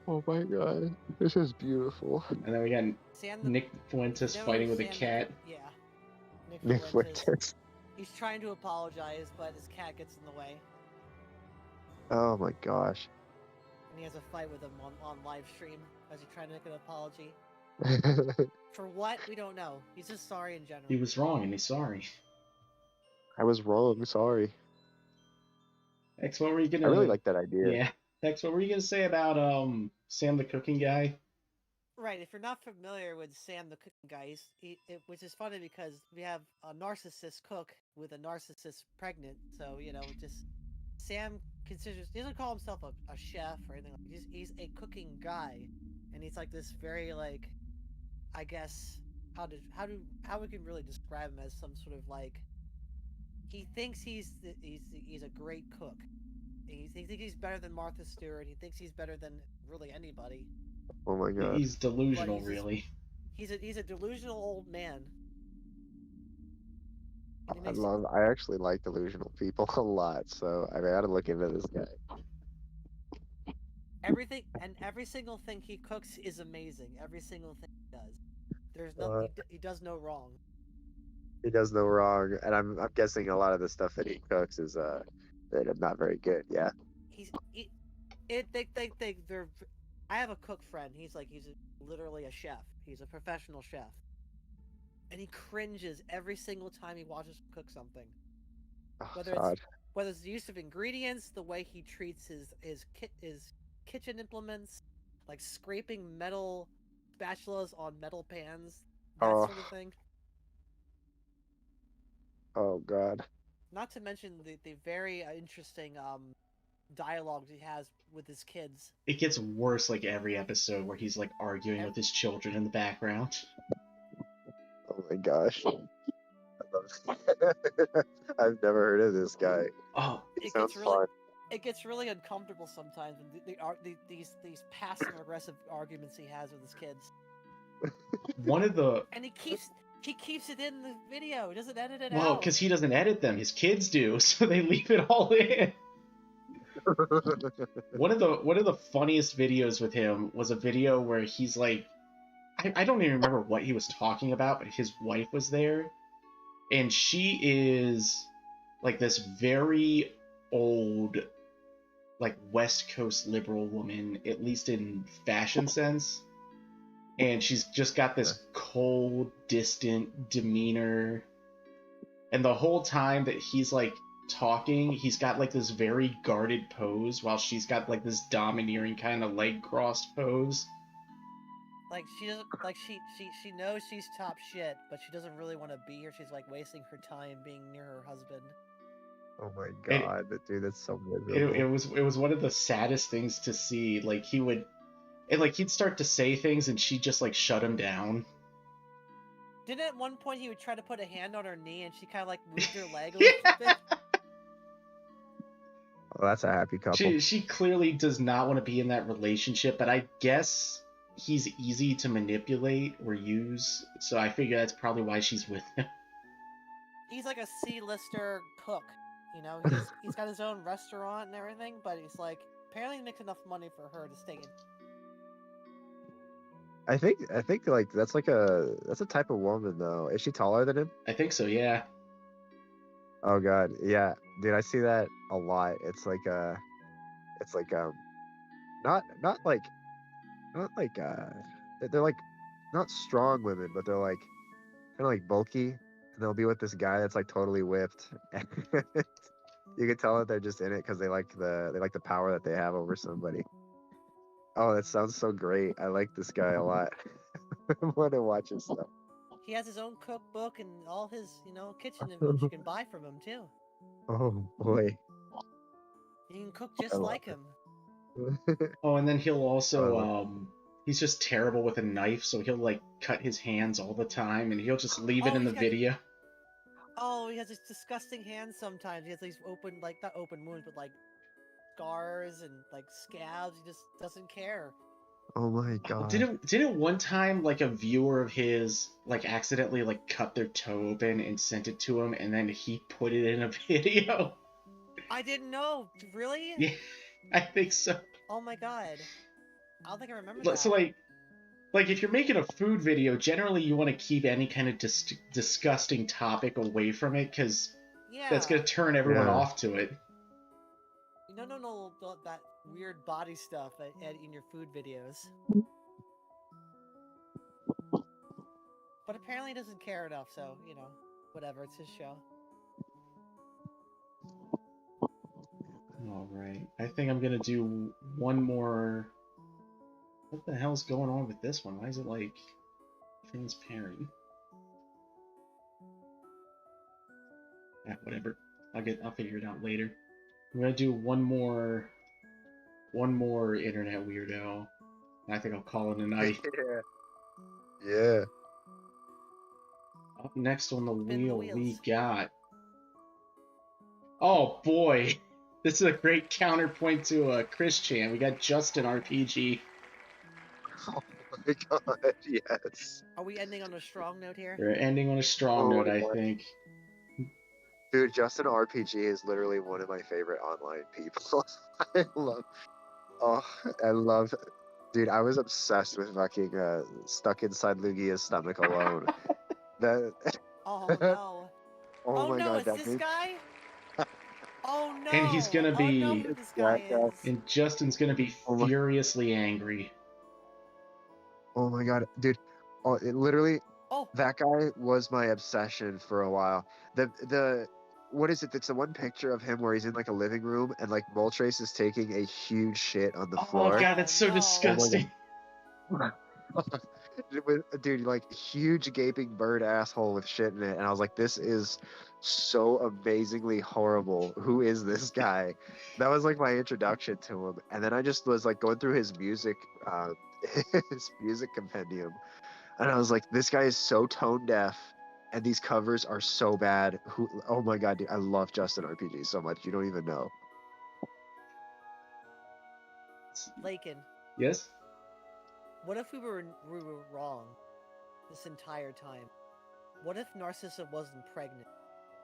oh my God. This is beautiful. And then we got Sam Nick Fuentes fighting with a cat. Yeah. Nick Fuentes. Fuentes. He's trying to apologize, but his cat gets in the way. Oh my gosh. And he has a fight with him on live stream as he's trying to make an apology. For what? We don't know. He's just sorry in general. He was wrong and he's sorry. I was wrong. Sorry. X, what were you gonna? I really like that idea. Yeah. X, what were you gonna say about Sam the cooking guy? Right. If you're not familiar with Sam the cooking guy, which is funny because we have a narcissist cook with a narcissist pregnant. So just Sam he doesn't call himself a chef or anything. He's a cooking guy, and he's like this very like, I guess how we can really describe him as some sort of like, he thinks he's a great cook. He thinks he's better than Martha Stewart. He thinks he's better than really anybody. Oh my God. He's delusional, really. He's a delusional old man. I actually like delusional people a lot, so I gotta look into this guy. Every single thing he cooks is amazing. Every single thing he does. There's nothing he does no wrong. He does no wrong, and I'm guessing a lot of the stuff that he cooks is not very good. Yeah. They're. I have a cook friend. He's literally a chef. He's a professional chef, and he cringes every single time he watches him cook something. Whether it's the use of ingredients, the way he treats his kitchen implements, like scraping metal spatulas on metal pans, that sort of thing. Oh God. Not to mention the very interesting dialogue he has with his kids. It gets worse like every episode where he's like arguing with his children in the background. Oh my gosh. I've never heard of this guy. Oh, it sounds fun. It gets really uncomfortable sometimes when these passive aggressive arguments he has with his kids. And he keeps it in the video. He doesn't edit it out. Well, because he doesn't edit them. His kids do, so they leave it all in. One of the funniest videos with him was a video where he's like, I don't even remember what he was talking about, but his wife was there, and she is like this very old, like West Coast liberal woman, at least in fashion sense. And she's just got this cold, distant demeanor. And the whole time that he's like talking, he's got like this very guarded pose while she's got like this domineering kind of leg crossed pose. Like she doesn't she knows she's top shit, but she doesn't really want to be here. She's like wasting her time being near her husband. Oh my God, dude, that's so miserable. It was one of the saddest things to see. Like he'd start to say things and she'd just like shut him down. Didn't at one point he would try to put a hand on her knee and she kind of like moved her leg a little bit? Oh, that's a happy couple. She clearly does not want to be in that relationship, but I guess he's easy to manipulate or use, so I figure that's probably why she's with him. He's like a C-lister cook, he's got his own restaurant and everything, but he's like, apparently he makes enough money for her to stay in. I think like that's a type of woman though. Is she taller than him? I think so, yeah. Oh God, yeah, dude, I see that a lot. It's like they're like not strong women, but they're like kind of like bulky, and they'll be with this guy that's like totally whipped. You can tell that they're just in it because they like the power that they have over somebody. Oh, that sounds so great. I like this guy a lot. I want to watch his stuff. He has his own cookbook and all his, kitchen inventions you can buy from him too. Oh boy. You can cook just like him. Oh, and then he'll also he's just terrible with a knife, so he'll like cut his hands all the time, and he'll just leave it in the video. Oh, he has these disgusting hands sometimes. He has these open, like, not open wounds, but like scars and like scabs. He just doesn't care. Oh my god. Didn't one time like a viewer of his like accidentally like cut their toe open and sent it to him, and then he put it in a video? I didn't know. Really? Yeah, I think so. Oh my god. I don't think I remember that. So like if you're making a food video, generally you want to keep any kind of disgusting topic away from it, because that's gonna turn everyone off to it. No, that weird body stuff in your food videos. But apparently he doesn't care enough, so, whatever, it's his show. Alright, I think I'm gonna do one more... What the hell's going on with this one? Why is it, like, transparent? Yeah, whatever. I'll figure it out later. I'm gonna do one more internet weirdo. And I think I'll call it a night. Yeah. Up next on the wheel, we got... Oh boy! This is a great counterpoint to Chris Chan. We got Justin RPG. Oh my god, yes. Are we ending on a strong note here? We're ending on a strong note, I think. Dude, Justin RPG is literally one of my favorite online people. I love, dude, I was obsessed with fucking Stuck Inside Lugia's Stomach Alone. Oh no. Oh my god, it's this guy? Oh no! And he's gonna be... Oh, no, who this guy is. And Justin's gonna be furiously angry. Oh my god, dude. Oh, it literally... That guy was my obsession for a while. What is it? It's the one picture of him where he's in like a living room and like Moltres is taking a huge shit on the floor. Oh god, that's so disgusting. Dude, like huge gaping bird asshole with shit in it, and I was like, this is so amazingly horrible. Who is this guy? That was like my introduction to him, and then I just was like going through his music compendium, and I was like, this guy is so tone deaf, and these covers are so bad. Oh my god, dude, I love Justin RPG so much. You don't even know. Lakin. Yes? What if we were wrong this entire time? What if Narcissa wasn't pregnant?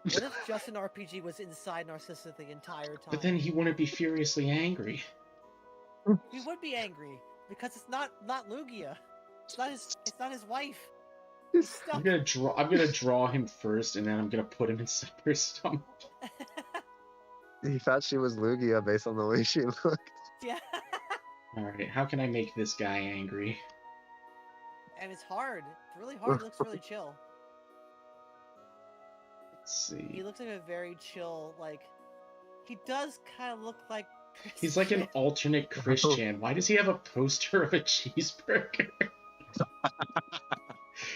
What if Justin RPG was inside Narcissa the entire time? But then he wouldn't be furiously angry. He would be angry because it's not Lugia. It's not his wife. I'm gonna draw him first, and then I'm gonna put him inside her stomach. He thought she was Lugia based on the way she looked. Yeah. Alright, how can I make this guy angry? And it's hard. It's really hard. He looks really chill. Let's see. He looks like a very chill, like... He does kind of look like... He's like an alternate Christian. Why does he have a poster of a cheeseburger?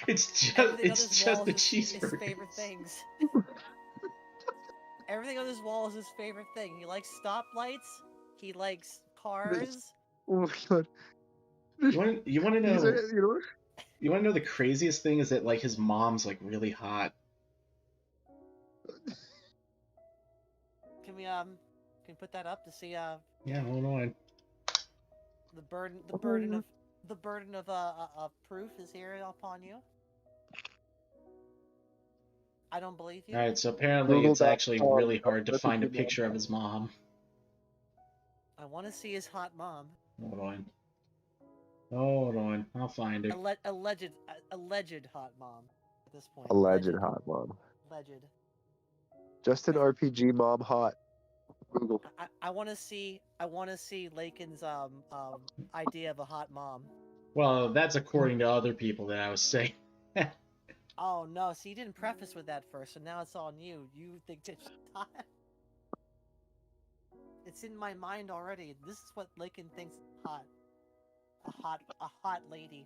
it's just the cheeseburger. His favorite things. Everything on this wall is his favorite thing. He likes stoplights. He likes cars. Oh my god. You want to know? You want to know the craziest thing is that like his mom's like really hot. Can we put that up to see Yeah, hold on. the burden of proof is here upon you. I don't believe you. All right, so apparently it's actually really hard to find a picture of his mom. I want to see his hot mom. Hold on, I'll find her. Alleged hot mom at this point. Alleged hot mom. Alleged. Justin RPG mom hot. Google. I want to see Lakin's idea of a hot mom. Well, that's according to other people that I was saying. Oh no! So you didn't preface with that first, so now it's on you. You think it's hot? It's in my mind already. This is what Lakin thinks is hot. A hot lady.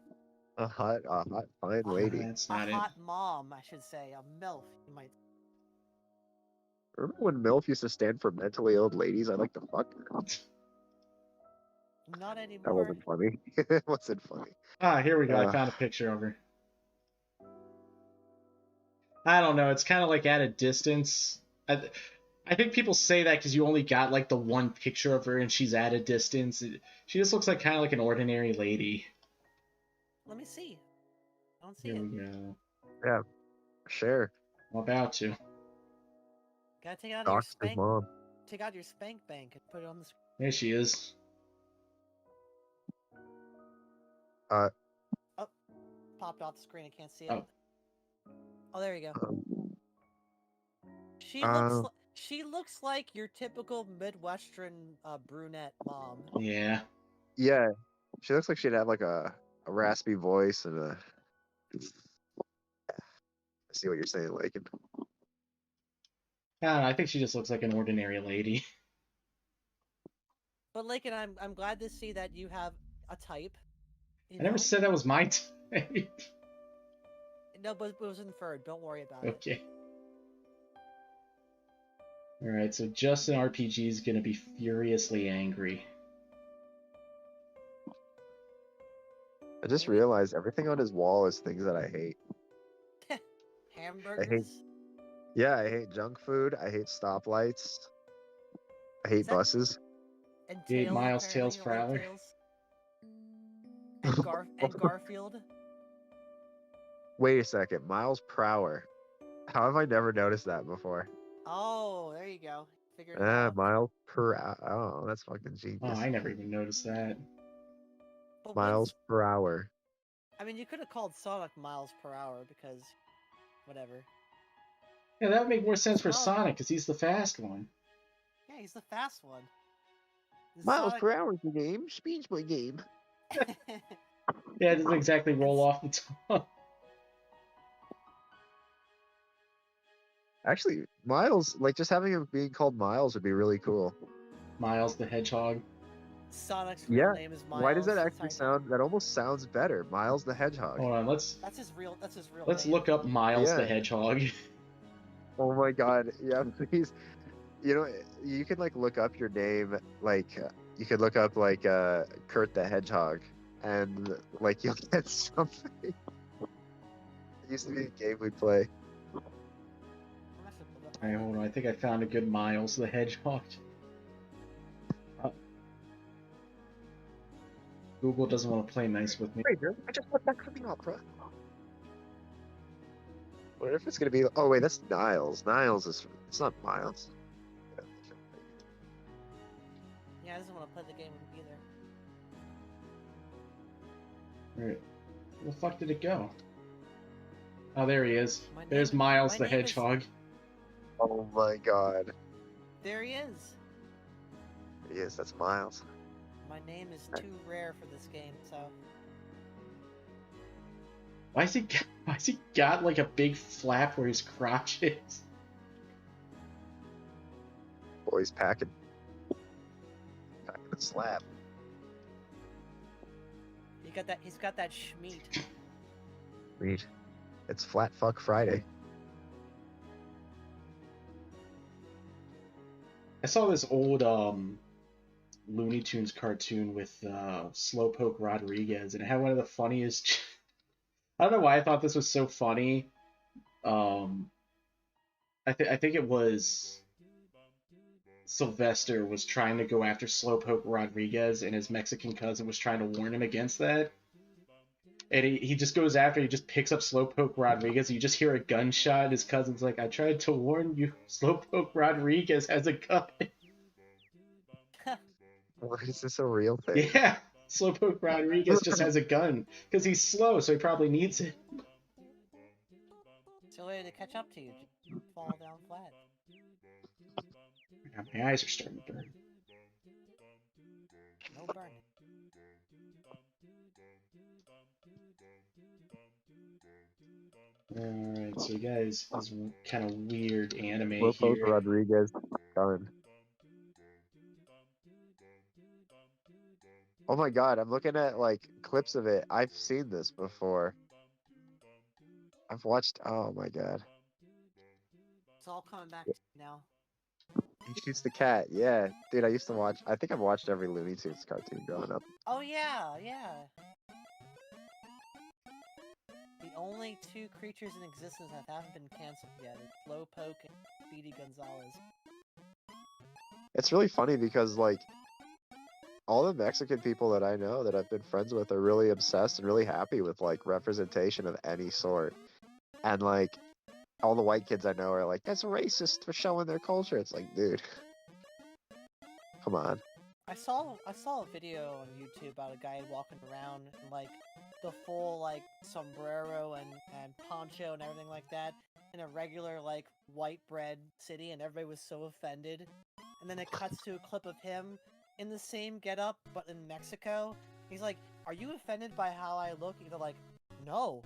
A hot fine lady. That's A not it. hot mom, I should say. A MILF, you might. Remember when MILF used to stand for mentally ill ladies? I like to fuck her. Not That anymore. wasn't funny. It wasn't funny. Ah, here we go. I found a picture of her. I don't know. It's kind of like at a distance. I think people say that because you only got like the one picture of her and she's at a distance. She just looks like kind of like an ordinary lady. Let me see. I don't see Here it. we go. Yeah, sure. I'm about to. Gotta take it out of your Dox his spank. mom. Take out your spank bank and put it on the screen. There she is. Oh, popped off the screen. I can't see it. Oh. Oh, there you go. She looks like your typical Midwestern brunette mom. Yeah. Yeah, she looks like she'd have like a raspy voice and a. I see what you're saying, Lakin. I think she just looks like an ordinary lady. But Lakin, I'm glad to see that you have a type. I never said that was my type. No, but it was inferred. Don't worry about it. Okay. Alright, so Justin RPG is going to be furiously angry. I just realized everything on his wall is things that I hate. Hamburgers? I hate junk food. I hate stoplights. I hate buses. And You hate Tails, Miles apparently, Tails Prowler? And Garfield? Wait a second, Miles Prower. How have I never noticed that before? Oh, there you go. Figured it out. Miles per hour. Oh, that's fucking genius. Oh, I never even noticed that. But Miles per hour. I mean, you could have called Sonic miles per hour because, whatever. Yeah, that would make more sense for Sonic because he's the fast one. Yeah, he's the fast one. Miles per hour is the game. Speed's my game. Yeah, it doesn't exactly roll off the tongue. Actually, Miles, like just having him being called Miles would be really cool. Miles the Hedgehog. Sonic's real name is Miles. Why does that actually sound? That almost sounds better. Miles the Hedgehog. Hold on, let's. That's his real. Let's name. look up Miles the Hedgehog. Oh my God! Yeah, please. You know, you can like look up your name. Like, you could look up like Kurt the Hedgehog, and like you'll get something. It used to be a game we'd play. Alright, hold on. I think I found a good Miles the Hedgehog. Google doesn't want to play nice with me. I just went back from the opera. What if it's gonna be? Oh wait, that's Niles. Niles is. It's not Miles. Yeah, I doesn't want to play the game either. Alright. Where the fuck did it go? Oh, there he is. There's Miles the Hedgehog. Oh my God. There he is. Yes, that's Miles. My name is too rare for this game, so. Why's he got like a big flap where his crotch is? Boy's packing the slab. He's got that schmeat. Sweet. It's Flat Fuck Friday. I saw this old Looney Tunes cartoon with Slowpoke Rodriguez, and it had one of the funniest. I don't know why I thought this was so funny. I think it was Sylvester was trying to go after Slowpoke Rodriguez, and his Mexican cousin was trying to warn him against that. And he just goes after, he just picks up Slowpoke Rodriguez, and you just hear a gunshot, and his cousin's like, I tried to warn you, Slowpoke Rodriguez has a gun. Is this a real thing? Yeah, Slowpoke Rodriguez just has a gun, because he's slow, so he probably needs it. It's a way to catch up to you. Just fall down flat. My eyes are starting to burn. No burning. Alright, so you guys, this kind of weird anime Slowpoke here. Rodriguez coming. Oh my god, I'm looking at like clips of it. I've seen this before. I've watched. Oh my god. It's all coming back now. He shoots the cat. Yeah, dude. I used to watch. I think I've watched every Looney Tunes cartoon growing up. Oh yeah, yeah. The only two creatures in existence that haven't been canceled yet are Slowpoke and Speedy Gonzalez. It's really funny because like all the Mexican people that I know that I've been friends with are really obsessed and really happy with like representation of any sort. And like all the white kids I know are like, that's racist for showing their culture. It's like, dude, come on. I saw a video on YouTube about a guy walking around in like the full like sombrero and poncho and everything like that in a regular like white bread city, and everybody was so offended. And then it cuts to a clip of him in the same getup but in Mexico. He's like, "Are you offended by how I look?" And they're like, "No."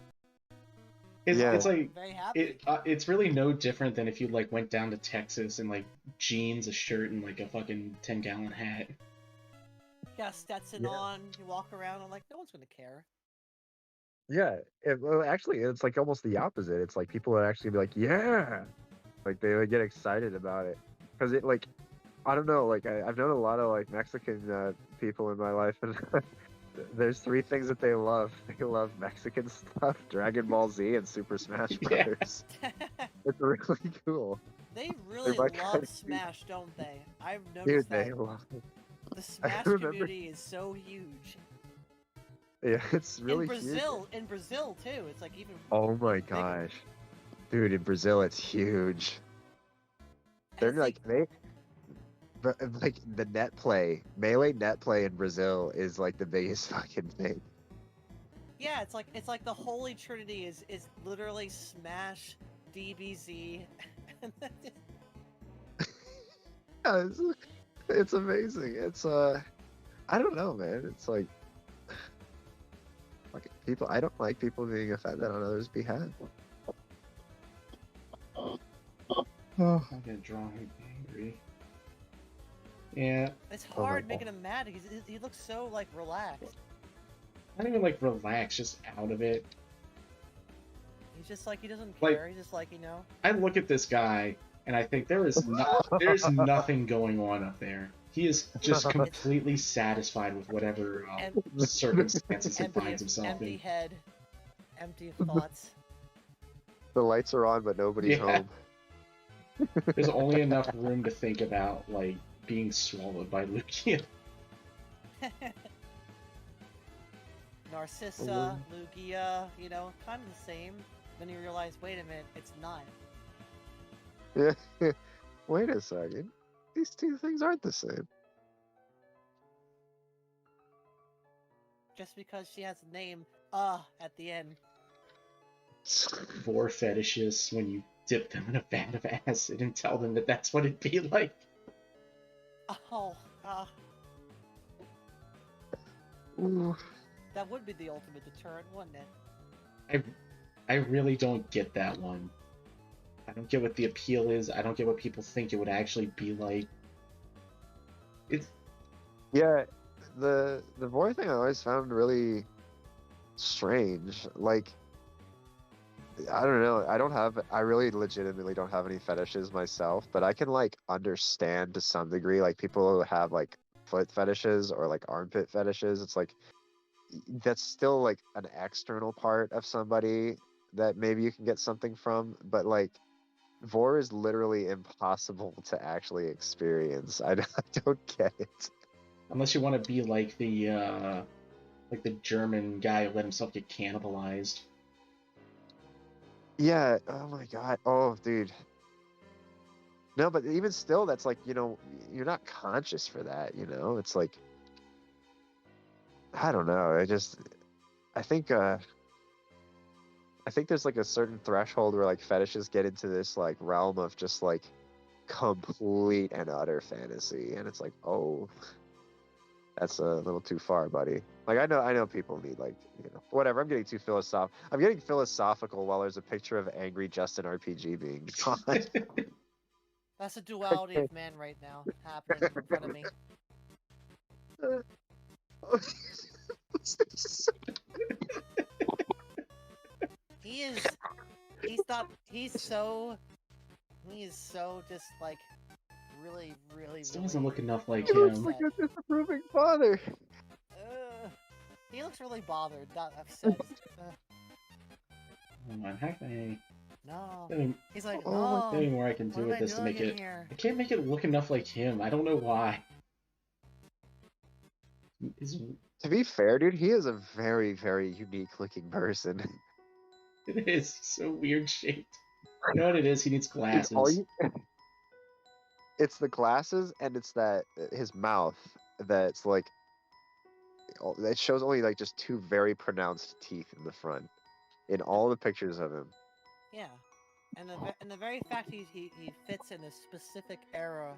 It's like very happy. it's really no different than if you like went down to Texas and like jeans, a shirt, and like a fucking 10-gallon hat. You got Stetson on, you walk around, I'm like, no one's gonna care. Yeah, well, actually, it's like almost the opposite. It's like people would actually be like, yeah, like they would get excited about it because it like, I don't know, like I've known a lot of like Mexican people in my life, and there's three things that they love. They love Mexican stuff, Dragon Ball Z, and Super Smash Brothers. It's really cool. They really love Smash, don't they? I've noticed Dude, that. they love it. The Smash community is so huge. Yeah, it's really huge. huge. In Brazil too, it's like even. Oh my gosh, dude! In Brazil, it's huge. They're like like the net play, melee net play in Brazil is like the biggest fucking thing. Yeah, it's like the holy trinity is literally Smash, DBZ. Yeah, it's amazing. It's I don't know, man. It's like people. I don't like people being offended on others' behalf. Oh, I'm gonna draw him angry. Yeah. It's hard making him mad. He looks so like relaxed. Not even like relaxed, just out of it. He's just like he doesn't care. He's just like, you know. I look at this guy and I think there's nothing going on up there. He is just completely satisfied with whatever circumstances he finds himself empty in. Head, empty thoughts. The lights are on, but nobody's home. There's only enough room to think about like being swallowed by Lugia. Narcissa, Lugia, you know, kind of the same. Then you realize, wait a minute, it's not. Yeah. Wait a second. These two things aren't the same. Just because she has a name, at the end. Vor fetishists when you dip them in a vat of acid and tell them that that's what it'd be like. Oh, Ooh. That would be the ultimate deterrent, wouldn't it? I really don't get that one. I don't get what the appeal is. I don't get what people think it would actually be like. Yeah, the Vor thing I always found really strange. Like, I don't know. I really legitimately don't have any fetishes myself, but I can like understand to some degree, like people who have like foot fetishes or like armpit fetishes. It's like, that's still like an external part of somebody that maybe you can get something from, but like Vor is literally impossible to actually experience. I don't get it. Unless you want to be like the German guy who let himself get cannibalized. Yeah, oh my god. Oh, dude. No, but even still, that's like, you know, you're not conscious for that, you know? It's like, I don't know. I think there's like a certain threshold where like fetishes get into this like realm of just like complete and utter fantasy, and it's like, oh, that's a little too far, buddy. Like I know people need like, you know, whatever. I'm getting too I'm getting philosophical while there's a picture of angry Justin RPG being drawn. That's a duality of man right now happening in front of me. He is. He's not. He is so just like really, really, Still really. doesn't look enough like He looks him. like a disapproving father. He looks really bothered, not upset. Hold on, how can No. I... He's like, Oh no. Any more I can do What with am I this to doing make in it... here? I can't make it look enough like him. I don't know why. To be fair, dude, he is a very, very unique looking person. It is so weird shaped. You know what it is? He needs Dude, glasses. it's the glasses and it's that his mouth that's like it shows only like just two very pronounced teeth in the front in all the pictures of him. Yeah. And the very fact he fits in a specific era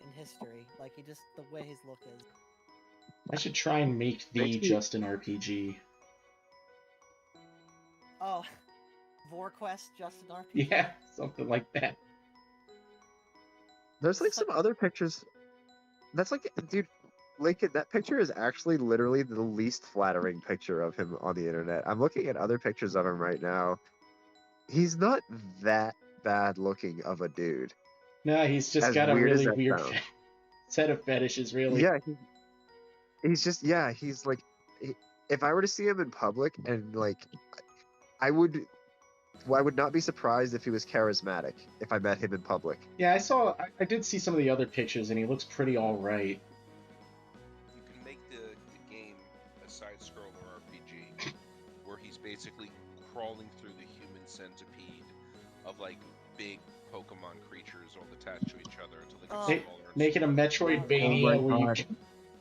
in history, like he just the way his look is. I should try and make the Justin RPG. Oh, VorQuest Justin RPG. Yeah, something like that. There's like some other pictures. That's like, dude, Lincoln, that picture is actually literally the least flattering picture of him on the internet. I'm looking at other pictures of him right now. He's not that bad looking of a dude. No, he's just As got a weird as really that weird sounds. set of fetishes, really. Yeah, he's just, yeah, he's like, if I were to see him in public and like, I would not be surprised if he was charismatic if I met him in public. Yeah, I did see some of the other pictures, and he looks pretty alright. You can make the game a side-scroller RPG where he's basically crawling through the human centipede of like big Pokemon creatures all attached to each other until they get smaller. Make it a Metroidvania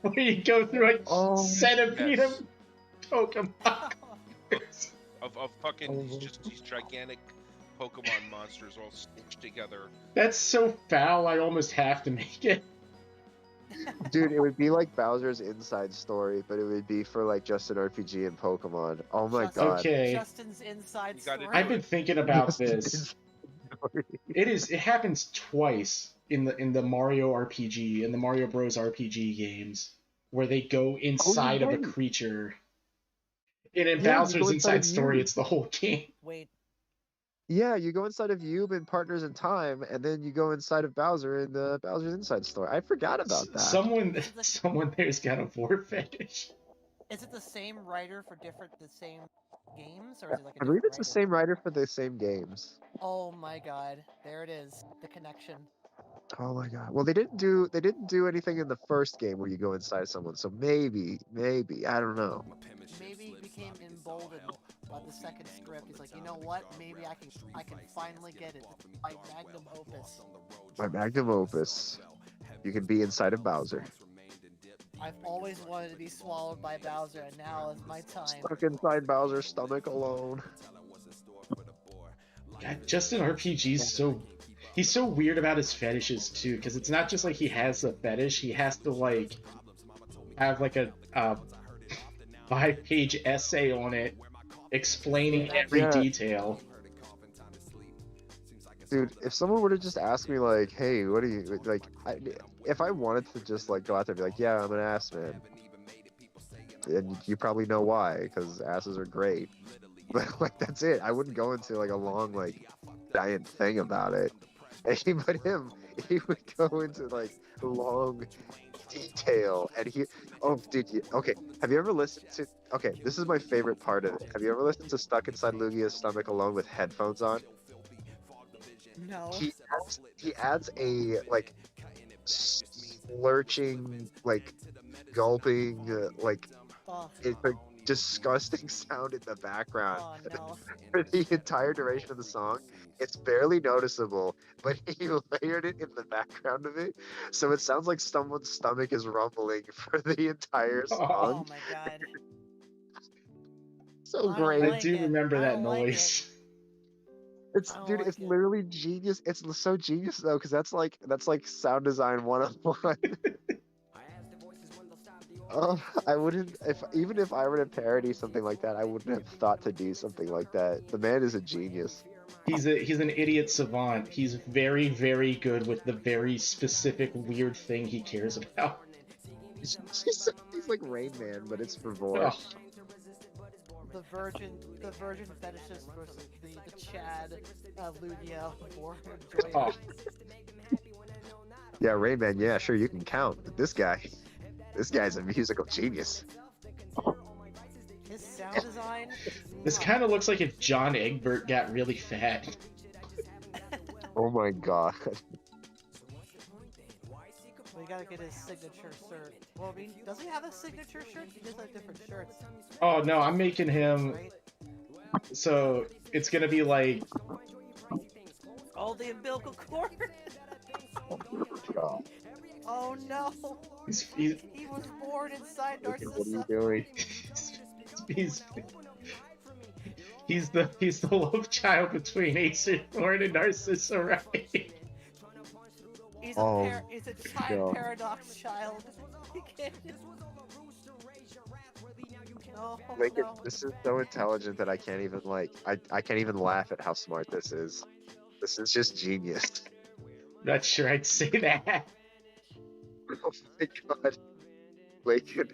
where you go through a centipede of Pokemon. of fucking these gigantic Pokemon monsters all stitched together. That's so foul, I almost have to make it. Dude, it would be like Bowser's Inside Story, but it would be for like Justin RPG and Pokemon. Oh my god. Okay. Justin's Inside Story. I've been thinking about this. It happens twice in the Mario RPG and the Mario Bros RPG games where they go inside of a creature. And in Bowser's Inside Story, it's the whole game. Wait. Yeah, you go inside of Yube and Partners in Time, and then you go inside of Bowser in the Bowser's Inside Story. I forgot about that. Someone there's got a vor fetish. Is it the same writer for the same games, or is it like I believe it's the same writer for the same games. Oh my god, there it is, the connection. Oh my god. Well, they didn't do anything in the first game where you go inside someone, so maybe, I don't know. Maybe he became emboldened by the second script. He's like, you know what? Maybe I can finally get it. My magnum opus. My magnum opus. You can be inside of Bowser. I've always wanted to be swallowed by Bowser, and now is my time. Stuck inside Bowser's stomach alone. God, Justin RPG's he's so weird about his fetishes too, because it's not just like he has a fetish, he has to like have like a 5-page essay on it explaining every detail. Dude, if someone were to just ask me like, hey, what do you like, if I wanted to just like go out there and be like, yeah, I'm an ass man, and you probably know why, because asses are great. But like that's it. I wouldn't go into like a long like giant thing about it. But he would go into like long detail, and okay, have you ever listened to, okay, this is my favorite part of it. Have you ever listened to Stuck Inside Lugia's Stomach Alone with headphones on? No. He adds a like lurching, like gulping, like it's a disgusting sound in the background for the entire duration of the song. It's barely noticeable, but he layered it in the background of it, so it sounds like someone's stomach is rumbling for the entire song. Oh my god. So great. I do remember that noise. It's it's literally genius. It's so genius though, because that's like sound design 101. I wouldn't, even if I were to parody something like that, I wouldn't have thought to do something like that. The man is a genius. He's an idiot savant. He's very, very good with the very specific weird thing he cares about. He's like Rain Man, but it's for Oh, Vor. The virgin fetishist versus the Chad, Lugia, or Joya. oh. Yeah, Rain Man. Yeah, sure, you can count, but this guy's a musical genius. His sound design. This kind of looks like if John Egbert got really fat. Oh my god. We gotta get his signature shirt. Well, I mean, does he have a signature shirt? He just has different shirts. Oh no, I'm making him. Right? So it's gonna be like. Oh, the umbilical cord. God. Oh no. He was born inside What are you Narcissa. doing? he's the love child between Acerthorn and Narcissa, right? He's a time God. paradox child. He can't. No, Like no. this is so intelligent that I can't even I can't even laugh at how smart this is. This is just genius. Not sure I'd say that. Oh my god. Lincoln.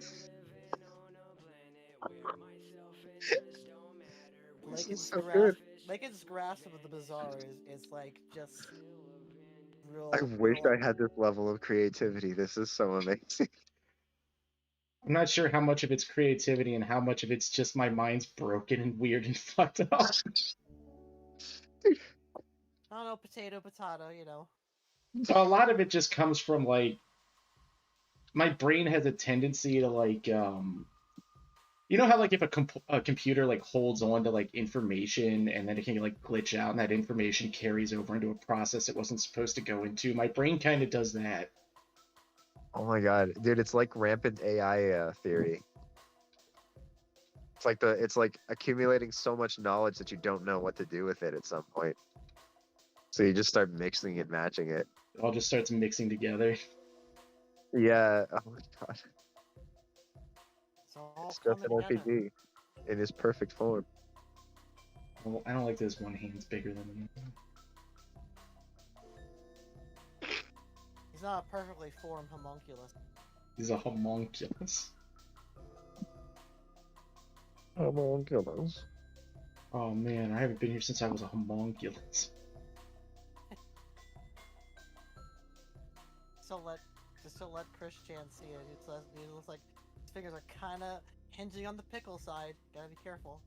Lincoln's grasp of the bizarre is like just real. I wish I had this level of creativity. This is so amazing. I'm not sure how much of it's creativity and how much of it's just my mind's broken and weird and fucked up. I don't know, potato, you know. So a lot of it just comes from like my brain has a tendency to like you know how like if a computer like holds on to like information and then it can like glitch out and that information carries over into a process it wasn't supposed to go into. My brain kind of does that. Oh my god, dude, it's like rampant AI theory. It's like accumulating so much knowledge that you don't know what to do with it at some point. So you just start mixing and matching it. It all just starts mixing together. Yeah. Oh my god. It's all It's just an coming together. RPG in its perfect form. Well, I don't like this one hand's bigger than the other. He's not a perfectly formed homunculus. He's a homunculus. Homunculus. Oh man, I haven't been here since I was a homunculus. Just to let Chris Chan see it. It looks like his fingers are kind of hinging on the pickle side. Gotta be careful.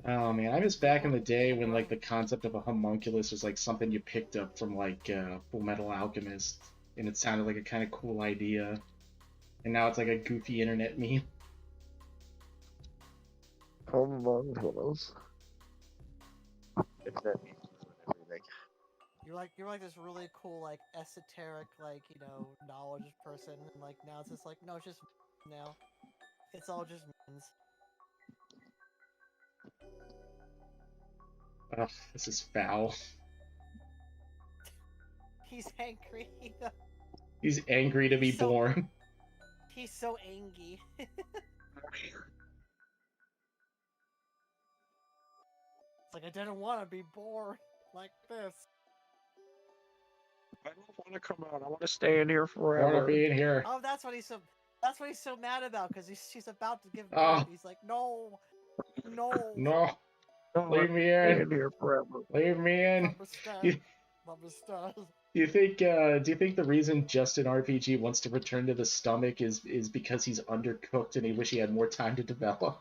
Oh man, I miss back in the day when like the concept of a homunculus was like something you picked up from like Full Metal Alchemist, and it sounded like a kind of cool idea, and now it's like a goofy internet meme. Homunculus. Internet memes and everything. You're like this really cool like esoteric like knowledge person, and like now it's just like no, it's just now. It's all just memes. Ugh, this is foul. He's angry. He's angry to be So- born. He's so angry. It's like I didn't want to be born like this. I don't want to come out. I want to stay in here I forever. want to be in here. Oh, that's what he's so mad about because she's about to give birth. Oh. He's like, no. No, I want leave to me stay in. in here forever. Leave me in. You- Mama Stan. Do you think the reason Justin RPG wants to return to the stomach is because he's undercooked and he wish he had more time to develop?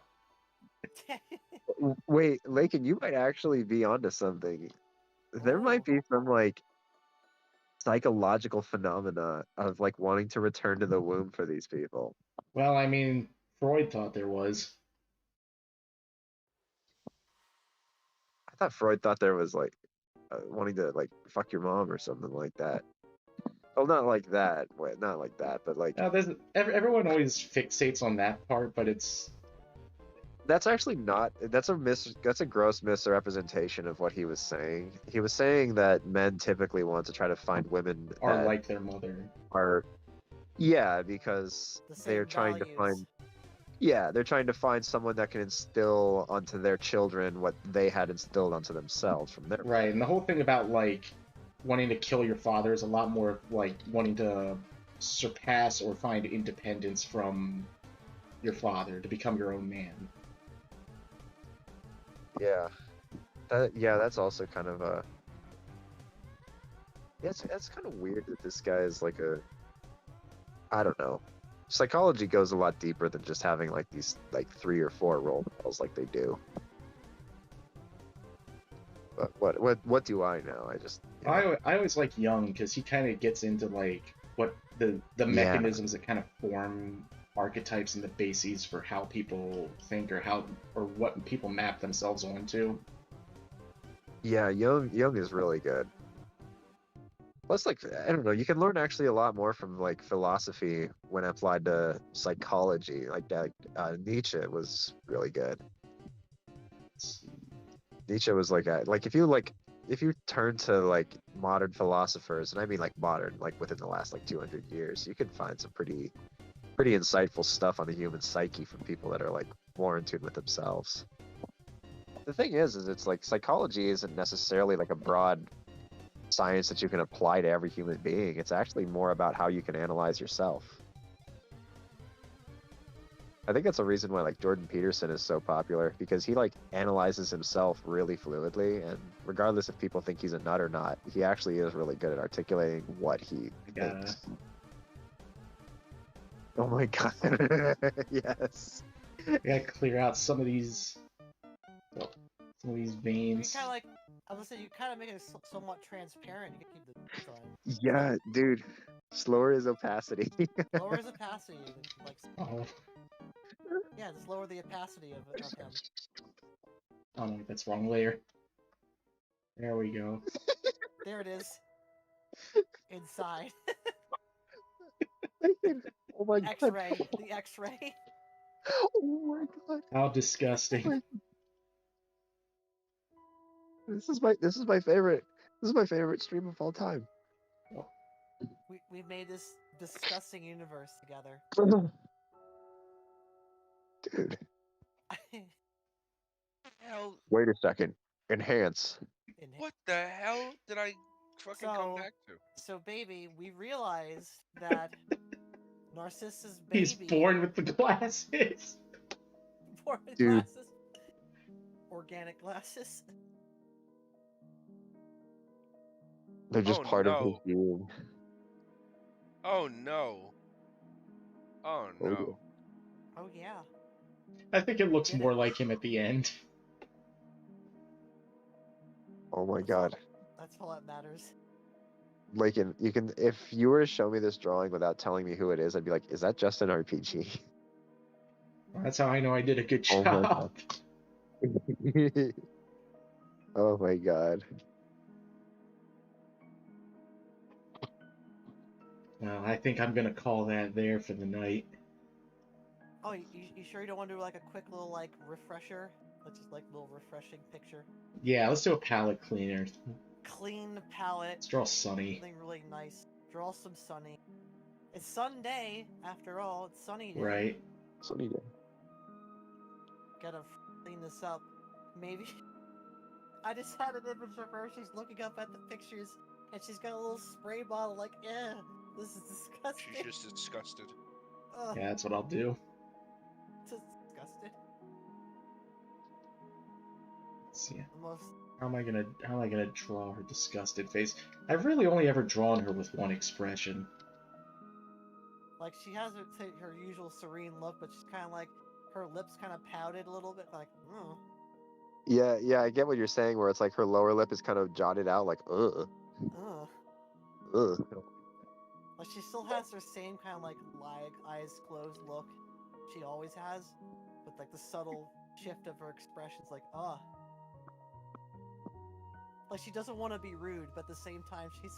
Wait, Lakin, you might actually be onto something. There might be some like psychological phenomena of like wanting to return to the womb for these people. Well, I mean, Freud thought there was. I thought Freud thought there was like wanting to like fuck your mom or something like that. Well, not like that. Wait, not like that, but like No, everyone always fixates on that part, but it's that's actually not. That's a gross misrepresentation of what he was saying. He was saying that men typically want to try to find women are that like their mother. are, yeah, because The same they're trying to values. find. Yeah, they're trying to find someone that can instill onto their children what they had instilled onto themselves from their Right, and the whole thing about like wanting to kill your father is a lot more like wanting to surpass or find independence from your father, to become your own man. Yeah. That's also kind of a. Yeah, it's kind of weird that this guy is like a. I don't know. Psychology goes a lot deeper than just having like these like 3 or 4 role models like they do. But what do I know? I just I always like Young because he kind of gets into like what the Yeah. mechanisms that kind of form archetypes and the bases for how people think or what people map themselves onto. Yeah, Young is really good. Plus, like, I don't know, you can learn actually a lot more from like philosophy when applied to psychology. Like that, Nietzsche was really good. Nietzsche was like if you turn to like modern philosophers, and I mean like modern, like within the last like 200 years, you can find some pretty insightful stuff on the human psyche from people that are like more in tune with themselves. The thing is it's like psychology isn't necessarily like a broad science that you can apply to every human being. It's actually more about how you can analyze yourself. I think that's a reason why like Jordan Peterson is so popular, because he like analyzes himself really fluidly, and regardless if people think he's a nut or not, he actually is really good at articulating what he thinks. Oh my god. Yes. I gotta clear out some of these veins. You kind of like, I was saying, you kind of make it somewhat transparent. You can keep the drawing. Yeah, dude. Slower his opacity. Lower his opacity, like. Oh. Yeah, just lower the opacity of him. Oh no, that's wrong layer. There we go. There it is. Inside. Oh my god. X-ray. The X-ray. Oh my god. How disgusting. This is my favorite. This is my favorite stream of all time. We made this disgusting universe together. Dude. Hell. Wait a second. Enhance. What the hell did I fucking come back to? So, baby, we realized that Narcissus baby. He's born with the glasses. Born with Dude. glasses. Organic glasses. They're just part of his being. Oh no. Oh no. Oh yeah. I think it looks more like him at the end. Oh my god. That's all that matters. Like, you can, if you were to show me this drawing without telling me who it is, I'd be like, is that just an RPG? That's how I know I did a good Oh my job. god. Oh my god. Well, I think I'm gonna call that there for the night. Oh, you sure you don't want to do like a quick little like refresher? Let's just like little refreshing picture. Yeah, let's do a palette cleaner. Clean palette. Let's draw Sunny. Something really nice. Draw some Sunny. It's Sunday, after all. It's sunny day. Right. Sunny day. Gotta clean this up. Maybe. I just had an image of her. She's looking up at the pictures, and she's got a little spray bottle. Like, this is disgusting. She's just disgusted. Yeah, that's what I'll do. Just disgusted. Let's see. Most... How am I gonna draw her disgusted face? I've really only ever drawn her with one expression. Like, she has her usual serene look, but she's kind of like, her lips kind of pouted a little bit, like, oh. Yeah, I get what you're saying, where it's like her lower lip is kind of jotted out, like, ugh. Ugh. Like, she still has her same kind of like eyes closed look she always has, with like the subtle shift of her expressions, like, like she doesn't want to be rude, but at the same time she's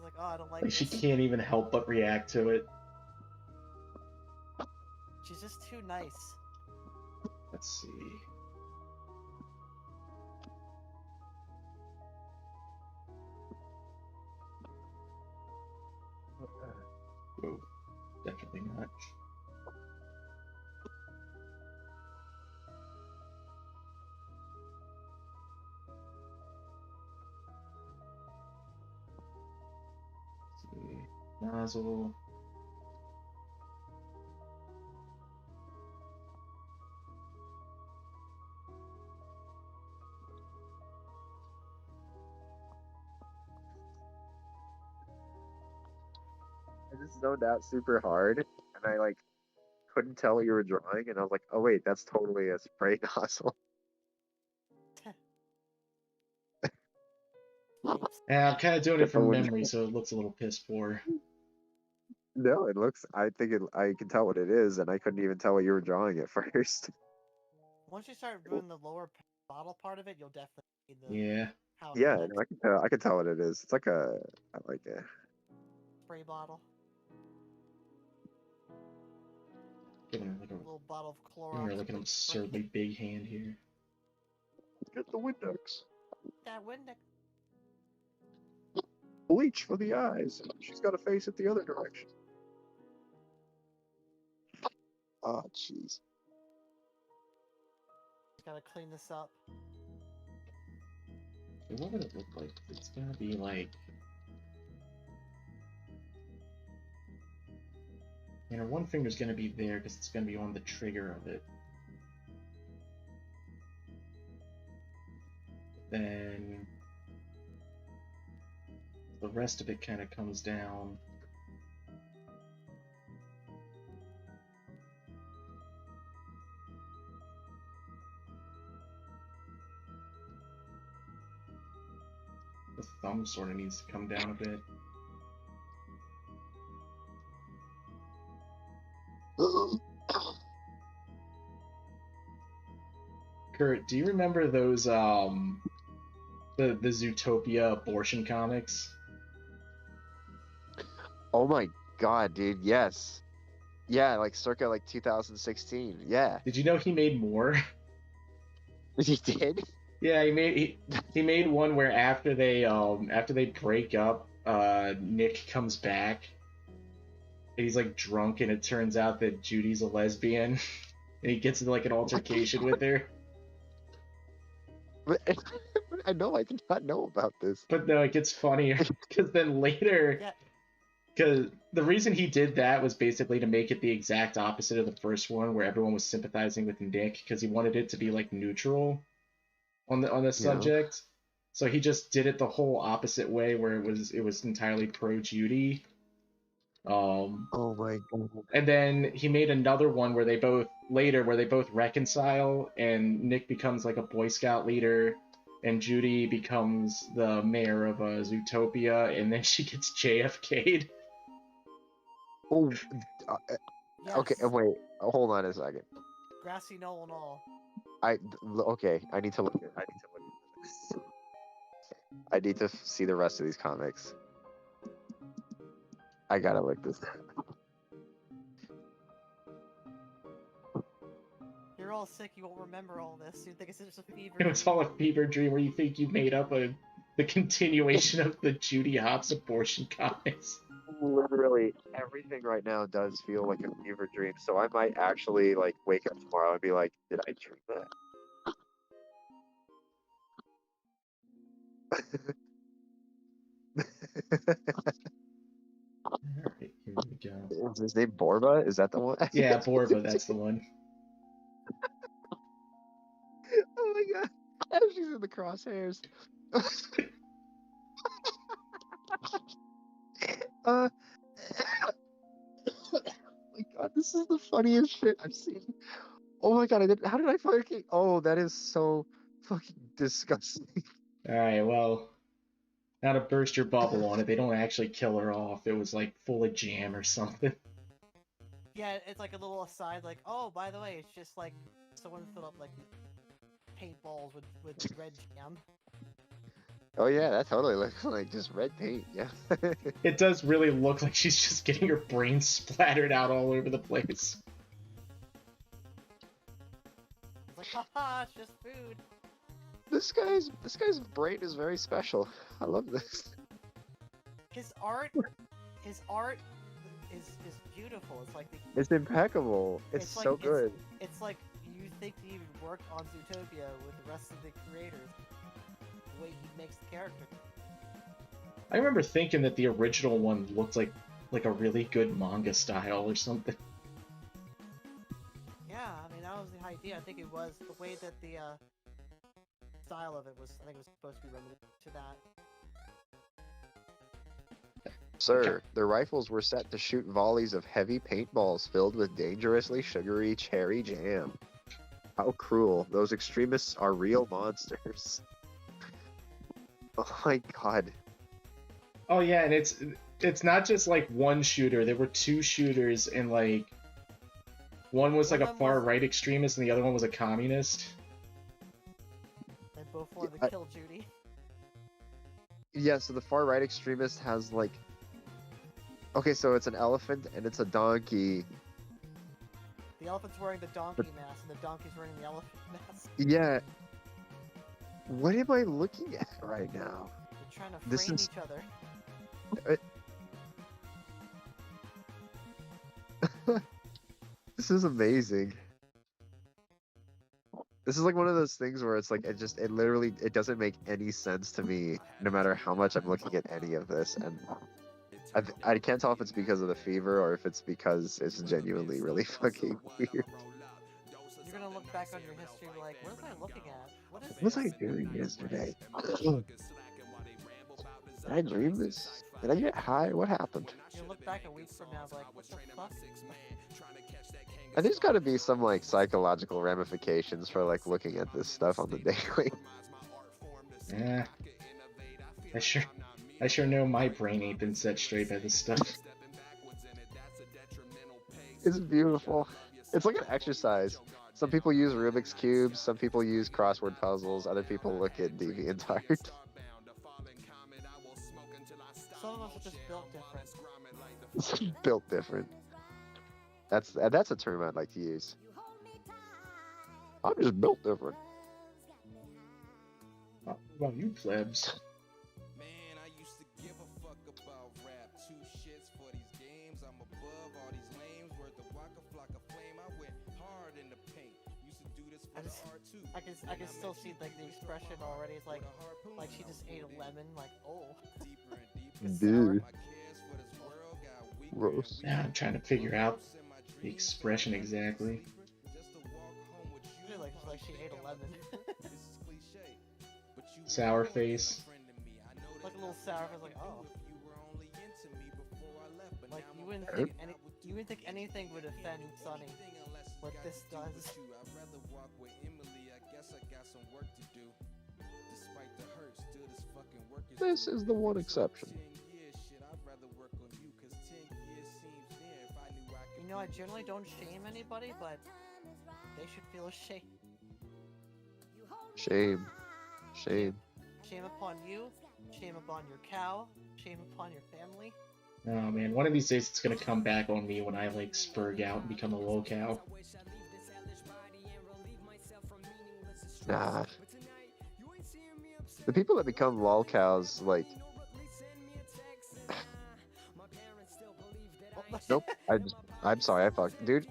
like, I don't like this. She can't even help but react to it. She's just too nice. Let's see. Whoa, definitely not. No, nozzle. I just zoned out super hard, and I like couldn't tell what you were drawing, and I was like, oh wait, that's totally a spray nozzle. Yeah, I'm kind of doing it from I wouldn't- memory, so it looks a little piss poor. No, it looks. I think it. I can tell what it is, and I couldn't even tell what you were drawing at first. Once you start doing the lower bottle part of it, you'll definitely see the Yeah. how it Yeah, connects. no, I can tell. I can tell what it is. It's like a. I like it. Spray bottle. Giving her like a, Little bottle of giving her Clorox. like an bleach spray. absurdly big hand here. Get the Windex. That Windex. Bleach for the eyes. She's got to face it the other direction. Oh, jeez. Gotta clean this up. Okay, what would it look like? It's gonna be like... And her one finger's gonna be there because it's gonna be on the trigger of it. Then... the rest of it kind of comes down. The thumb sort of needs to come down a bit. Kurt, do you remember those the Zootopia abortion comics? Oh my god, dude, yes. Yeah, like circa like 2016. Yeah. Did you know he made more? He did? Yeah, he made one where after they break up, Nick comes back. And he's like drunk and it turns out that Judy's a lesbian. And he gets into like an altercation with her. But I know I did not know about this. But no, it gets funnier because then later, because the reason he did that was basically to make it the exact opposite of the first one, where everyone was sympathizing with Nick because he wanted it to be like neutral on the subject. So he just did it the whole opposite way, where it was entirely pro Judy. Oh my god. And then he made another one where they both reconcile, and Nick becomes like a Boy Scout leader, and Judy becomes the mayor of Zootopia, and then she gets JFK'd. Oh, Yes. okay. Wait, hold on a second. Grassy knoll and all. Okay. I need to look at this. I need to see the rest of these comics. I gotta look this up. You're all sick, you won't remember all this. You think it's just a fever. It was all a fever dream where you think you made up the continuation of the Judy Hopps abortion comics. Literally everything right now does feel like a fever dream, so I might actually like wake up tomorrow and be like, did I dream that? Alright, here we go. Is his name Borba? Is that the one? Yeah, Borba, that's the one. Oh my god. And she's in the crosshairs. Oh my god, this is the funniest shit I've seen. Oh my god, how did I fucking... Oh, that is so fucking disgusting. Alright, well, not to burst your bubble on it, they don't actually kill her off. It was like full of jam or something. Yeah, it's like a little aside, like, oh, by the way, it's just like someone filled up like paintballs with red jam. Oh yeah, that totally looks like just red paint, yeah. It does really look like she's just getting her brains splattered out all over the place. It's like, haha, it's just food. This guy's brain is very special. I love this. His art is beautiful. It's like It's impeccable. It's so good. It's like you think he even worked on Zootopia with the rest of the creators. The way he makes the character. I remember thinking that the original one looked like like a really good manga style or something. Yeah, I mean that was the idea. I think it was the way that the style of it was. I think it was supposed to be limited to that. Sir, the rifles were set to shoot volleys of heavy paintballs filled with dangerously sugary cherry jam. How cruel. Those extremists are real monsters. Oh my god. Oh yeah, and it's not just like one shooter. There were two shooters, and like one was like a far right extremist, and the other one was a communist. They both wanted to kill Judy. Yeah, so the far right extremist has like... Okay, so it's an elephant and it's a donkey. The elephant's wearing the donkey mask, and the donkey's wearing the elephant mask. Yeah. What am I looking at right now? They're trying to frame each other. This is amazing. This is like one of those things where it's like it literally doesn't make any sense to me no matter how much I'm looking at any of this, and I can't tell if it's because of the fever or if it's because it's genuinely really fucking weird. You're gonna look back on your history like, what was I looking at? What was I doing yesterday? Did I dream this? Did I get high? What happened? You'll look back a week from now like, what the fuck? And there's gotta be some like psychological ramifications for like looking at this stuff on the daily. Yeah. I sure know my brain ain't been set straight by this stuff. It's beautiful. It's like an exercise. Some people use Rubik's Cubes, some people use crossword puzzles, other people look at DeviantArt. Some of us are just built different. Built different. That's a term I'd like to use. I'm just built different. What about you plebs? Man, I used to give a fuck about rap. Two shits for these games. I'm above all these lames. Worth the waka flocka flame. I went hard in the paint. Used to do this for the art too. I can still see like the expression already. It's like she just ate a lemon. Like, oh. Dude. Gross. Yeah, I'm trying to figure out the expression exactly. Like she ate a lemon. Sour face. Like a little sour face. Like, oh. Like you wouldn't think anything would offend Sonny. What this does. This is the one exception. You know, I generally don't shame anybody, but they should feel ashamed. Shame. Shame. Shame upon you, shame upon your cow, shame upon your family. Oh man, one of these days it's gonna come back on me when I like spurg out and become a low cow. Nah. The people that become lol cows, like... Nope, I'm sorry, I fucked. Dude,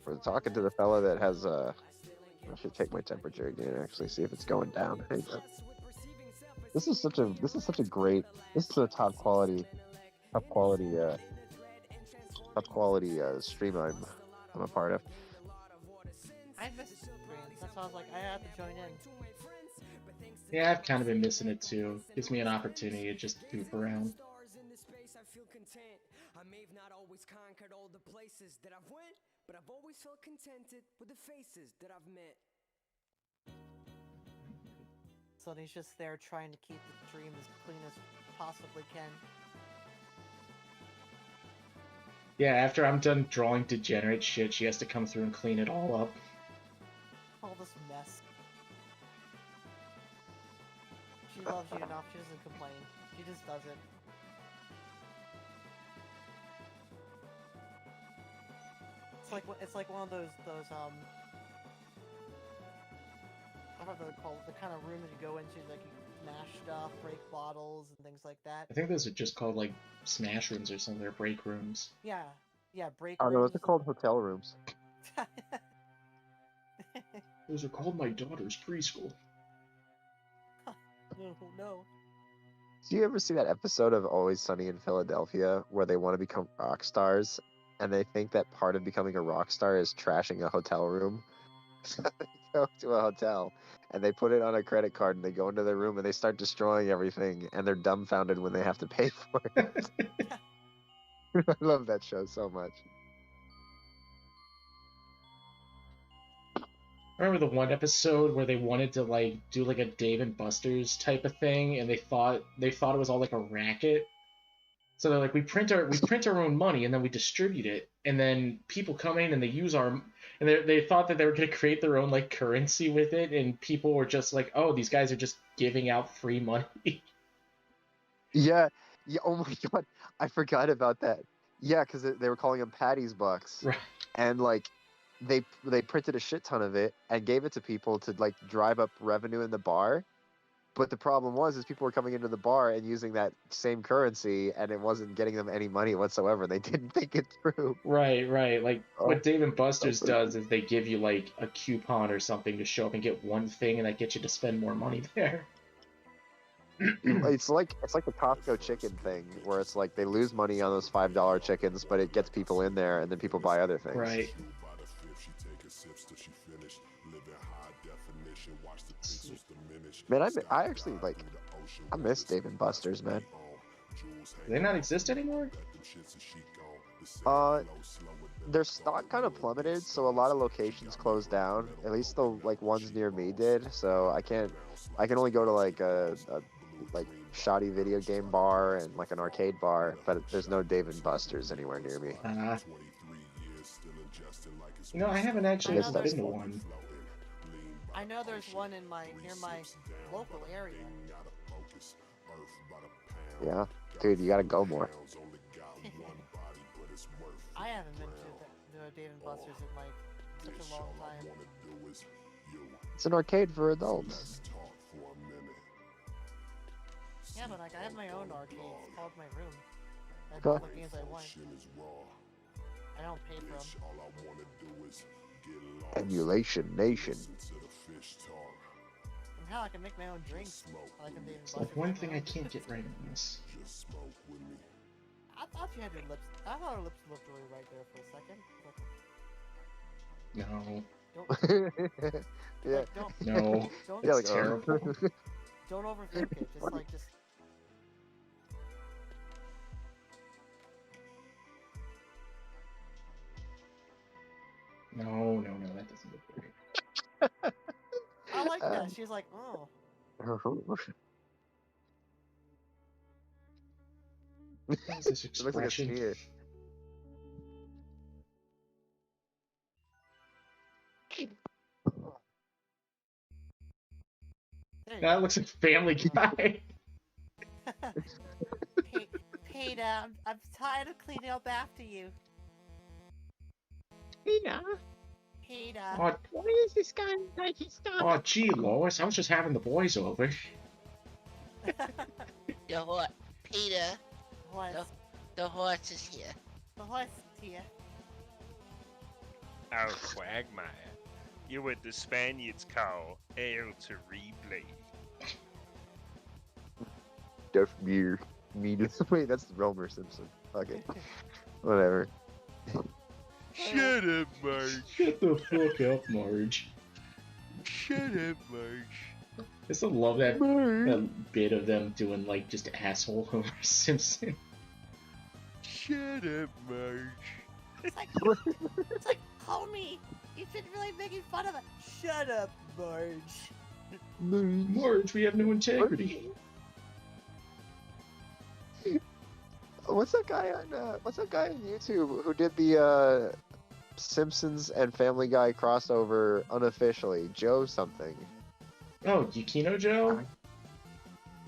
we're talking to the fella that has, I should take my temperature again, actually, see if it's going down. Hang on. This is such a great, this is a top quality stream I'm a part of. I missed streams, that's why I was like, I have to join in. Yeah, I've kind of been missing it too. Gives me an opportunity to just poop around. I may have not always conquered all the places that I've went, but I've always felt contented with the faces that I've met. So he's just there trying to keep the stream as clean as possibly can. Yeah, after I'm done drawing degenerate shit, she has to come through and clean it all up. All this mess. She loves you enough, she doesn't complain. She just does it. It's like one of those I don't know what they're called, the kind of room that you go into, like you smash stuff, break bottles, and things like that. I think those are just called like smash rooms or something, or break rooms. Yeah, break Oh rooms. no, those are called hotel rooms. Those are called my daughter's preschool. No. Do you ever see that episode of Always Sunny in Philadelphia where they want to become rock stars and they think that part of becoming a rock star is trashing a hotel room? So they go to a hotel and they put it on a credit card and they go into their room and they start destroying everything and they're dumbfounded when they have to pay for it. I love that show so much. Remember the one episode where they wanted to like do like a Dave and Buster's type of thing, and they thought it was all like a racket. So they're like, we print our own money and then we distribute it, and then people come in and they use our, and they thought that they were going to create their own like currency with it, and people were just like, oh, these guys are just giving out free money. Yeah, yeah. Oh my God, I forgot about that. Yeah, because they were calling them Patty's bucks, Right. and like they printed a shit ton of it and gave it to people to like drive up revenue in the bar. But the problem was, is people were coming into the bar and using that same currency, and it wasn't getting them any money whatsoever. They didn't think it through. Right. Like Oh, what Dave and so Buster's funny. does is they give you like a coupon or something to show up and get one thing, and that gets you to spend more money there. It's like the Costco chicken thing, where it's like they lose money on those $5 chickens, but it gets people in there, and then people buy other things. Right. Man, I actually like. I miss Dave and Buster's, man. Do they not exist anymore? Their stock kind of plummeted, so a lot of locations closed down. At least the like ones near me did. So I can only go to like a like shoddy video game bar and like an arcade bar, but there's no Dave and Buster's anywhere near me. I haven't actually I know ever been to one. I know there's one near my local area. Yeah, dude, you gotta go more. I haven't been to Dave and Buster's in like such a long time. It's an arcade for adults. Yeah, but like I have my own arcade. It's called my room. I have Huh. all the games I want. I don't pay for them. Emulation Nation. And hell, I can make my own drinks. I can Dave and It's Buster's. like one thing I can't get right in this. I thought you had your lips. I thought her lips looked really right there for a second. Like, No. Yeah. like, don't. No. Don't. Yeah, It's terrible. Don't overthink it. Just. No, that doesn't look great. I like that. She's like, oh. What is this It looks like a expression? sneer. That looks like Family Guy. Peter, I'm tired of cleaning up after you. Peter. Peter. Oh, Why is this guy like his stuff? oh, gee, Lois, I was just having the boys over. The horse, Peter. What? The horse is here. The horse is here. Oh, Quagmire. You're what the Spaniards call el terrible. Duff Beer. Wait, that's Romer Simpson. Okay. Whatever. Shut up, Marge. Shut the fuck up, Marge. Shut up, Marge. I still love that bit of them doing like just asshole Homer Simpson. Shut up, Marge. It's like, homie, you've been really making fun of it. Shut up, Marge. Marge, we have no integrity. What's that guy on YouTube who did the Simpsons and Family Guy crossover unofficially? Joe something. Oh, Yukino Joe?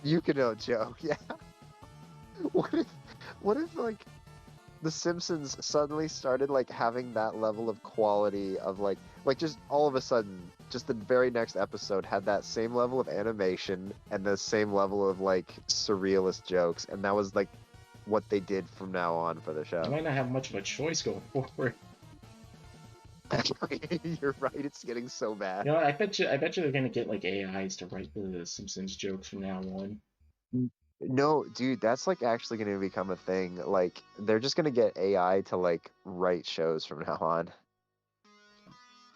Yukino Joe, yeah. What if like the Simpsons suddenly started like having that level of quality of like just all of a sudden just the very next episode had that same level of animation and the same level of like surrealist jokes, and that was like what they did from now on for the show. I might not have much of a choice going forward. You're right, it's getting so bad. I bet you they're gonna get like AIs to write the Simpsons jokes from now on. No, dude, that's like actually going to become a thing. Like they're just going to get AI to like write shows from now on.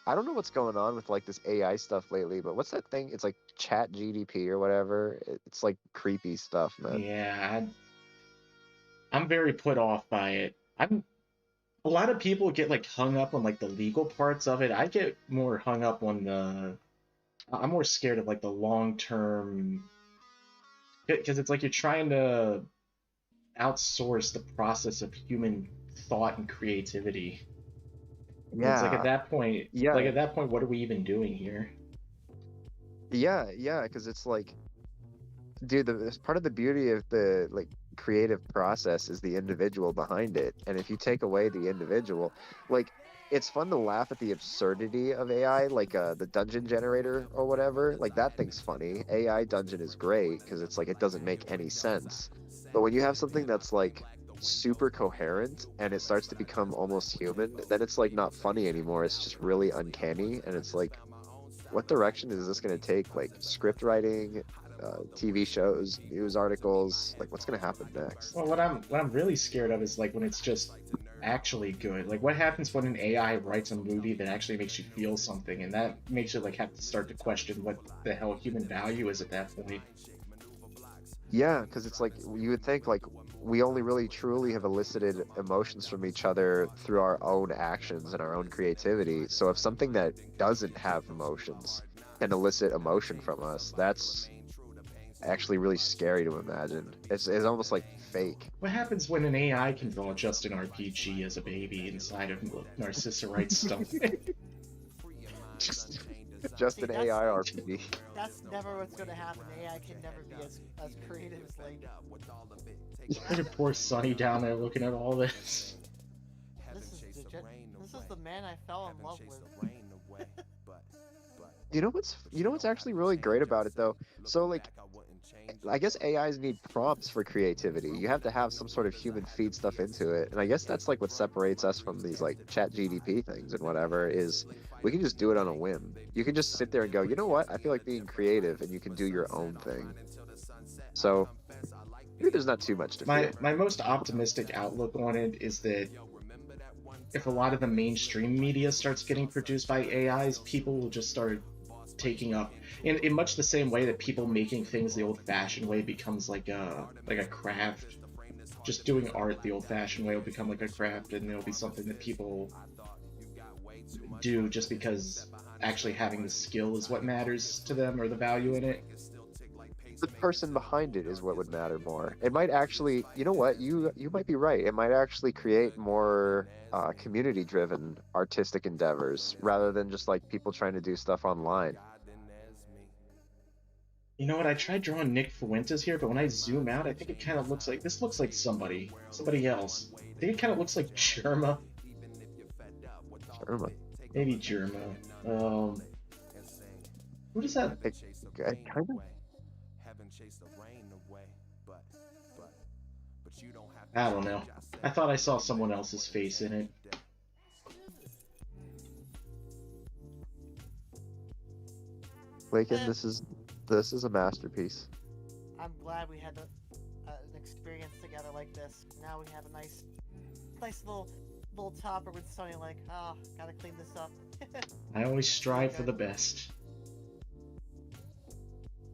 I don't know what's going on with like this AI stuff lately, but what's that thing? It's like Chat GDP or whatever. It's like creepy stuff, man. Yeah, I'm very put off by it. A lot of people get like hung up on like the legal parts of it. I get more hung up on I'm more scared of like the long term, because it's like you're trying to outsource the process of human thought and creativity. And it's Yeah. like Yeah. at that point, what are we even doing here? Yeah, because it's like, dude, part of the beauty of the like creative process is the individual behind it. And if you take away the individual, like it's fun to laugh at the absurdity of AI, like the dungeon generator or whatever. Like that thing's funny. AI dungeon is great because it's like it doesn't make any sense. But when you have something that's like super coherent and it starts to become almost human, then it's like not funny anymore. It's just really uncanny, and it's like, what direction is this going to take? Like script writing, TV shows, news articles. Like, what's going to happen next? Well, what I'm really scared of is like when it's just actually good. Like what happens when an AI writes a movie that actually makes you feel something, and that makes you like have to start to question what the hell human value is at that point. Yeah, because it's like you would think like we only really truly have elicited emotions from each other through our own actions and our own creativity. So if something that doesn't have emotions can elicit emotion from us, that's actually really scary to imagine. It's almost like fake. What happens when an AI can draw just an RPG as a baby inside of Narcissa stomach? Just See, an AI RPG. That's never what's gonna happen. AI can never be as creative as Link. Look at poor Sonny down there looking at all this. This is the man I fell in love with. You know what's actually really great about it though? So like I guess AIs need prompts for creativity. You have to have some sort of human feed stuff into it. And I guess that's like what separates us from these like chat GDP things and whatever is we can just do it on a whim. You can just sit there and go, you know what? I feel like being creative, and you can do your own thing. So maybe there's not too much to fear. My most optimistic outlook on it is that if a lot of the mainstream media starts getting produced by AIs, people will just start taking up in much the same way that people making things the old-fashioned way becomes like a craft. Just doing art the old-fashioned way will become like a craft, and it'll be something that people do just because actually having the skill is what matters to them, or the value in it. The person behind it is what would matter more. It might actually, you know what, you might be right. It might actually create more community-driven artistic endeavors rather than just like people trying to do stuff online. You know what? I tried drawing Nick Fuentes here, but when I zoom out, I think it kind of looks like somebody else. I think it kind of looks like Germa. Germa. Maybe Germa. Who does that? Kind of. I don't know. I thought I saw someone else's face in it. Lakin, this is a masterpiece. I'm glad we had an experience together like this. Now we have a nice little topper with Sonny. Like, oh, gotta clean this up. I always strive for the best.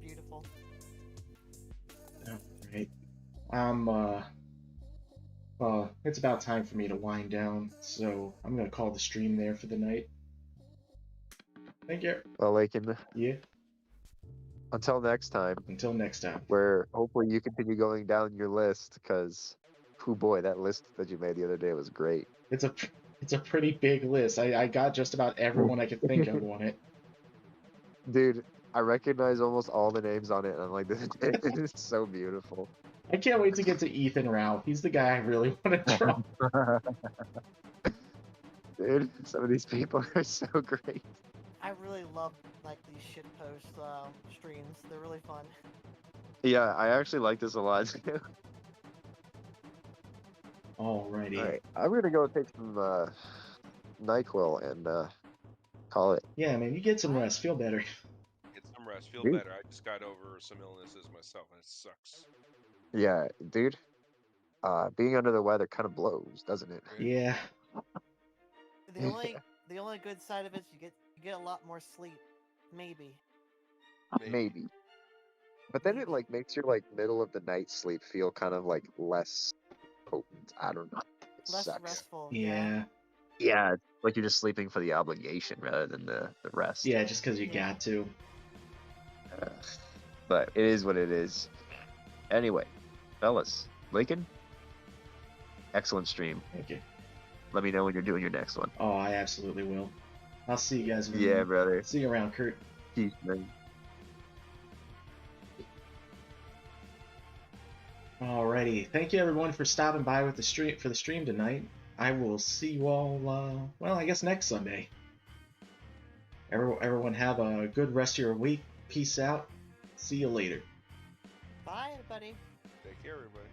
Beautiful. Alright. It's about time for me to wind down, so I'm gonna call the stream there for the night. Thank you. Well, Lakin. Yeah. Until next time. Where hopefully you continue going down your list, because, oh boy, that list that you made the other day was great. It's a pretty big list. I got just about everyone I could think of on it. Dude, I recognize almost all the names on it, and I'm like, this is so beautiful. I can't wait to get to Ethan Rao. He's the guy I really want to draw. Dude, some of these people are so great. I really love like these shitpost streams. They're really fun. Yeah, I actually like this a lot too. Alrighty. Alright, I'm gonna go take some NyQuil and call it. Yeah, man, you get some rest. Feel better. Get some rest. Feel Dude. better. I just got over some illnesses myself, and it sucks. Yeah, dude. Being under the weather kind of blows, doesn't it? Yeah. The only good side of it is you get a lot more sleep. Maybe. Maybe. But then it like makes your like middle of the night sleep feel kind of like less potent. I don't know. It Less sucks. restful. Yeah. Yeah, it's like you're just sleeping for the obligation rather than the rest. Yeah, just because you got to. But it is what it is. Anyway, fellas, Lincoln, excellent stream. Thank you. Let me know when you're doing your next one. Oh, I absolutely will. I'll see you guys. Yeah, brother. See you around, Kurt. Peace, man. Alrighty, thank you everyone for stopping by with the stream tonight. I will see you all. Well, I guess next Sunday. Everyone have a good rest of your week. Peace out. See you later. Bye, everybody. Take care, everybody.